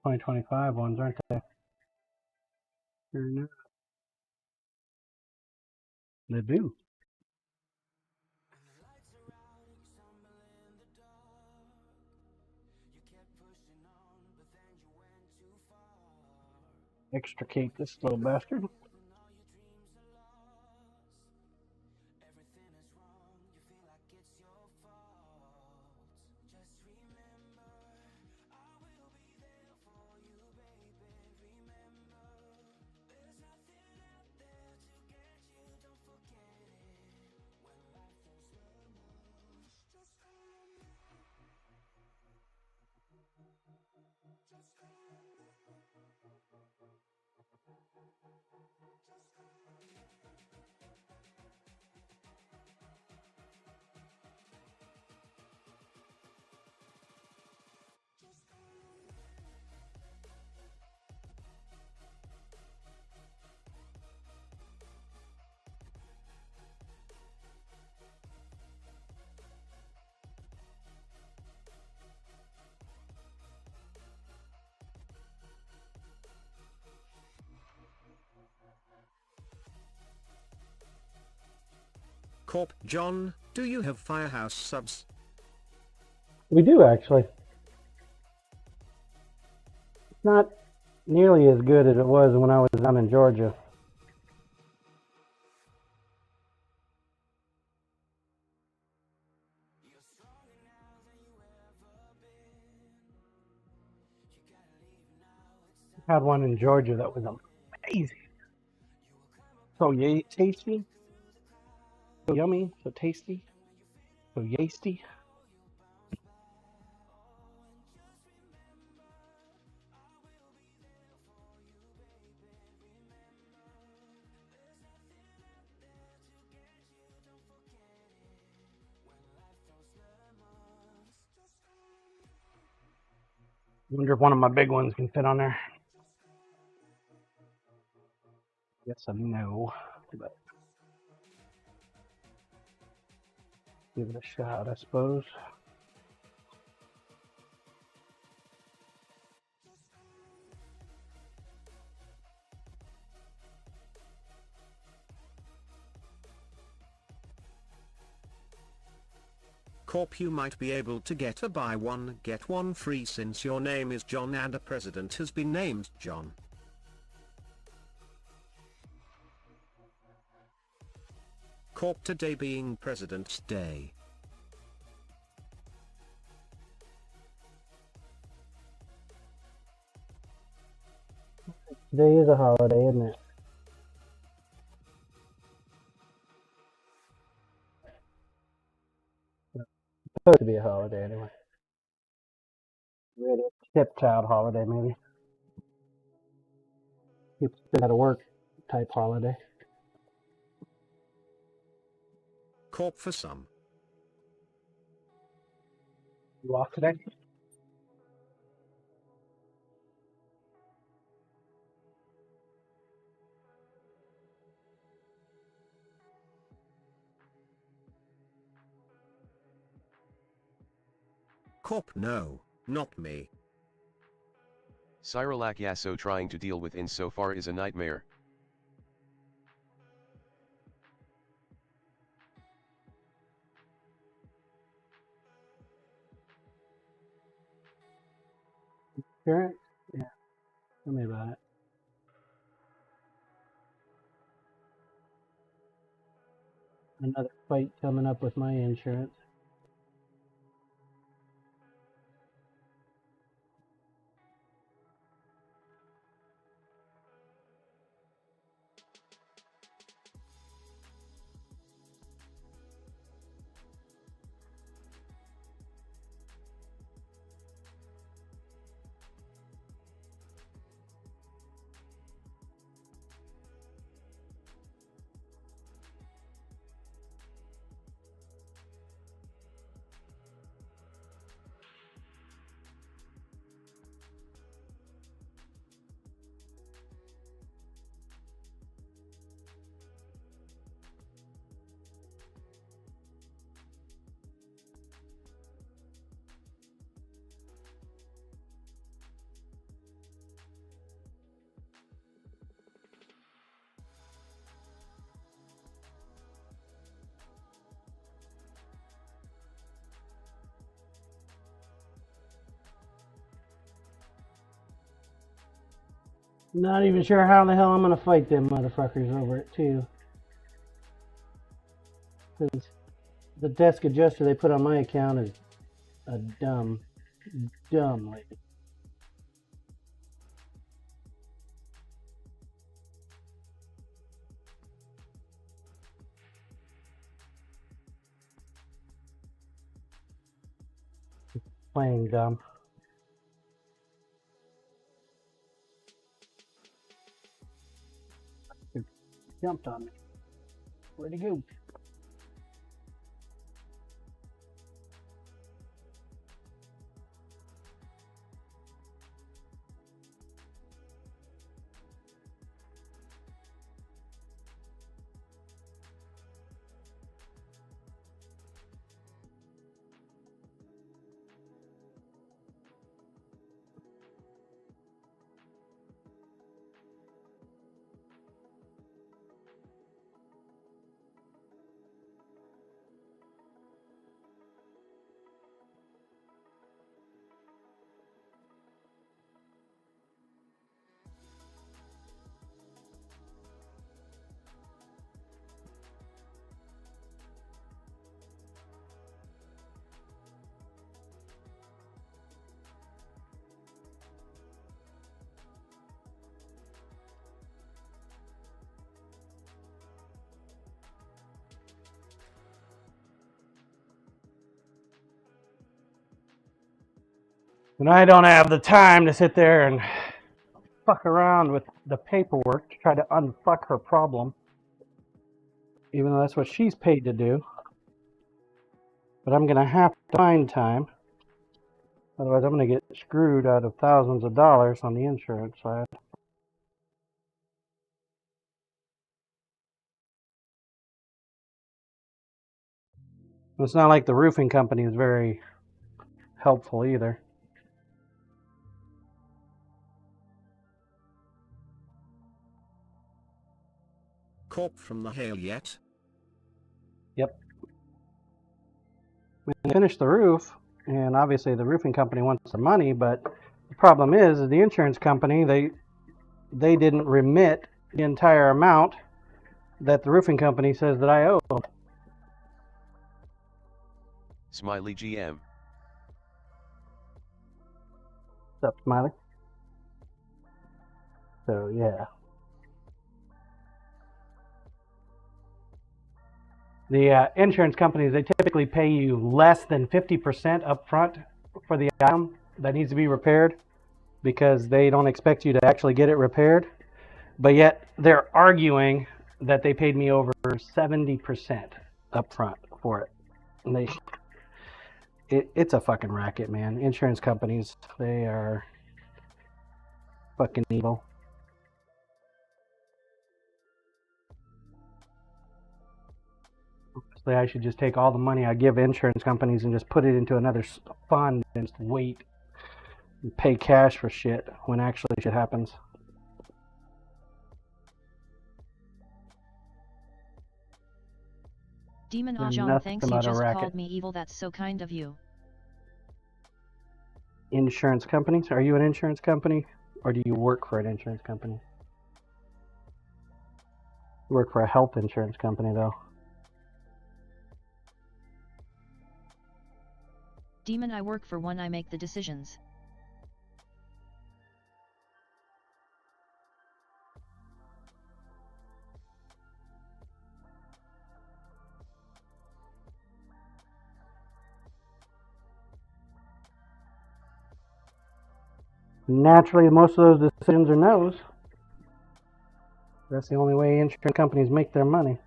$2025 ones, aren't they? They do. Extricate this little bastard. Corp John, do you have Firehouse subs? We do, actually. It's not nearly as good as it was when I was down in Georgia. I had one in Georgia that was amazing. So tasty, so yummy, so tasty, so yasty. Wonder if one of my big ones can fit on there. Yes and no, but give it a shot, I suppose. Corp, you might be able to get a buy one get one free since your name is John and a president has been named John. Corp, today being President's Day. Today is a holiday, isn't it? It's supposed to be a holiday anyway. Really? Stepchild holiday, maybe. People still gotta work type holiday. Corp for some. You off today? Corp, no, not me. Cyrilak Yasso trying to deal with insofar is a nightmare. Sure. Yeah. Tell me about it. Another fight coming up with my insurance. Not even sure how the hell I'm gonna fight them motherfuckers over it too. Because the desk adjuster they put on my account is a dumb lady. Plain dumb. Jumped on me. Where'd he go? And I don't have the time to sit there and fuck around with the paperwork to try to unfuck her problem. Even though that's what she's paid to do. But I'm going to have to find time. Otherwise I'm going to get screwed out of thousands of dollars on the insurance side. It's not like the roofing company is very helpful either. Corp from the hail yet? Yep. We finished the roof, and obviously the roofing company wants the money, but the problem is the insurance company, they didn't remit the entire amount that the roofing company says that I owe. Smiley GM. What's up, Smiley? So, yeah. The insurance companies, they typically pay you less than 50% up front for the item that needs to be repaired because they don't expect you to actually get it repaired. But yet, they're arguing that they paid me over 70% up front for it. And it's a fucking racket, man. Insurance companies, they are fucking evil. I should just take all the money I give insurance companies and just put it into another fund and just wait and pay cash for shit when actually shit happens. Demon They're Ajahn, nothing thanks, you but a just racket. called me evil, that's so kind of you. Insurance companies? Are you an insurance company, Or do you work for an insurance company? You work for a health insurance company, though. Demon, I work for one, I make the decisions. Naturally, most of those decisions are no's. That's the only way insurance companies make their money.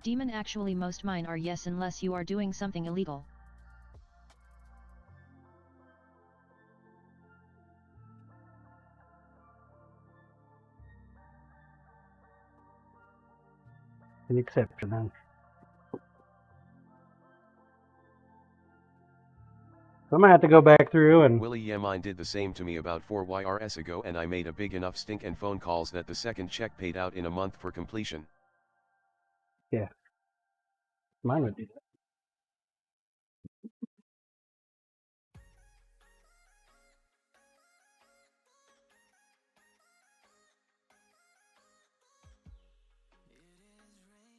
Demon, actually most mine are yes unless you are doing something illegal. An exception, then. So I'm gonna have to go back through and Willie, yeah, mine did the same to me about 4 YRS ago, and I made a big enough stink and phone calls that the second check paid out in a month for completion. yeah, mine would do that.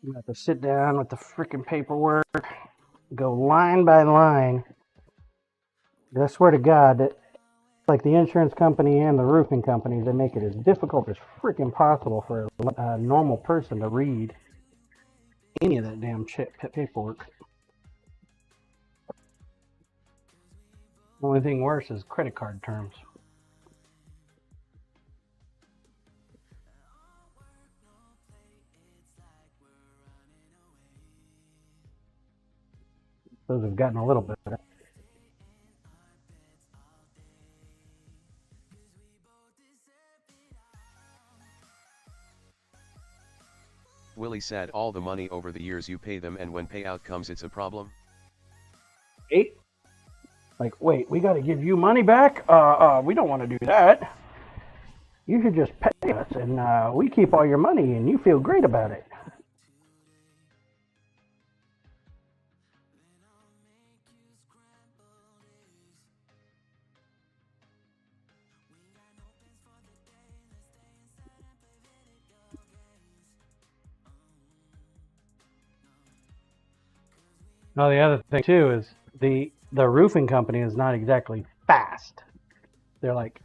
I'm gonna have to sit down with the freaking paperwork, go line by line. I swear to God that, like the insurance company and the roofing companies, they make it as difficult as freaking possible for a normal person to read any of that damn shit paperwork. The only thing worse is credit card terms. Those have gotten a little bit better. Willie said all the money over the years you pay them, and when payout comes it's a problem. Eight? Like, wait, we got to give you money back? We don't want to do that. You should just pay us, and we keep all your money, and you feel great about it. Now, the other thing, too, is the roofing company is not exactly fast. They're like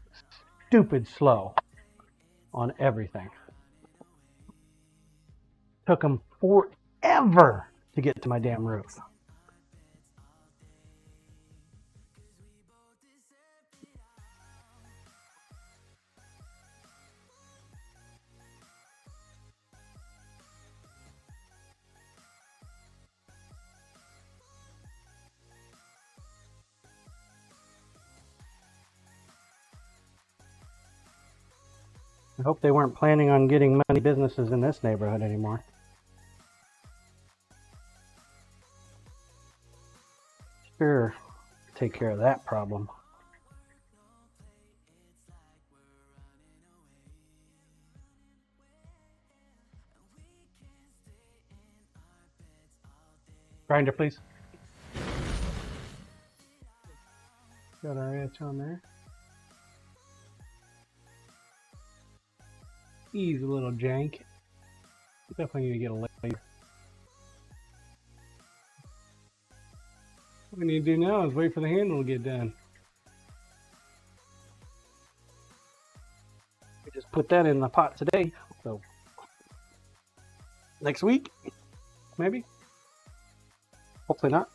stupid slow on everything. Took them forever to get to my damn roof. I hope they weren't planning on getting money businesses in this neighborhood anymore. Sure, take care of that problem. Grinder, please. Got our edge on there. He's a little jank. Definitely need to get a laser. What we need to do now is wait for the handle to get done. We just put that in the pot today, so next week, maybe. Hopefully not.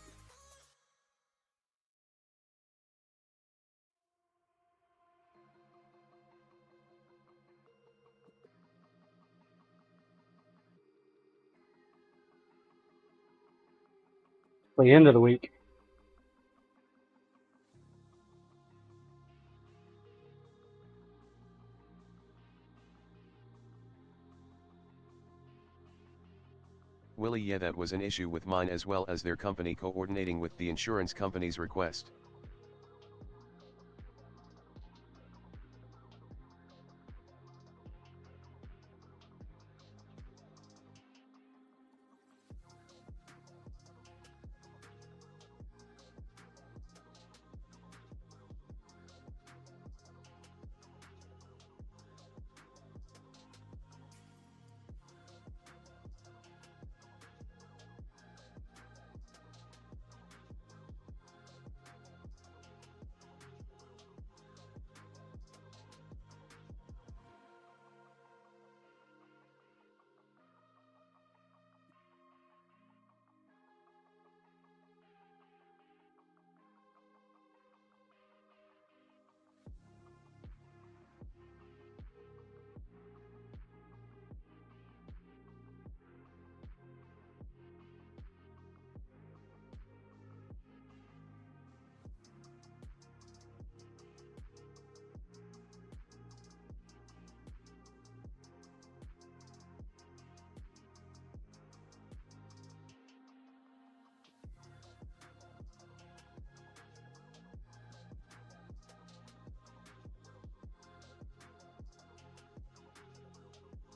The end of the week. Willie, yeah, that was an issue with mine as well as their company coordinating with the insurance company's request.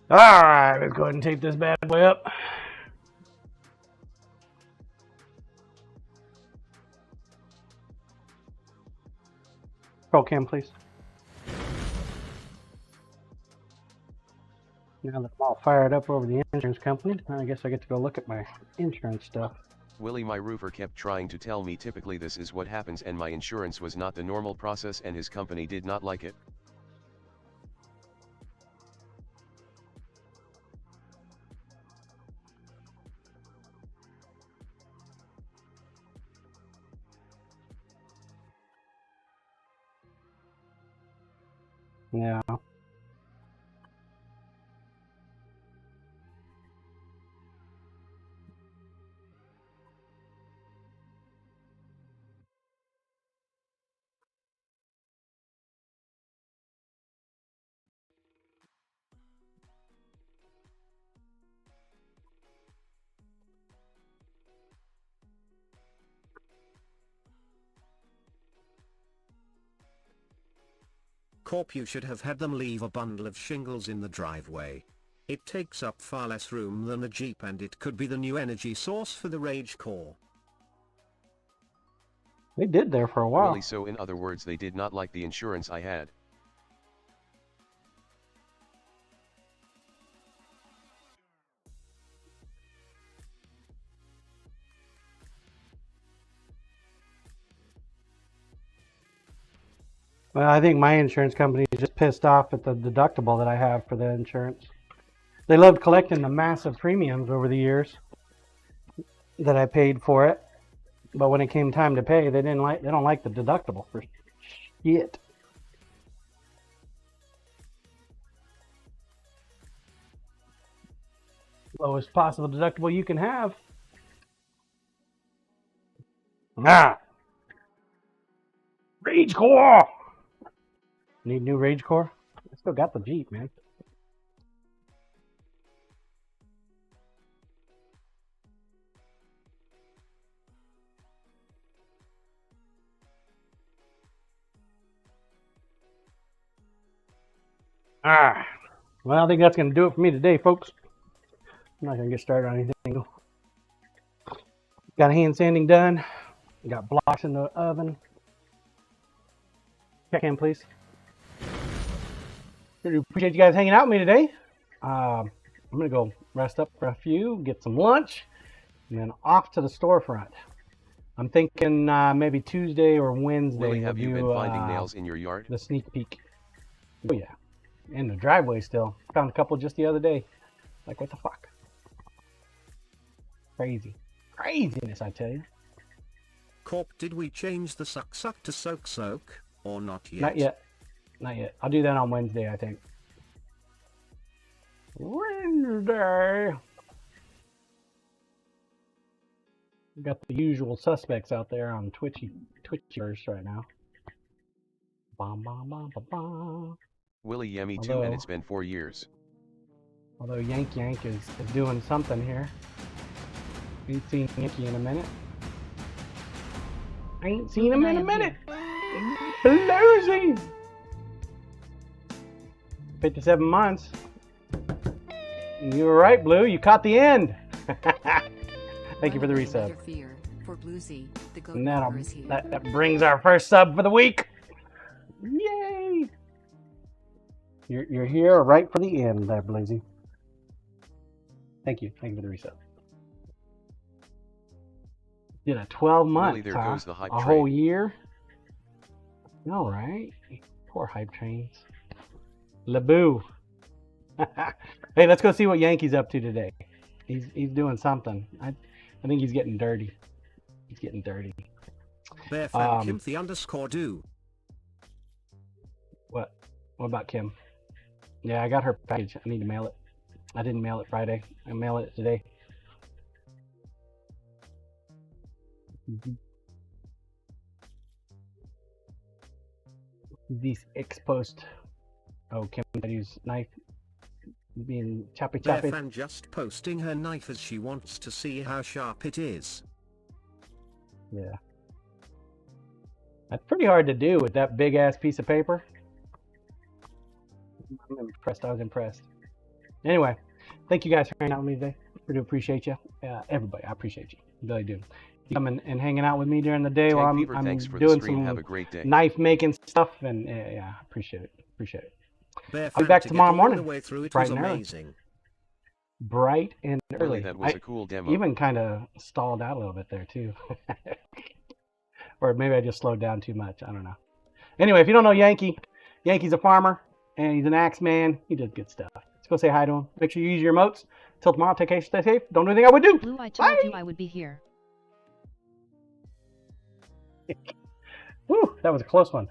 Alright, let's go ahead and tape this bad boy up. Roll cam, please. Now that I'm all fired up over the insurance company, I guess I get to go look at my insurance stuff. Willie, my roofer, kept trying to tell me typically this is what happens, and my insurance was not the normal process and his company did not like it. Yeah. Corp, you should have had them leave a bundle of shingles in the driveway. It takes up far less room than a Jeep and it could be the new energy source for the Rage Core. They did there for a while. Willie, so in other words, they did not like the insurance I had. Well, I think my insurance company is just pissed off at the deductible that I have for the insurance. They loved collecting the massive premiums over the years that I paid for it, but when it came time to pay, they don't like the deductible for shit. Lowest possible deductible you can have. Ah, Rage Core. Need new Rage Core? I still got the Jeep, man. Well, I think that's going to do it for me today, folks. I'm not going to get started on anything. Got hand sanding done. Got blocks in the oven. Check in, please. Really appreciate you guys hanging out with me today. I'm going to go rest up for a few, get some lunch, and then off to the storefront. I'm thinking maybe Tuesday or Wednesday. Willie, have you been finding nails in your yard? The sneak peek. Oh, yeah. In the driveway still. Found a couple just the other day. Like, what the fuck? Crazy. Craziness, I tell you. Corp, did we change the suck to soak, or not yet? Not yet. Not yet. I'll do that on Wednesday, I think. Wednesday. We've got the usual suspects out there on Twitchers right now. Bom, bom, bom, bom, bom. Willie, yeah, me too, and it's been 4 years. Although Yank is doing something here. Ain't seen Yankee in a minute. I ain't seen him in a minute. Bluesy. 57 months. You were right, Blue. You caught the end. Thank you for the resub. And that brings our first sub for the week. Yay! You're here right for the end there, Bluesy. Thank you. Thank you for the resub. Did a 12 month, really, there goes the hype a train. whole year. All right. Poor hype trains. LeBoo. Hey, let's go see what Yankee's up to today. He's doing something. I think he's getting dirty. He's getting dirty. Bear fan Kimthy _do. What about Kim? Yeah, I got her package. I need to mail it. I didn't mail it Friday. I mail it today. These ex-post. Oh, Kim said his knife being choppy. Bear fan just posting her knife as she wants to see how sharp it is. Yeah. That's pretty hard to do with that big ass piece of paper. I'm impressed. I was impressed. Anyway, thank you guys for hanging out with me today. I do appreciate you. Everybody, I appreciate you. I really do. You coming and hanging out with me during the day while I'm doing some Have a great day. knife making stuff, and yeah, appreciate it. Appreciate it. Bear I'll be back fan tomorrow to get all morning. the way through, it Bright was and early. amazing. Bright and early. Really, that was a cool demo. Even kind of stalled out a little bit there too. Or maybe I just slowed down too much. I don't know. Anyway, if you don't know Yankee, Yankee's a farmer and he's an axe man. He does good stuff. Let's go say hi to him. Make sure you use your emotes. Till tomorrow, take care, stay safe. Don't do anything I would do. Blue, I told Bye. you I would be here. Woo, that was a close one.